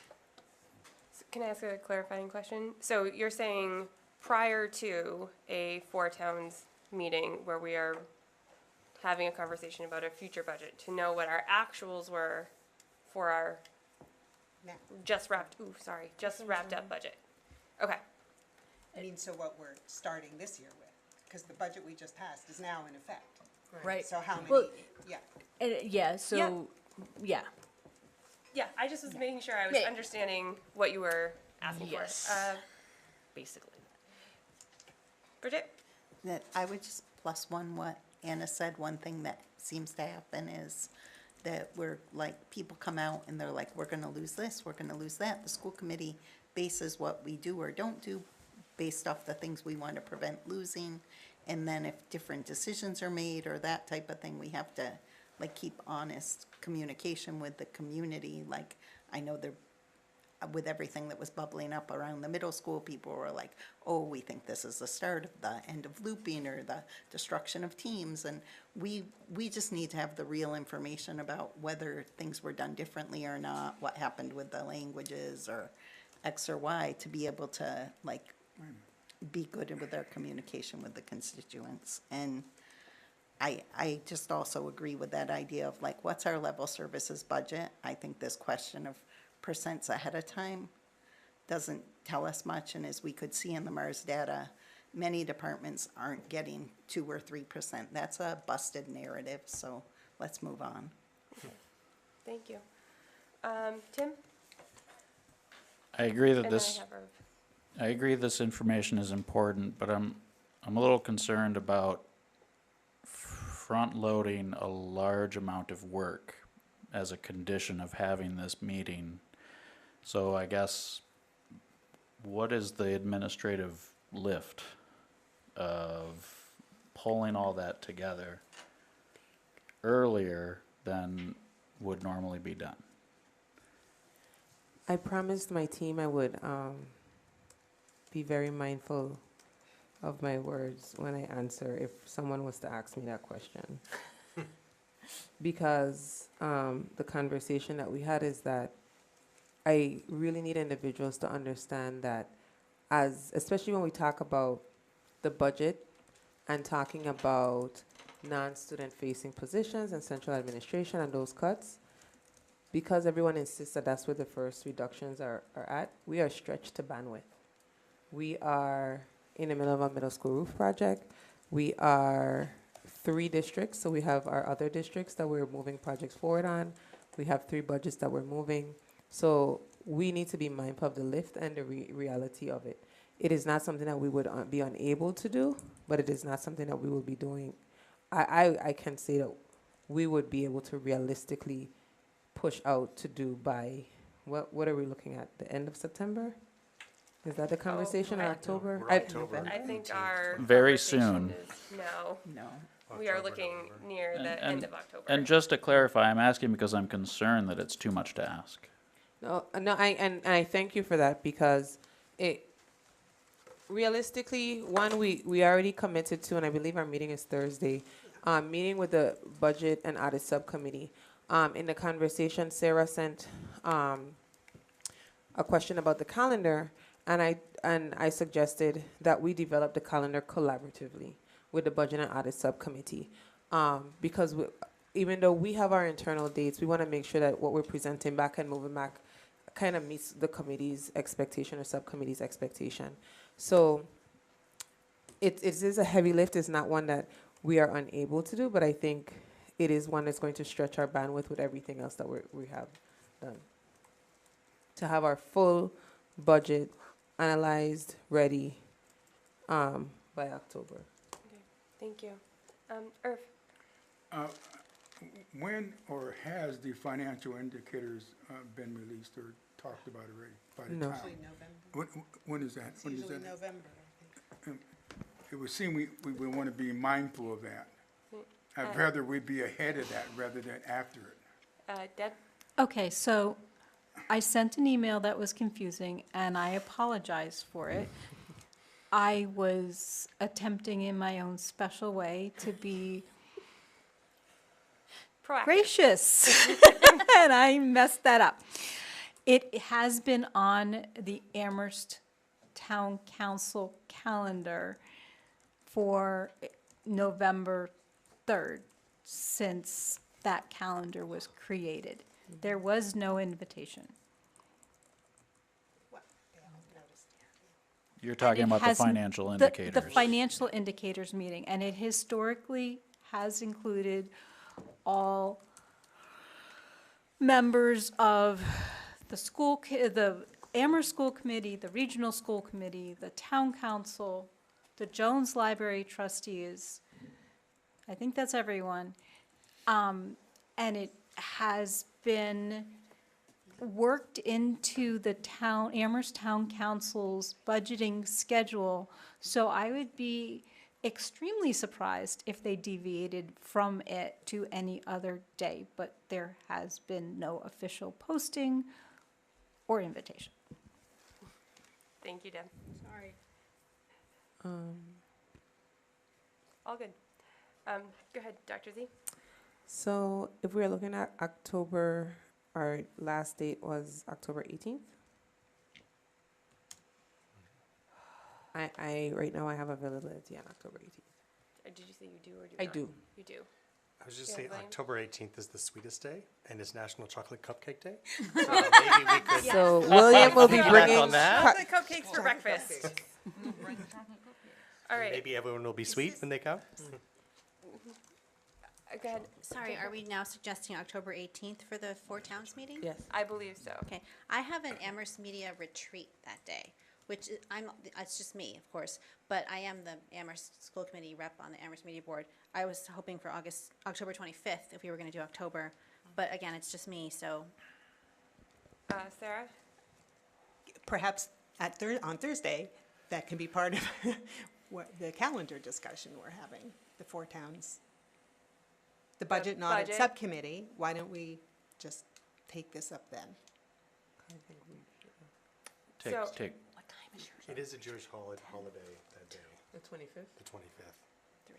Can I ask a clarifying question? So you're saying prior to a Four Towns meeting where we are having a conversation about a future budget, to know what our actuals were for our just wrapped up budget. Okay. I mean, so what we're starting this year with, because the budget we just passed is now in effect. Right. So how many, Well, yeah. Yeah, I just was making sure I was understanding what you were asking for. Basically. Bridget? That I would just plus one what Anna said. One thing that seems to happen is that we're like, people come out and they're like, we're gonna lose this, we're gonna lose that. The school committee bases what we do or don't do based off the things we want to prevent losing. And then if different decisions are made or that type of thing, we have to like keep honest communication with the community. Like, I know there, with everything that was bubbling up around the middle school, people were like, oh, we think this is the start of the end of looping or the destruction of teams. And we just need to have the real information about whether things were done differently or not, what happened with the languages or X or Y, to be able to like be good with our communication with the constituents. And I just also agree with that idea of like, what's our level services budget? I think this question of percents ahead of time doesn't tell us much. And as we could see in the Mars data, many departments aren't getting 2 or 3%. That's a busted narrative. So let's move on. Thank you. Tim? I agree that And this. then I have Irv. I agree this information is important, but I'm a little concerned about front-loading a large amount of work as a condition of having this meeting. So I guess, what is the administrative lift of pulling all that together earlier than would normally be done? I promised my team I would be very mindful of my words when I answer if someone was to ask me that question. Because the conversation that we had is that I really need individuals to understand that, especially when we talk about the budget and talking about non-student facing positions and central administration and those cuts, because everyone insists that that's where the first reductions are at, we are stretched to bandwidth. We are in the middle of a middle school roof project. We are 3 districts, so we have our other districts that we're moving projects forward on. We have 3 budgets that we're moving. So we need to be mindful of the lift and the reality of it. It is not something that we would be unable to do, but it is not something that we will be doing. I can say that we would be able to realistically push out to do by, what are we looking at, the end of September? Is that the conversation, or October? We're October. I think our Very conversation soon. is no. No. We are looking near the end of October. And just to clarify, I'm asking because I'm concerned that it's too much to ask. No, I thank you for that, because it, realistically, one, we already committed to, and I believe our meeting is Thursday, meeting with the Budget and Audit Subcommittee. In the conversation, Sarah sent a question about the calendar, And I suggested that we develop the calendar collaboratively with the Budget and Audit Subcommittee. Because even though we have our internal dates, we want to make sure that what we're presenting back and moving back kind of meets the committee's expectation or subcommittee's expectation. So it is a heavy lift. It's not one that we are unable to do, but I think it is one that's going to stretch our bandwidth with everything else that we have done. To have our full budget analyzed, ready by October. Okay, thank you. Irv? When or has the financial indicators been released or talked about already by the No. time? Usually November. When is that? It's When is usually that? November, I think. It would seem we want to be mindful of that. I'd Uh, rather we be ahead of that rather than after it. Deb? Okay, so I sent an email that was confusing, and I apologize for it. I was attempting in my own special way to be Proactive. gracious, and I messed that up. It has been on the Amherst Town Council calendar for November 3rd, since that calendar was created. There was no invitation. What? They haven't noticed. You're talking about the hasn't- financial The indicators. financial indicators meeting, and it historically has included all members of the the Amherst School Committee, the Regional School Committee, the Town Council, the Jones Library trustees. I think that's everyone. And it has been worked into the Amherst Town Council's budgeting schedule. So I would be extremely surprised if they deviated from it to any other day, but there has been no official posting or invitation. Thank you, Deb. Sorry. All good. Go ahead, Dr. Z. So if we're looking at October, our last date was October 18th. Right now I have availability on October 18th. Did you say you do or do I not? do. You do. I was just Yeah, saying, Blaine? October 18th is the sweetest day, and it's National Chocolate Cupcake Day. So maybe we could. So William will be Back bringing. on that? Chocolate cupcakes for breakfast. All right. Maybe everyone will be sweet when they come. Go ahead. Sorry, are we now suggesting October 18th for the Four Towns meeting? Yes. I believe so. Okay, I have an Amherst Media retreat that day, which it's just me, of course, but I am the Amherst School Committee rep on the Amherst Media Board. I was hoping for October 25th if we were going to do October, but again, it's just me, so. Sarah? Perhaps on Thursday, that can be part of what the calendar discussion we're having, the Four Towns. The Budget and Audit budget. Subcommittee, why don't we just take this up then? So- Take, It is a Jewish holiday that day, The 25th? the 25th. 3.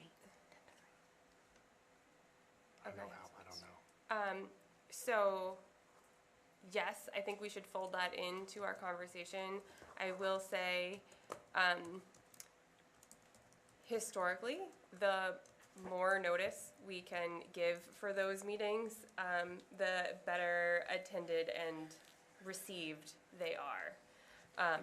I Okay. don't know how, I don't know. So, yes, I think we should fold that into our conversation. I will say, historically, the more notice we can give for those meetings, the better attended and received they are.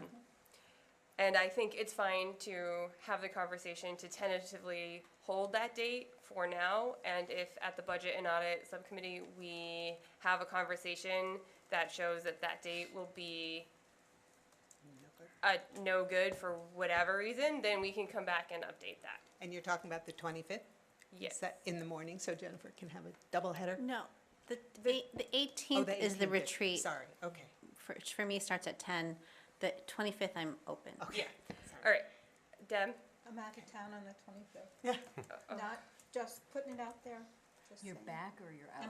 And I think it's fine to have the conversation to tentatively hold that date for now. And if at the Budget and Audit Subcommittee, we have a conversation that shows that that date will be no good for whatever reason, then we can come back and update that. And you're talking about the 25th? Yes. Is that in the morning, so Jennifer can have a double header? No, the Oh, 18th is the 18th. retreat. Sorry, okay. For me, starts at 10. The 25th, I'm open. Yeah. All right. Deb? I'm out of town on the 25th. Yeah. Not just putting it out there. just You're saying. back or you're out?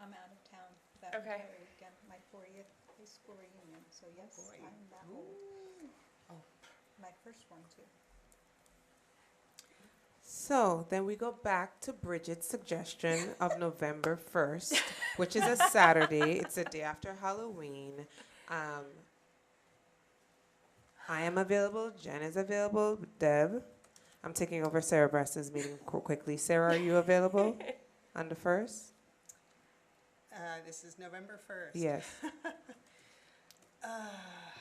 I'm out of town that Okay. entire weekend, my 40th high school reunion, so yes, I'm that old. My first one too. So then we go back to Bridget's suggestion of November 1st, which is a Saturday. It's the day after Halloween. I am available. Jen is available. Deb. I'm taking over Sarah Bress's meeting quickly. Sarah, are you available on the 1st? This is November 1st. Yes.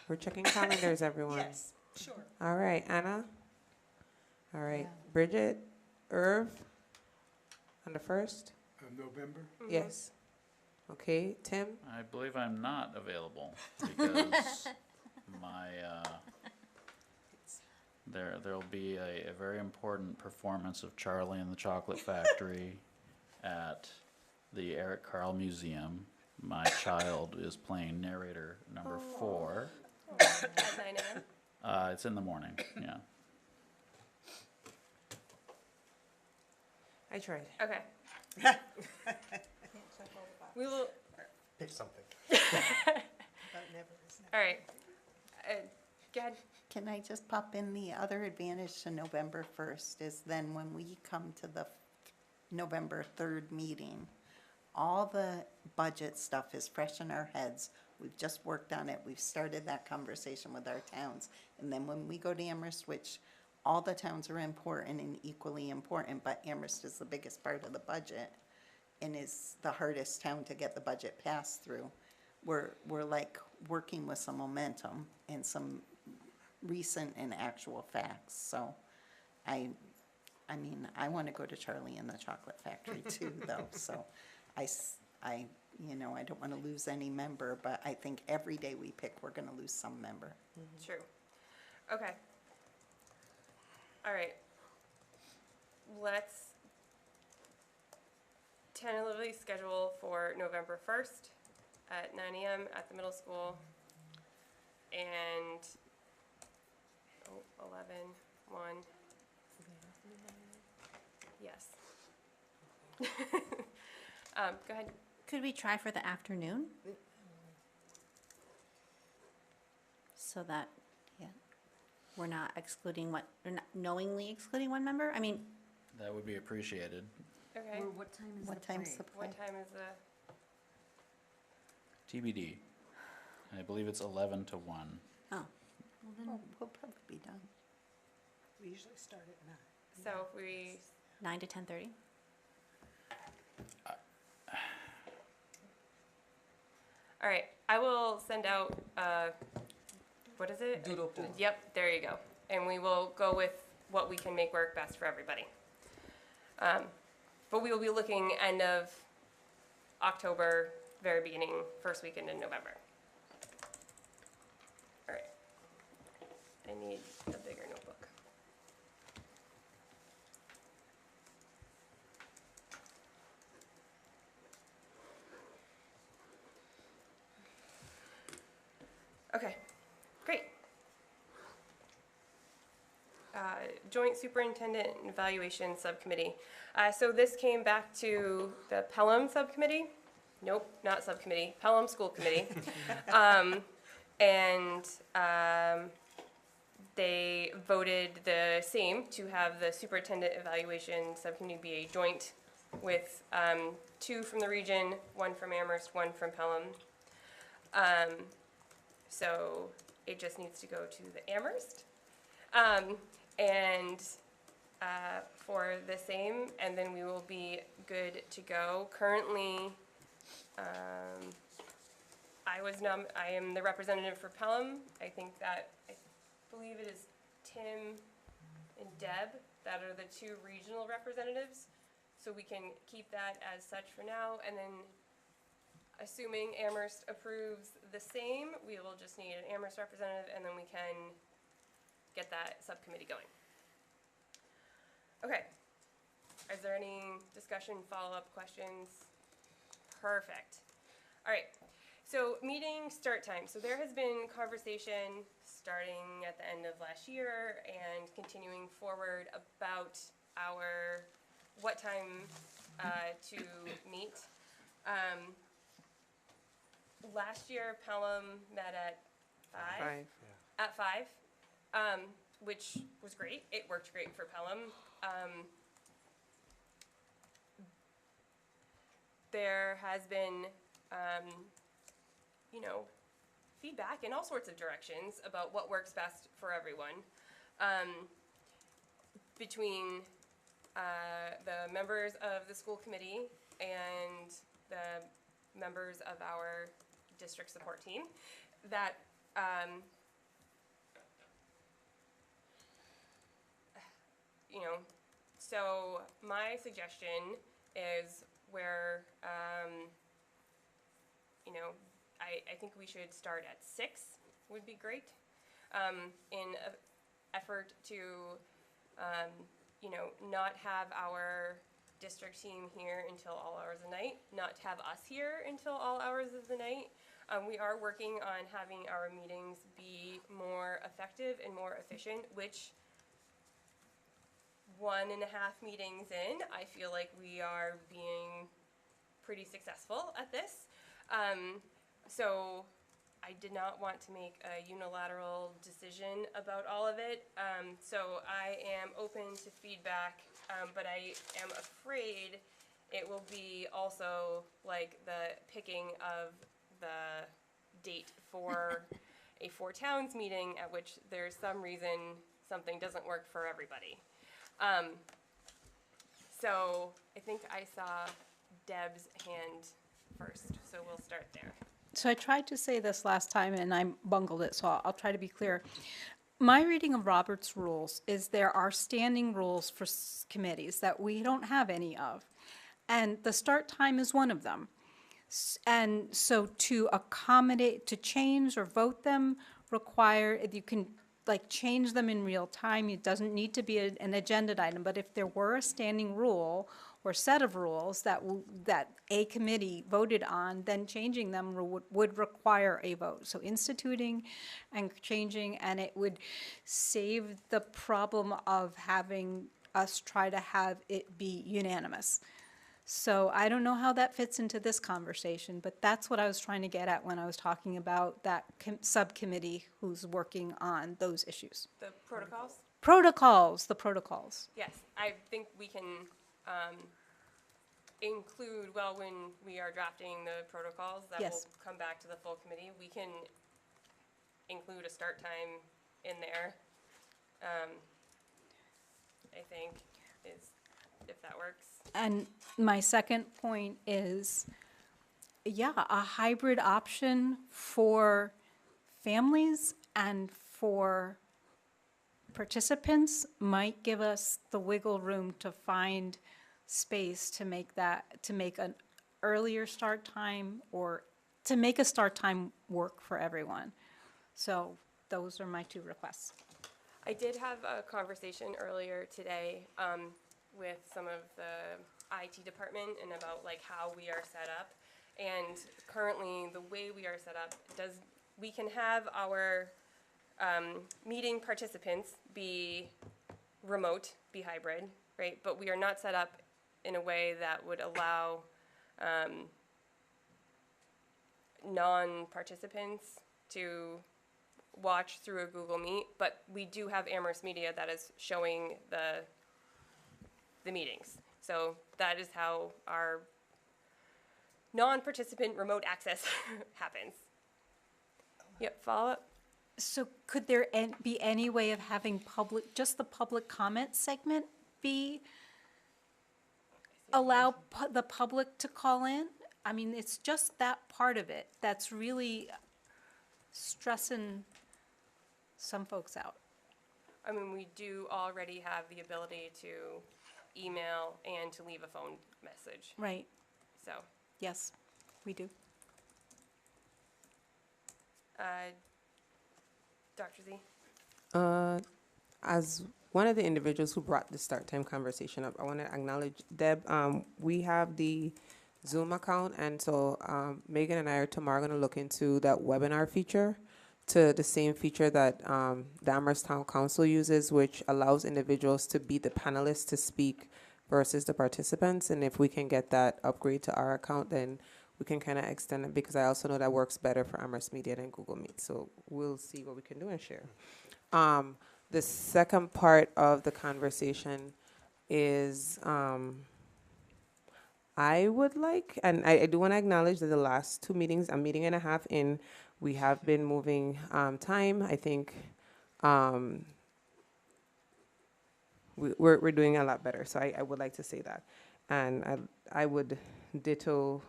We're checking calendars, everyone. Yes, sure. All right, Anna. All right, Bridget, Irv, on the 1st? Of November? Yes. Okay, Tim? I believe I'm not available because my, there'll be a very important performance of Charlie and the Chocolate Factory at the Eric Carle Museum. My child is playing narrator number 4. At 9 a.m.? It's in the morning, yeah. I tried. Okay. We will, Pick something. all right. Go ahead. Can I just pop in, the other advantage to November 1st is then when we come to the November 3rd meeting, all the budget stuff is fresh in our heads. We've just worked on it. We've started that conversation with our towns. And then when we go to Amherst, which all the towns are important and equally important, but Amherst is the biggest part of the budget and is the hardest town to get the budget passed through. We're like working with some momentum and some recent and actual facts. So I mean, I want to go to Charlie and the Chocolate Factory too, though. So I don't want to lose any member, but I think every day we pick, we're going to lose some member. True. Okay. All right. Let's tentatively schedule for November 1st at 9 a.m. at the middle school. And 11, 1. Yes. Go ahead. Could we try for the afternoon? So that, we're not we're not knowingly excluding one member? I mean, That would be appreciated. Okay. What time's the play? What time is the? TBD. I believe it's 11 to 1. oh, We'll probably be done. We usually start at 9. So if we, 9 to 10:30? all right, I will send out, what is it? Doodle poll. Yep, there you go. And we will go with what we can make work best for everybody. But we will be looking end of October, very beginning, first weekend in November. All right. I need a bigger notebook. Okay, great. Joint Superintendent Evaluation Subcommittee. So this came back to the Pelham Subcommittee. Nope, not subcommittee, Pelham School Committee. They voted the same to have the Superintendent Evaluation Subcommittee be a joint with 2 from the region, 1 from Amherst, 1 from Pelham. So it just needs to go to the Amherst. For the same, and then we will be good to go. Currently, I am the representative for Pelham. I believe it is Tim and Deb that are the 2 regional representatives. So we can keep that as such for now, and then assuming Amherst approves the same, we will just need an Amherst representative, and then we can get that subcommittee going. Okay. Is there any discussion, follow-up questions? Perfect. All right. So meeting start time. So there has been conversation starting at the end of last year and continuing forward about what time to meet. Last year, Pelham met at 5. 5. At 5, which was great. It worked great for Pelham. There has been, feedback in all sorts of directions about what works best for everyone. Between the members of the school committee and the members of our district support team, that so my suggestion is where I think we should start at 6 would be great, in an effort to not have our district team here until all hours of the night, not have us here until all hours of the night. We are working on having our meetings be more effective and more efficient, which 1.5 meetings in, I feel like we are being pretty successful at this. So I did not want to make a unilateral decision about all of it. So I am open to feedback, but I am afraid it will be also like the picking of the date for a Four Towns meeting at which there's some reason something doesn't work for everybody. So I think I saw Deb's hand first, so we'll start there. So I tried to say this last time and I bungled it, so I'll try to be clear. My reading of Robert's rules is there are standing rules for committees that we don't have any of. And the start time is one of them. And so to accommodate, to change or vote them require, if you can like change them in real time, it doesn't need to be an agenda item, but if there were a standing rule or set of rules that a committee voted on, then changing them would require a vote. So instituting and changing, and it would save the problem of having us try to have it be unanimous. So I don't know how that fits into this conversation, but that's what I was trying to get at when I was talking about that subcommittee who's working on those issues. The protocols? The protocols. Yes, I think we can include, well, when we are drafting the protocols that Yes. will come back to the full committee, we can include a start time in there. I think if that works. And my second point is, yeah, a hybrid option for families and for participants might give us the wiggle room to find space to make an earlier start time or to make a start time work for everyone. So those are my 2 requests. I did have a conversation earlier today with some of the IT department and about like how we are set up. And currently, the way we are set up, we can have our meeting participants be remote, be hybrid, right? But we are not set up in a way that would allow non-participants to watch through a Google Meet, but we do have Amherst Media that is showing the meetings. So that is how our non-participant remote access happens. Yep, follow up? So could there be any way of having just the public comment segment allow the public to call in? I mean, it's just that part of it that's really stressing some folks out. I mean, we do already have the ability to email and to leave a phone message. Right. So, Yes, we do. Dr. Z? As one of the individuals who brought the start time conversation up, I want to acknowledge Deb. We have the Zoom account, and so Megan and I are tomorrow going to look into that webinar feature, to the same feature that the Amherst Town Council uses, which allows individuals to be the panelists to speak versus the participants. And if we can get that upgrade to our account, then we can kind of extend it, because I also know that works better for Amherst Media than Google Meet. So we'll see what we can do and share. The second part of the conversation is I would like, and I do want to acknowledge that the last 2 meetings, a meeting and a half in, we have been moving time. I think we're doing a lot better. So I would like to say that. And I would ditto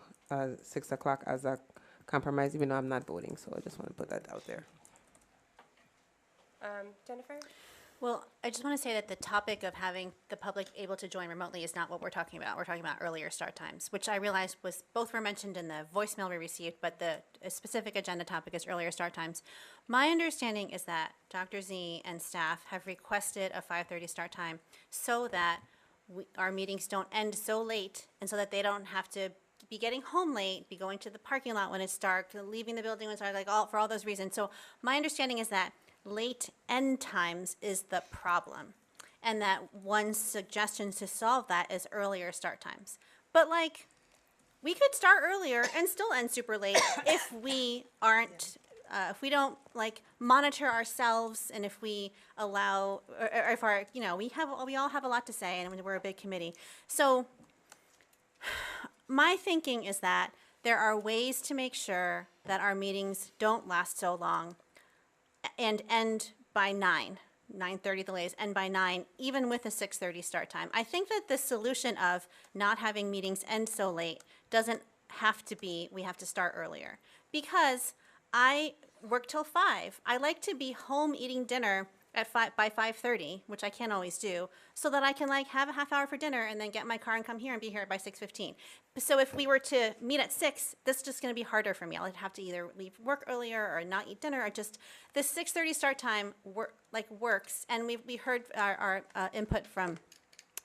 6 o'clock as a compromise, even though I'm not voting. So I just want to put that out there. Jennifer? Well, I just want to say that the topic of having the public able to join remotely is not what we're talking about. We're talking about earlier start times, which I realized was both were mentioned in the voicemail we received, but the specific agenda topic is earlier start times. My understanding is that Dr. Z and staff have requested a 5:30 start time so that our meetings don't end so late and so that they don't have to be getting home late, be going to the parking lot when it's dark, leaving the building when it's dark, like for all those reasons. So my understanding is that late end times is the problem, and that one suggestion to solve that is earlier start times. But like, we could start earlier and still end super late if we aren't, if we don't like monitor ourselves, and if we allow, or if our, we all have a lot to say, and we're a big committee. So my thinking is that there are ways to make sure that our meetings don't last so long and end by 9:30 the latest, end by 9, even with a 6:30 start time. I think that the solution of not having meetings end so late doesn't have to be we have to start earlier, because I work till 5. I like to be home eating dinner at by 5:30, which I can't always do, so that I can like have a half hour for dinner and then get in my car and come here and be here by 6:15. So if we were to meet at 6, this is just going to be harder for me. I'll have to either leave work earlier or not eat dinner, or just the 6:30 start time works. And we heard our input from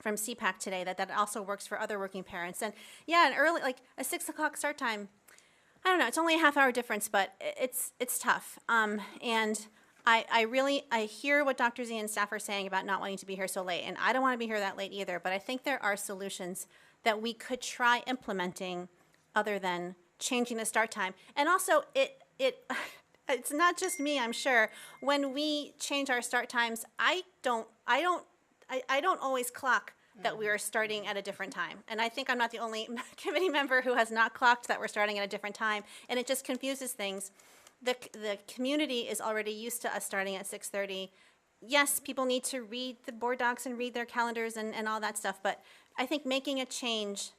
CPAC today that also works for other working parents. And yeah, an early, like a 6 o'clock start time, I don't know, it's only a half hour difference, but it's tough. And I hear what Dr. Z and staff are saying about not wanting to be here so late, and I don't want to be here that late either, but I think there are solutions that we could try implementing other than changing the start time. And also, it's not just me, I'm sure. When we change our start times, I don't always clock that we are starting at a different time. And I think I'm not the only committee member who has not clocked that we're starting at a different time, and it just confuses things. The community is already used to us starting at 6:30. Yes, people need to read the board docs and read their calendars and all that stuff, but I think making a change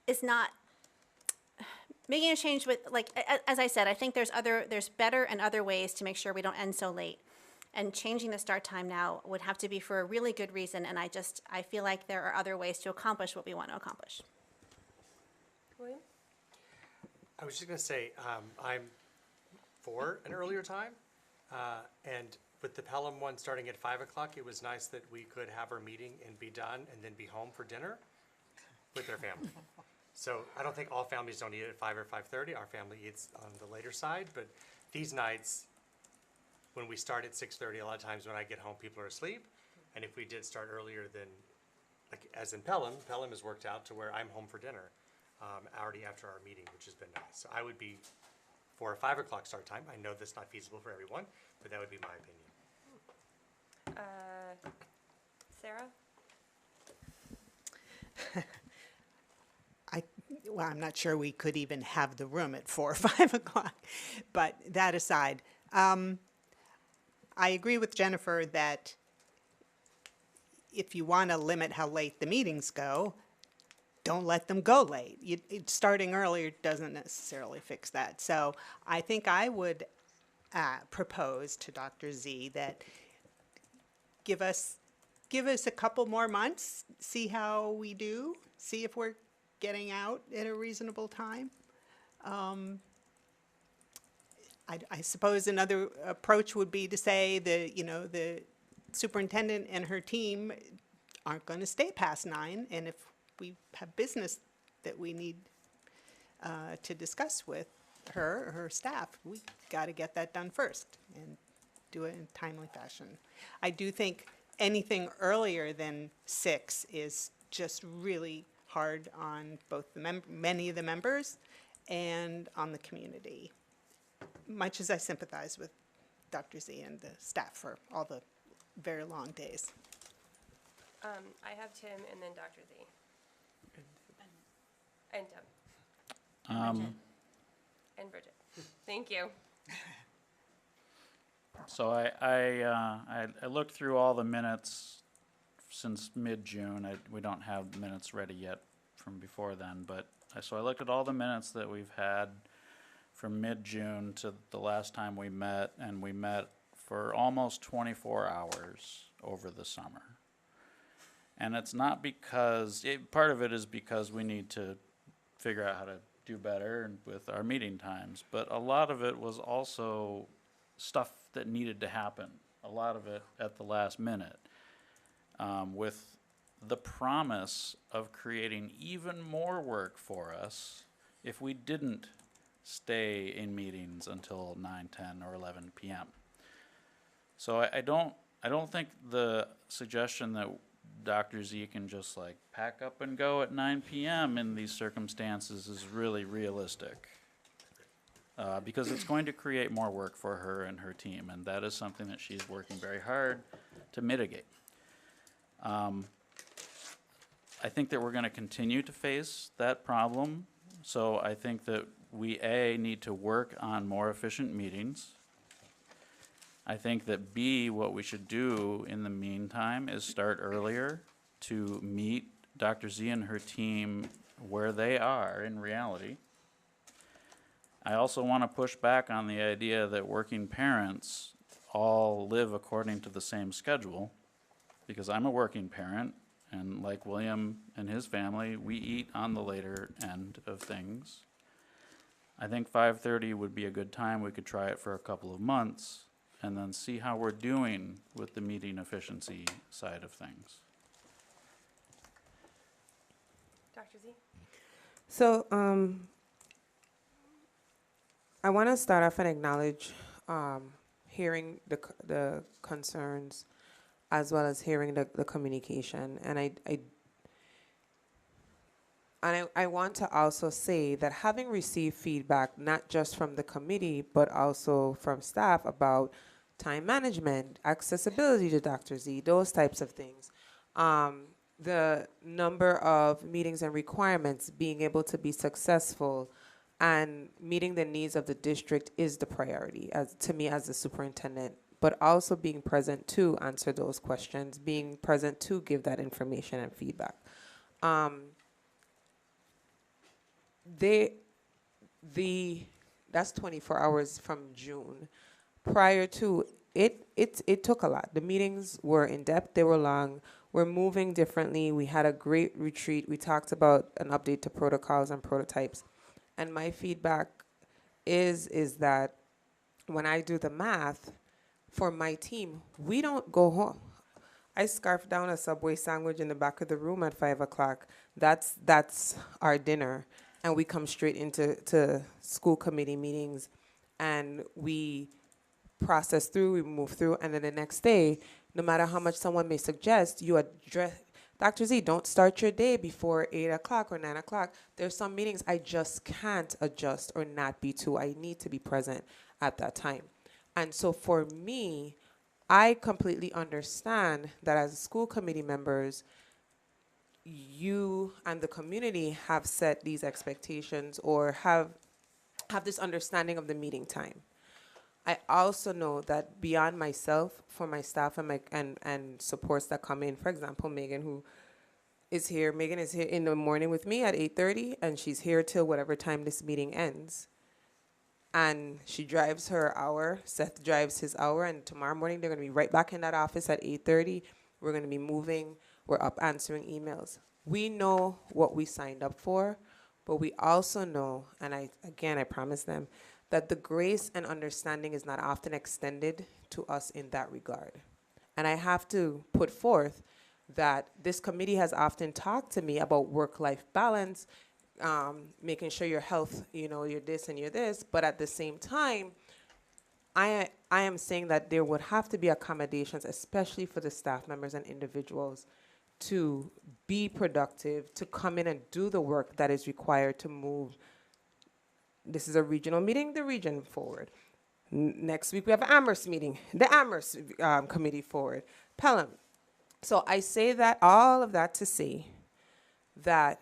is not making a change with, like, as I said, I think there's better and other ways to make sure we don't end so late. And changing the start time now would have to be for a really good reason, and I feel like there are other ways to accomplish what we want to accomplish. William? I was just going to say, I'm for an earlier time. And with the Pelham one starting at 5 o'clock, it was nice that we could have our meeting and be done and then be home for dinner with their family. So I don't think all families don't eat at 5 or 5:30. Our family eats on the later side. But these nights, when we start at 6:30, a lot of times when I get home, people are asleep. And if we did start earlier, then, like as in Pelham has worked out to where I'm home for dinner already after our meeting, which has been nice. So I would be for a 5 o'clock start time. I know that's not feasible for everyone, but that would be my opinion. Sarah? Well, I'm not sure we could even have the room at 4 or 5 o'clock, but that aside, I agree with Jennifer that if you want to limit how late the meetings go, don't let them go late. Starting earlier doesn't necessarily fix that. So I think I would propose to Dr. Z that give us a couple more months, see how we do, see if we're getting out at a reasonable time. I suppose another approach would be to say the superintendent and her team aren't going to stay past 9, and if we have business that we need to discuss with her or her staff, we got to get that done first and do it in a timely fashion. I do think anything earlier than 6 is just really hard on both many of the members and on the community, much as I sympathize with Dr. Z and the staff for all the very long days. I have Tim and then Dr. Z. And Tim. And Bridget. Thank you. So I looked through all the minutes since mid-June. We don't have minutes ready yet from before then, but so I looked at all the minutes that we've had from mid-June to the last time we met, and we met for almost 24 hours over the summer. And it's not because, part of it is because we need to figure out how to do better with our meeting times, but a lot of it was also stuff that needed to happen, a lot of it at the last minute, with the promise of creating even more work for us if we didn't stay in meetings until 9, 10, or 11 p.m. So I don't think the suggestion that Dr. Z can just like pack up and go at 9 p.m. in these circumstances is really realistic. Because it's going to create more work for her and her team, and that is something that she's working very hard to mitigate. I think that we're going to continue to face that problem, so I think that we, A, need to work on more efficient meetings. I think that, B, what we should do in the meantime is start earlier to meet Dr. Z and her team where they are in reality. I also want to push back on the idea that working parents all live according to the same schedule, because I'm a working parent, and like William and his family, we eat on the later end of things. I think 5:30 would be a good time. We could try it for a couple of months and then see how we're doing with the meeting efficiency side of things. Dr. Z? So, I want to start off and acknowledge hearing the concerns as well as hearing the communication. And I want to also say that having received feedback, not just from the committee, but also from staff about time management, accessibility to Dr. Z, those types of things, the number of meetings and requirements, being able to be successful and meeting the needs of the district is the priority to me as the superintendent, but also being present to answer those questions, being present to give that information and feedback. That's 24 hours from June. Prior to it took a lot. The meetings were in depth, they were long. We're moving differently. We had a great retreat. We talked about an update to protocols and prototypes. And my feedback is that when I do the math for my team, we don't go home. I scarf down a Subway sandwich in the back of the room at 5 o'clock. That's our dinner. And we come straight into school committee meetings, and we process through, we move through, and then the next day, no matter how much someone may suggest, you address, Dr. Z, don't start your day before 8 o'clock or 9 o'clock. There's some meetings I just can't adjust or not be to. I need to be present at that time. And so for me, I completely understand that as school committee members, you and the community have set these expectations or have this understanding of the meeting time. I also know that beyond myself, for my staff and supports that come in, for example, Megan is here in the morning with me at 8:30, and she's here till whatever time this meeting ends. And she drives her hour, Seth drives his hour, and tomorrow morning they're going to be right back in that office at 8:30. We're going to be moving, we're up answering emails. We know what we signed up for, but we also know, and I promise them, that the grace and understanding is not often extended to us in that regard. And I have to put forth that this committee has often talked to me about work-life balance, making sure your health, you're this and you're this, but at the same time, I am saying that there would have to be accommodations, especially for the staff members and individuals, to be productive, to come in and do the work that is required to move. This is a regional meeting, the region forward. Next week we have an Amherst meeting, the Amherst committee forward. Pelham. So I say that, all of that to say that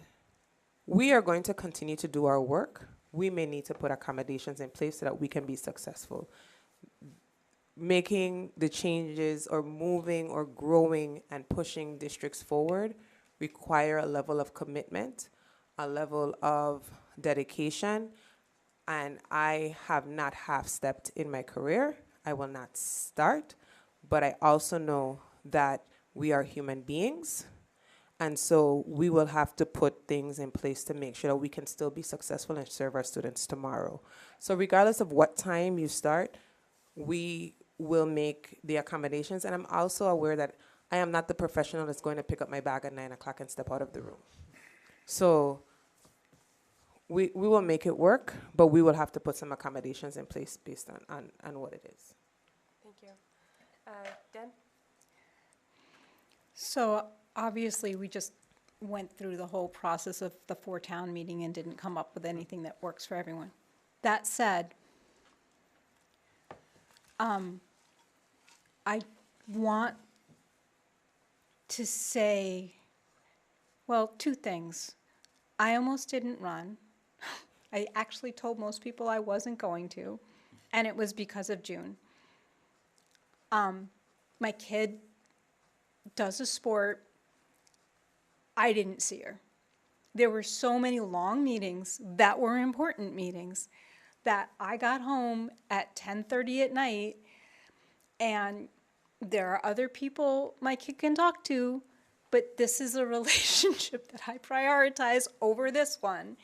we are going to continue to do our work. we may need to put accommodations in place so that we can be successful. Making the changes or moving or growing and pushing districts forward require a level of commitment, a level of dedication, and I have not half-stepped in my career. I will not start, but I also know that we are human beings, and so we will have to put things in place to make sure that we can still be successful and serve our students tomorrow. So regardless of what time you start, we will make the accommodations, and I'm also aware that I am not the professional that's going to pick up my bag at 9 o'clock and step out of the room. So we will make it work, but we will have to put some accommodations in place based on what it is. Thank you. Deb? So obviously, we just went through the whole process of the four-town meeting and didn't come up with anything that works for everyone. That said, I want to say, well, two things. I almost didn't run. I actually told most people I wasn't going to, and it was because of June. My kid does a sport. I didn't see her. There were so many long meetings that were important meetings that I got home at 10:30 at night, and there are other people my kid can talk to, but this is a relationship that I prioritize over this one.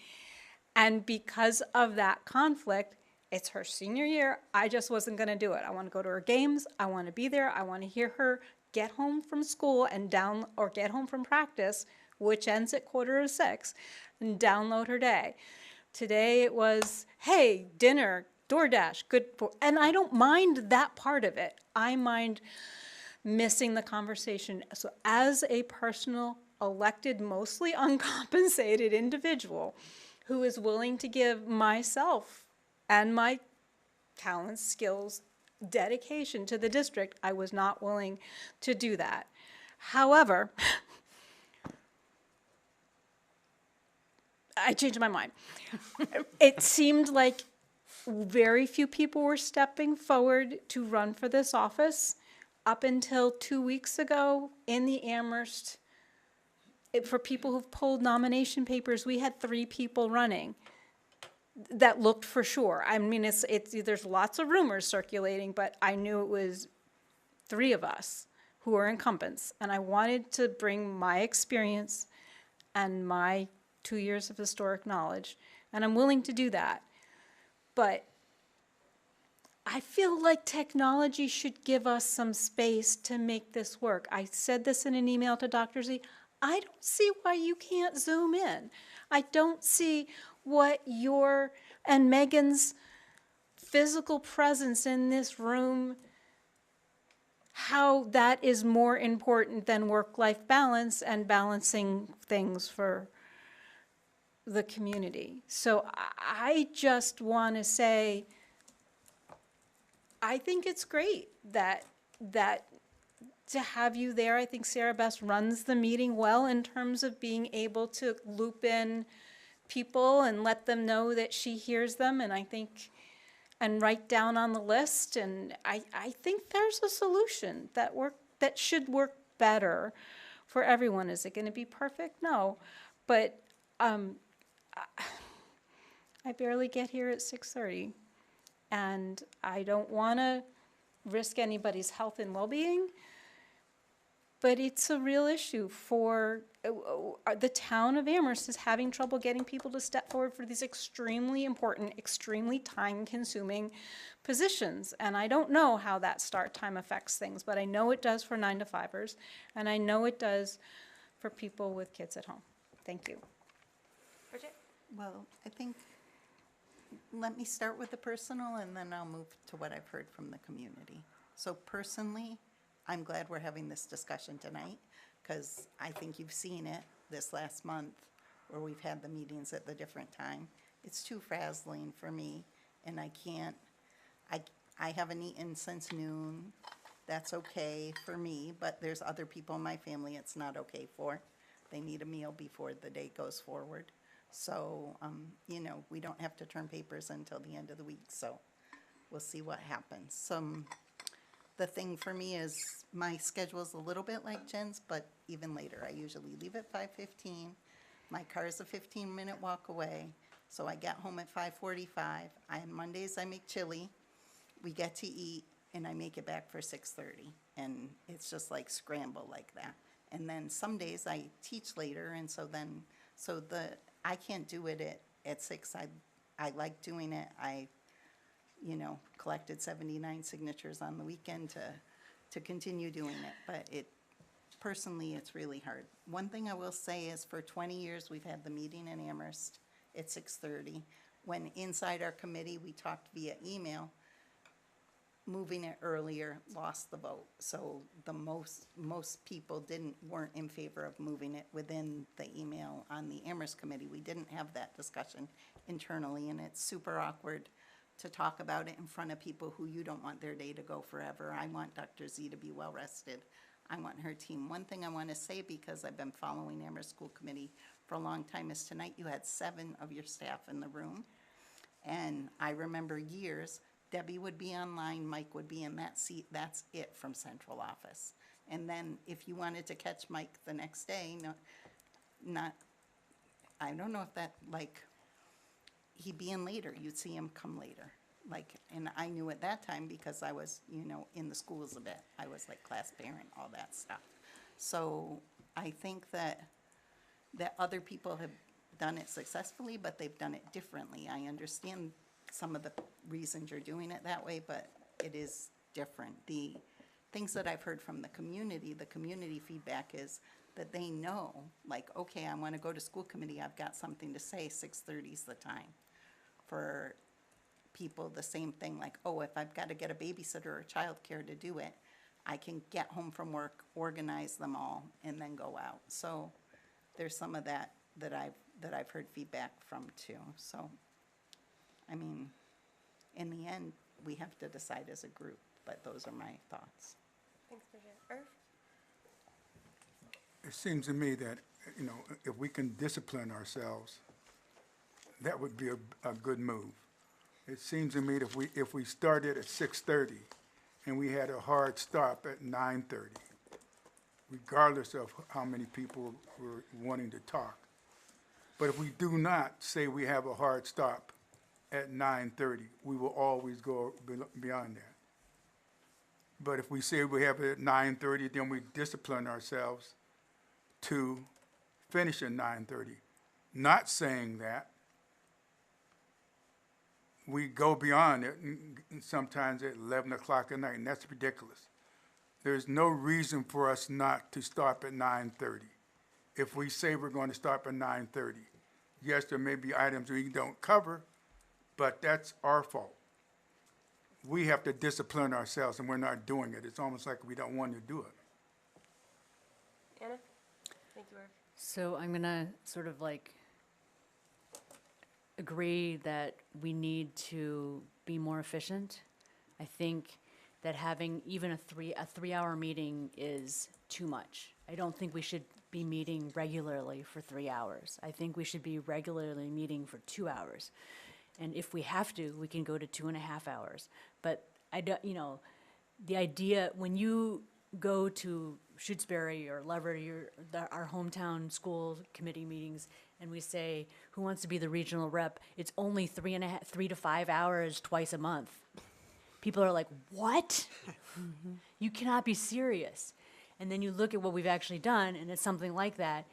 And because of that conflict, it's her senior year, I just wasn't going to do it. I want to go to her games. I want to be there. I want to hear her get home from school and get home from practice, which ends at 5:45, and download her day. Today it was, hey, dinner, DoorDash, and I don't mind that part of it. I mind missing the conversation. So as a personal, elected, mostly uncompensated individual who is willing to give myself and my talents, skills, dedication to the district, I was not willing to do that. However, I changed my mind. It seemed like very few people were stepping forward to run for this office. Up until 2 weeks ago in the Amherst, for people who've pulled nomination papers, we had 3 people running that looked for sure. I mean, there's lots of rumors circulating, but I knew it was 3 of us who are incumbents. And I wanted to bring my experience and my 2 years of historic knowledge, and I'm willing to do that. But I feel like technology should give us some space to make this work. I said this in an email to Dr. Z. I don't see why you can't Zoom in. I don't see what your and Megan's physical presence in this room, how that is more important than work-life balance and balancing things for the community. So I just want to say, I think it's great that to have you there. I think Sarah Best runs the meeting well in terms of being able to loop in people and let them know that she hears them, and write down on the list. And I think there's a solution that should work better for everyone. Is it going to be perfect? No, but I barely get here at 6:30. And I don't want to risk anybody's health and well-being, but it's a real issue for the town of Amherst is having trouble getting people to step forward for these extremely important, extremely time-consuming positions. And I don't know how that start time affects things, but I know it does for 9 to 5ers, and I know it does for people with kids at home. Thank you. Bridget? Well, I think, let me start with the personal, and then I'll move to what I've heard from the community. So personally, I'm glad we're having this discussion tonight, because I think you've seen it this last month, where we've had the meetings at the different time. It's too frazzling for me, and I can't, I haven't eaten since noon. That's okay for me, but there's other people in my family it's not okay for. They need a meal before the day goes forward. So, you know, we don't have to turn papers until the end of the week, so we'll see what happens. The thing for me is my schedule's a little bit like Jen's, but even later. I usually leave at 5:15. My car's a 15-minute walk away, so I get home at 5:45. Mondays I make chili. We get to eat, and I make it back for 6:30. And it's just like scramble like that. And then some days I teach later, and I can't do it at 6. I like doing it. You know, collected 79 signatures on the weekend to continue doing it, but personally, it's really hard. One thing I will say is for 20 years, we've had the meeting in Amherst at 6:30. When inside our committee, we talked via email, moving it earlier lost the vote. So most people weren't in favor of moving it within the email on the Amherst committee. We didn't have that discussion internally, and it's super awkward to talk about it in front of people who you don't want their day to go forever. I want Dr. Z to be well rested. I want her team. One thing I want to say, because I've been following Amherst School Committee for a long time, is tonight you had 7 of your staff in the room. And I remember years, Debbie would be online, Mike would be in that seat. That's it from central office. And then if you wanted to catch Mike the next day, I don't know if that, like, he'd be in later. You'd see him come later. Like, and I knew at that time because I was, you know, in the schools a bit. I was like class parent, all that stuff. So I think that other people have done it successfully, but they've done it differently. I understand some of the reasons you're doing it that way, but it is different. The things that I've heard from the community feedback is that they know, like, okay, I want to go to school committee, I've got something to say, 6:30 is the time. For people, the same thing, like, oh, if I've got to get a babysitter or childcare to do it, I can get home from work, organize them all, and then go out. So there's some of that I've heard feedback from too. So, I mean, in the end, we have to decide as a group, but those are my thoughts. Thanks, Bridget. Irv? It seems to me that, you know, if we can discipline ourselves, that would be a good move. It seems to me that if we started at 6:30 and we had a hard stop at 9:30, regardless of how many people were wanting to talk. But if we do not say we have a hard stop at 9:30, we will always go beyond that. But if we say we have it at 9:30, then we discipline ourselves to finish at 9:30. Not saying that, we go beyond it, and sometimes at 11 o'clock at night, and that's ridiculous. There's no reason for us not to stop at 9:30. If we say we're going to stop at 9:30, yes, there may be items we don't cover, but that's our fault. We have to discipline ourselves, and we're not doing it. It's almost like we don't want to do it. Anna? Thank you, Irv. So I'm gonna sort of like agree that we need to be more efficient. I think that having even a 3-hour meeting is too much. I don't think we should be meeting regularly for 3 hours. I think we should be regularly meeting for 2 hours. And if we have to, we can go to 2.5 hours. But I don't, you know, the idea, when you go to Shutesbury or Leverty or our hometown school committee meetings, and we say, who wants to be the regional rep? It's only 3 to 5 hours twice a month. People are like, what? You cannot be serious. And then you look at what we've actually done, and it's something like that.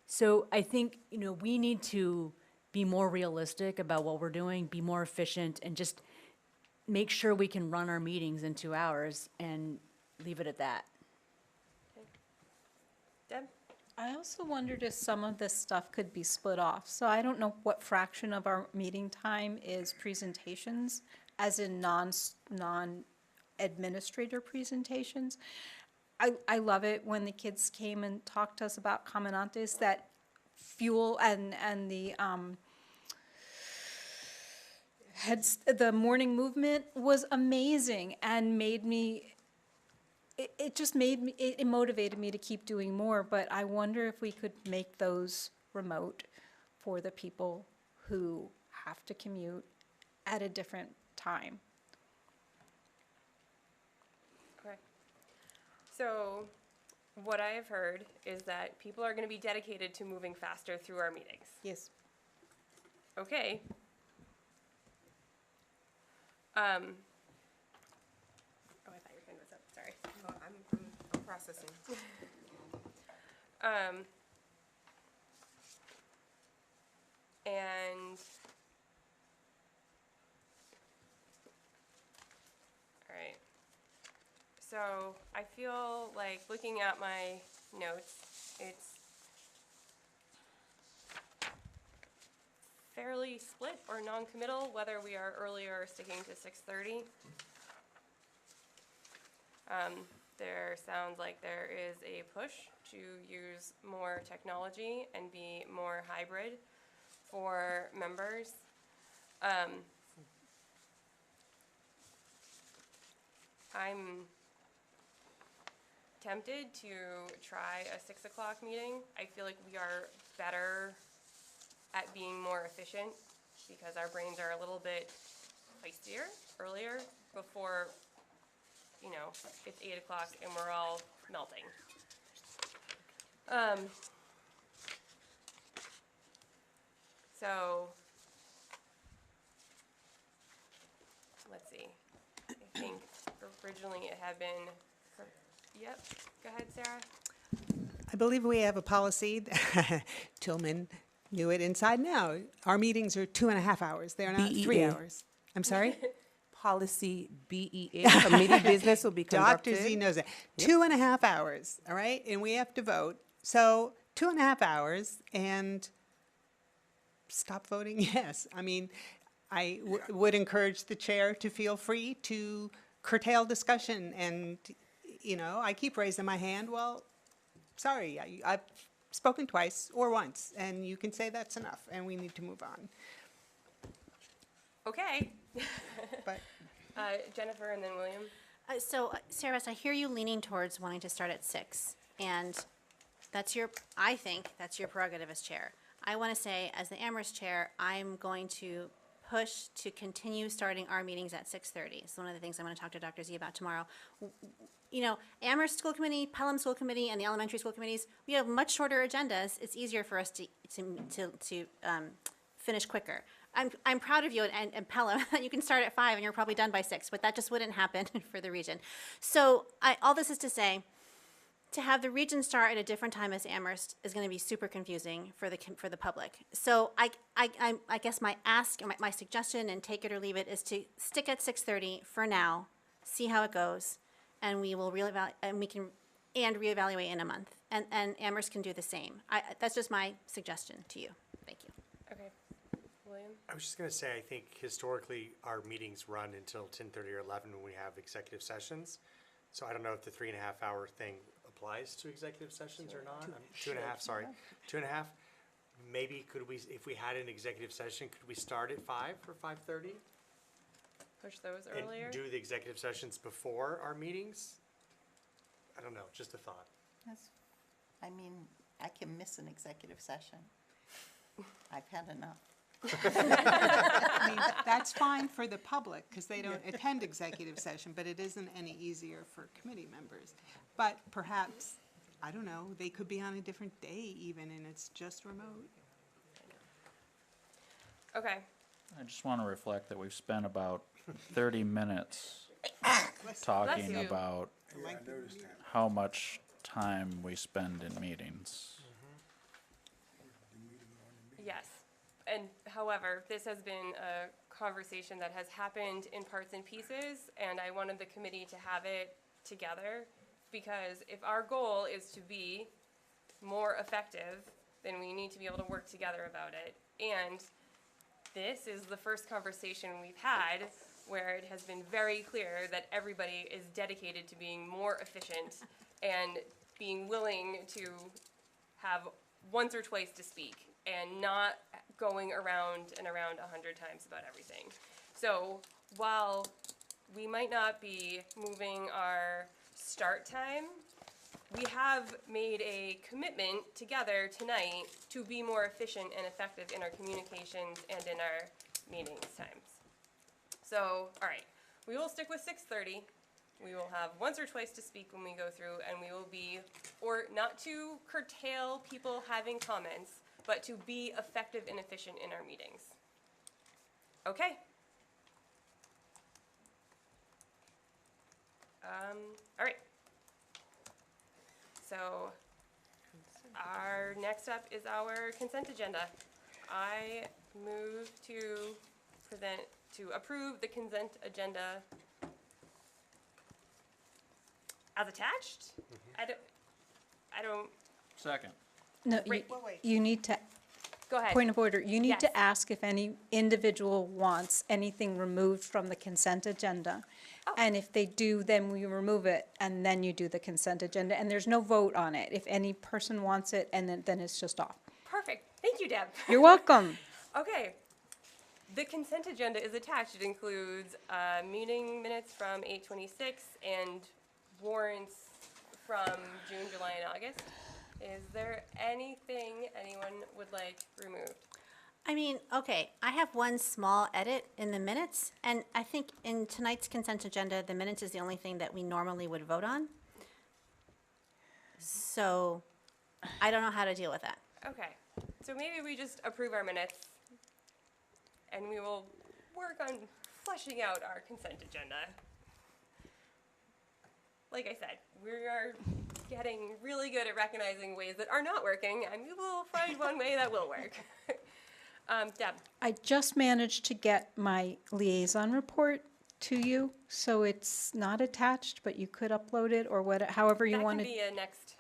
So I think, you know, we need to be more realistic about what we're doing, be more efficient, and just make sure we can run our meetings in 2 hours and leave it at that. Okay. Deb? I also wondered if some of this stuff could be split off. So I don't know what fraction of our meeting time is presentations, as in non-administrator presentations. I love it when the kids came and talked to us about Comandantes, that fuel and the morning movement was amazing and made me, it motivated me to keep doing more. But I wonder if we could make those remote for the people who have to commute at a different time. Okay. So what I have heard is that people are going to be dedicated to moving faster through our meetings. Yes. Okay. Oh, I thought your hand was up. Sorry. I'm processing. And all right. So I feel like looking at my notes, it's fairly split or non-committal whether we are earlier or sticking to 6:30. There sounds like there is a push to use more technology and be more hybrid for members. I'm tempted to try a 6 o'clock meeting. I feel like we are better at being more efficient because our brains are a little bit feistier earlier before, you know, it's 8 o'clock and we're all melting. So, let's see. I think originally it had been, yep, go ahead, Sarah. I believe we have a policy, Tillman knew it inside now. Our meetings are 2.5 hours. They're not 3 BEA. hours. I'm sorry? Policy BEA, committee business will be conducted. Dr. Z knows that. 2.5 hours, all right? And we have to vote. So 2.5 hours and stop voting yes. I mean, I would encourage the chair to feel free to curtail discussion. And, you know, I keep raising my hand. Well, sorry, I've spoken twice or once, and you can say that's enough, and we need to move on. Okay. But Jennifer and then William. So, Sarah Beth, I hear you leaning towards wanting to start at 6, and I think that's your prerogative as chair. I want to say, as the Amherst chair, I'm going to push to continue starting our meetings at 6:30. It's one of the things I'm going to talk to Dr. Z about tomorrow. You know, Amherst School Committee, Pelham School Committee, and the elementary school committees, we have much shorter agendas. It's easier for us to finish quicker. I'm proud of you and Pelham that you can start at 5 and you're probably done by 6, but that just wouldn't happen for the region. So all this is to say, to have the region start at a different time as Amherst is going to be super confusing for the public. So I guess my ask, or my suggestion, and take it or leave it, is to stick at 6:30 for now, see how it goes, and we will reevaluate in a month. And Amherst can do the same. That's just my suggestion to you. Thank you. Okay. William? I was just going to say, I think historically our meetings run until 10:30 or 11 when we have executive sessions. So I don't know if the 3.5 hour thing applies to executive sessions or not. 2.5, sorry. 2.5. Maybe could we, if we had an executive session, could we start at 5 or 5:30? Push those And earlier? do the executive sessions before our meetings? I don't know, just a thought. I mean, I can miss an executive session. I've had enough. I mean, that's fine for the public, because they don't attend executive session, but it isn't any easier for committee members. But perhaps, I don't know, they could be on a different day even, and it's just remote. Okay. I just want to reflect that we've spent about 30 minutes Bless talking you. about how much time we spend in meetings. Yes. And however, this has been a conversation that has happened in parts and pieces, and I wanted the committee to have it together, because if our goal is to be more effective, then we need to be able to work together about it. And this is the first conversation we've had where it has been very clear that everybody is dedicated to being more efficient and being willing to have once or twice to speak and not going around and around 100 times about everything. So while we might not be moving our start time we have made a commitment together tonight to be more efficient and effective in our communications and in our meetings times. So, all right, we will stick with 6:30. We will have once or twice to speak when we go through, and we will be, or not to curtail people having comments, but to be effective and efficient in our meetings. Okay? All right. So, our next up is our consent agenda. I move to approve the consent agenda as attached? I don't, Second. No, Right. you need to, go ahead. point of order, you need Yes. to ask if any individual wants anything removed from the consent agenda. Oh. And if they do, then we remove it, and then you do the consent agenda, and there's no vote on it. If any person wants it, and then it's just off. Perfect. Thank you, Deb. You're welcome. Okay. The consent agenda is attached. It includes meeting minutes from 8/26 and warrants from June, July, and August. Is there anything anyone would like removed? I mean, okay, I have one small edit in the minutes, and I think in tonight's consent agenda, the minutes is the only thing that we normally would vote on. So I don't know how to deal with that. Okay. So maybe we just approve our minutes and we will work on fleshing out our consent agenda. Like I said, we are getting really good at recognizing ways that are not working, and we will find one way that will work. Deb? I just managed to get my liaison report to you, so it's not attached, but you could upload it or however you want That to. can be a next,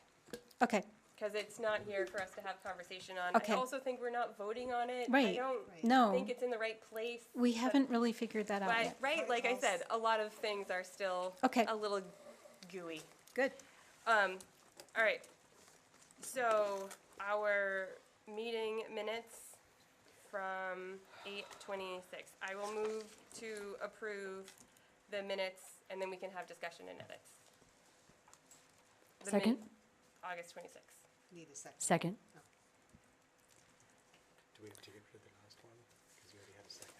Okay, because it's not here for us to have conversation on. Okay. I also think we're not voting on it. I Right. don't No. think it's in the right place. we but- haven't really figured that out But, yet. right, like I said, a lot of things are still Okay. a little gooey. Good. All right. So our meeting minutes from 8/26. I will move to approve the minutes, and then we can have discussion and edits. The Second? August 26th. Need a second. Second. Do we have to get rid of the last one? Because we already had a second.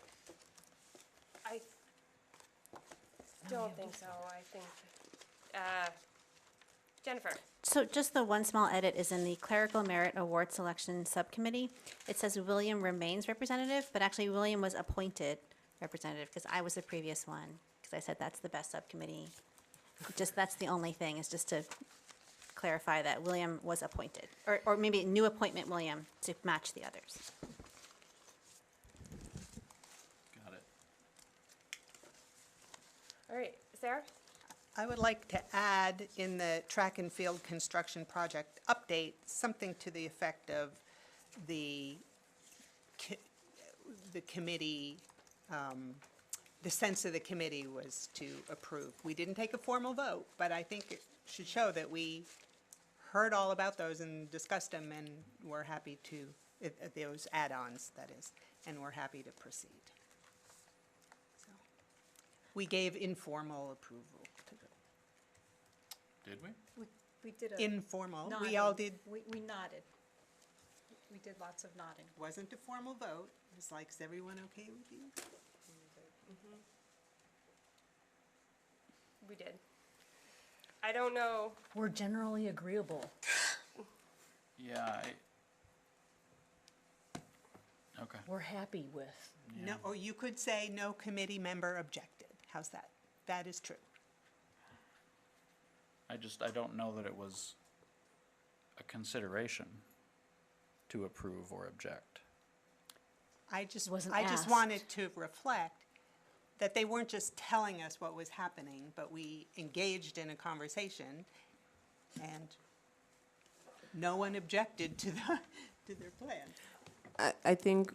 I don't think so. I think, Jennifer. So just the one small edit is in the Clerical Merit Award Selection Subcommittee. It says William remains representative, but actually William was appointed representative because I was the previous one, because I said that's the best subcommittee. Just, that's the only thing, is just to clarify that William was appointed, or maybe new appointment William to match the others. Got it. All right, Sarah? I would like to add in the track and field construction project update, something to the effect of the committee, the sense of the committee was to approve. We didn't take a formal vote, but I think it should show that we heard all about those and discussed them, and we're happy to, those add-ons, that is, and we're happy to proceed. So, we gave informal approval to the Did we? We did a. informal, we all did, We nodded. We did lots of nodding. wasn't a formal vote, it was like, is everyone okay with you? We did. I don't know. We're generally agreeable. Yeah, okay. We're happy with. No, or you could say no committee member objected, how's that? That is true. I don't know that it was a consideration to approve or object. I just Wasn't wanted asked. to reflect that they weren't just telling us what was happening, but we engaged in a conversation, and no one objected to their plan. I think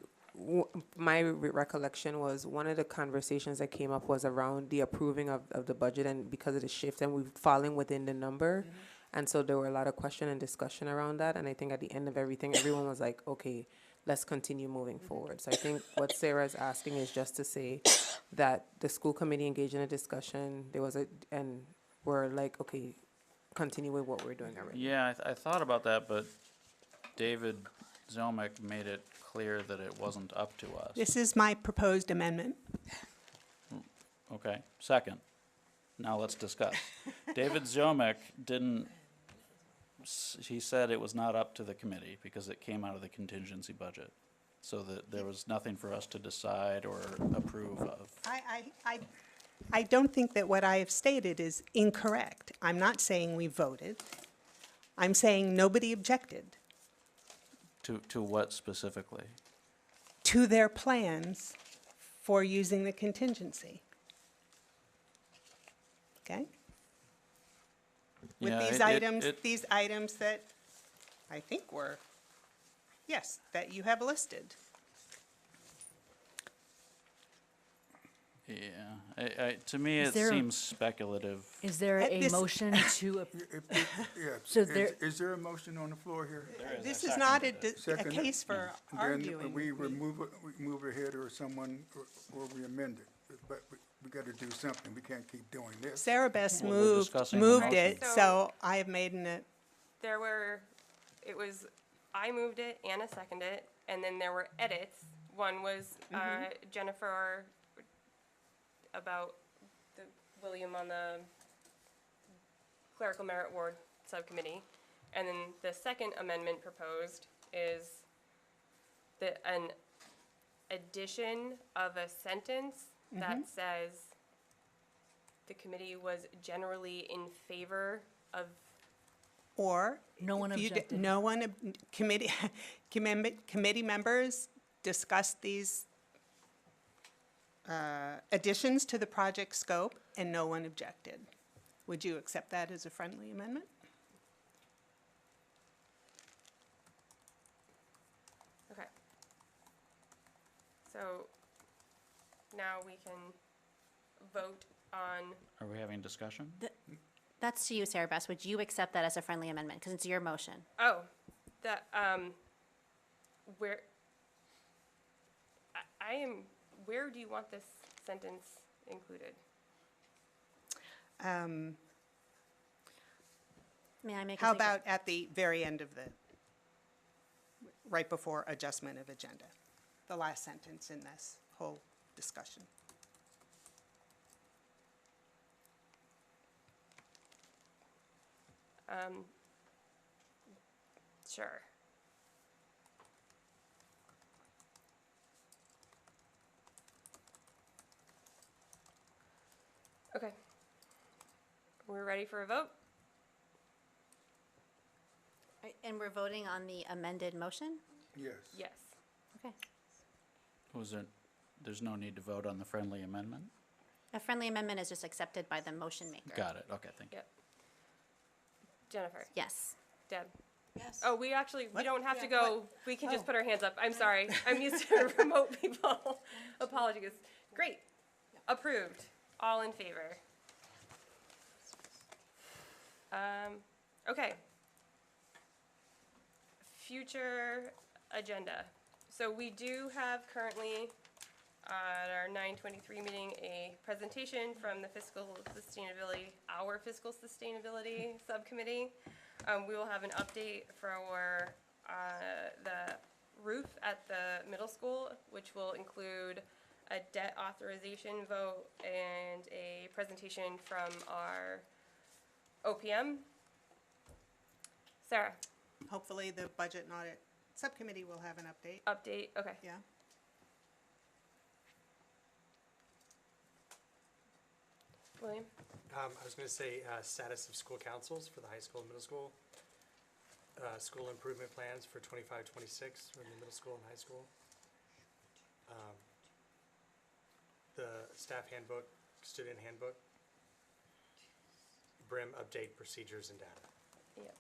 my recollection was one of the conversations that came up was around the approving of the budget, and because of the shift, and we've fallen within the number. And so there were a lot of question and discussion around that. And I think at the end of everything, everyone was like, okay, let's continue moving forward. So I think what Sarah's asking is just to say that the school committee engaged in a discussion. And we're like, okay, continue with what we're doing already. Yeah, I thought about that, but David Zomick made it clear that it wasn't up to us. This is my proposed amendment. Okay, second. Now let's discuss. David Zomick he said it was not up to the committee because it came out of the contingency budget. So that there was nothing for us to decide or approve of. I don't think that what I have stated is incorrect. I'm not saying we voted. I'm saying nobody objected To what specifically? to their plans for using the contingency. Okay? With Yeah, these items that I think were, yes, that you have listed. Yeah, to me, Is it there- seems speculative. Is there a This- motion to, Yeah, So there- is there a motion on the floor here? This is not a Second. case for Then arguing. we move ahead or someone, or we amend it. But we gotta do something. We can't keep doing this. Sarah Best Well, we're moved discussing the it, motion. so I have made I moved it, Anna seconded it, and then there were edits. One was Jennifer about the William on the Clerical Merit Ward Subcommittee. And then the second amendment proposed is an addition of a sentence that says the committee was generally in favor of. Or. No one if you d- objected. No one, committee members discussed these additions to the project scope, and no one objected. Would you accept that as a friendly amendment? Okay. So now we can vote on. Are we having discussion? That's to you, Sarah Beth. Would you accept that as a friendly amendment? Because it's your motion. Oh, that, where, where do you want this sentence included? May I make a How suggestion? about at the very end of right before adjustment of agenda? The last sentence in this whole discussion. Sure. Okay. We're ready for a vote? And we're voting on the amended motion? Yes. Yes. Okay. There's no need to vote on the friendly amendment? A friendly amendment is just accepted by the motion maker. Got it, okay, thank you. Yep. Jennifer? Yes. Deb? Yes. Oh, we don't have to Yeah, go, we can just put our hands up. I'm sorry. I'm used to remote people. Apologies. Great. Approved. All in favor. Okay. Future agenda. So we do have currently at our 9:23 meeting a presentation from the our fiscal sustainability subcommittee. We will have an update for the roof at the middle school, which will include a debt authorization vote and a presentation from our OPM. Sarah? Hopefully, the Budget and Audit Subcommittee will have an update. Update, okay. Yeah. William? I was going to say status of school councils for the high school and middle school. School improvement plans for 25-26 for the middle school and high school. The staff handbook, student handbook. BRIM update procedures and data. Yep.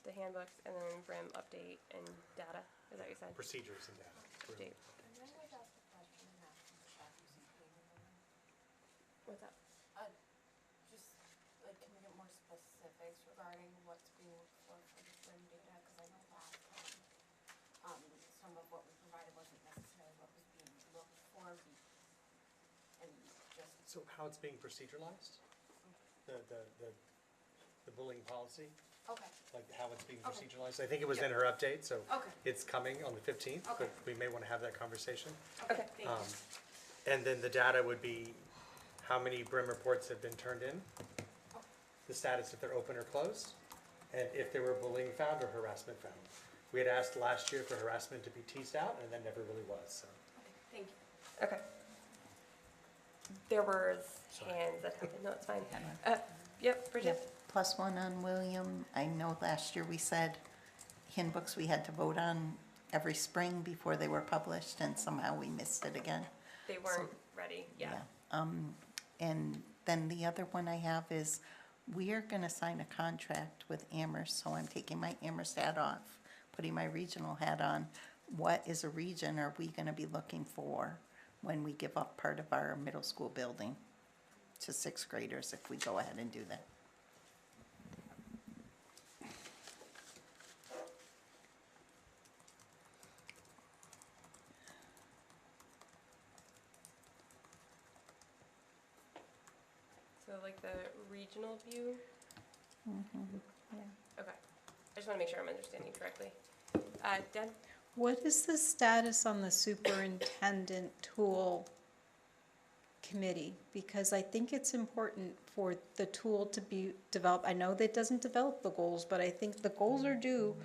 The handbooks and then BRIM update and data, is that what you said? Procedures and data. Update. What's up? Just, like, can we get more specifics regarding what's being So how it's being proceduralized? The bullying policy, Okay. like how it's being Okay. proceduralized? I think it was in Yep. her update, so Okay. it's coming on the 15th, but Okay. we may want to have that conversation. Okay, thank you. And then the data would be how many BRIM reports have been turned in, the status if they're open or closed, and if there were bullying found or harassment found. We had asked last year for harassment to be teased out, and that never really was, so. Thank you. Okay. There were hands that happened, no, it's fine. Yep, Bridget? Plus one on William. I know last year we said handbooks we had to vote on every spring before they were published, and somehow we missed it again. They weren't ready, yeah. And then the other one I have is, we are gonna sign a contract with Amherst, so I'm taking my Amherst hat off, putting my regional hat on. What is a region are we gonna be looking for when we give up part of our middle school building to sixth graders if we go ahead and do that? So like the regional view? Yeah. Okay. I just want to make sure I'm understanding correctly. Deb? What is the status on the superintendent tool committee? Because I think it's important for the tool to be developed. I know that it doesn't develop the goals, but I think the goals are due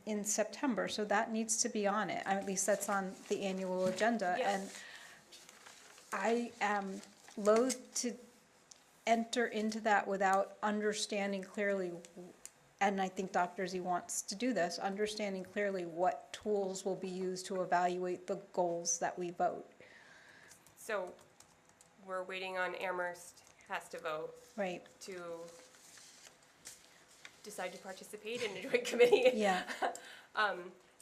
in September, so that needs to be on it. At least that's on the annual agenda. Yeah. And I am loath to enter into that without understanding clearly, and I think Dr. Z wants to do this, understanding clearly what tools will be used to evaluate the goals that we vote. So we're waiting on Amherst has to vote Right. to decide to participate in a joint committee. Yeah.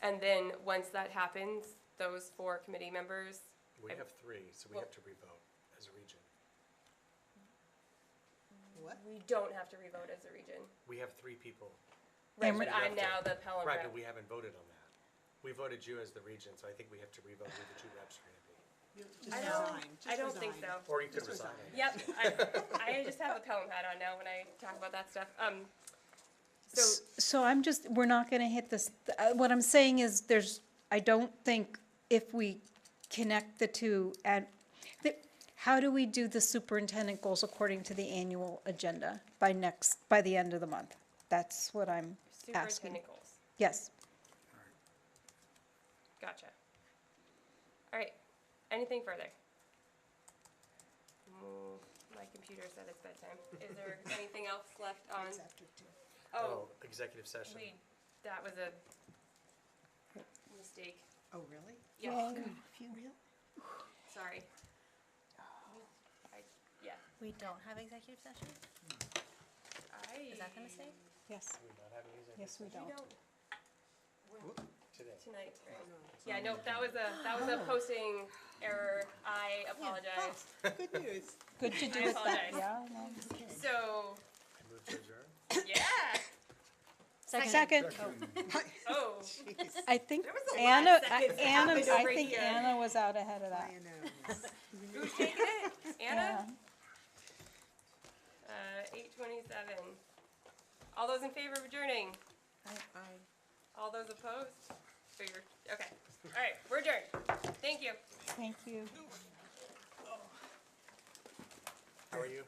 And then once that happens, those 4 committee members. We have 3, so we have to revote as a region. What? We don't have to revote as a region. We have 3 people. Right, And but we I'm have to- now the Pelham Right, rep. but we haven't voted on that. We voted you as the region, so I think we have to revote who the 2 reps are gonna be. I don't think so. Or you could resign. Yep, I just have a Pelham hat on now when I talk about that stuff. So, So I'm just, we're not gonna hit this, what I'm saying is I don't think if we connect the two and, how do we do the superintendent goals according to the annual agenda by the end of the month? That's what I'm asking. superintendent goals. Yes. Gotcha. All right, anything further? My computer said it's bedtime. Is there anything else left on? Oh, Executive session. that was a mistake. Oh, really? Yeah, Phew. sorry. Yeah, We don't have executive session? Is that the mistake? Yes. We're not having executive Yes, we we don't. don't, today. tonight, right? Yeah, no, that was a posting error. I apologize. Good news. Good to do I with that, apologize. yeah. No. So, I move to adjourn. yeah, Second. oh, I think There was a lot of Anna, seconds that Anna, happened I over think here. Anna was out ahead of that. who's taking it? Anna? Yeah. 8:27. All those in favor of adjourning? All those opposed? Figure, okay. All right, we're adjourned. Thank you. Thank you. How are you?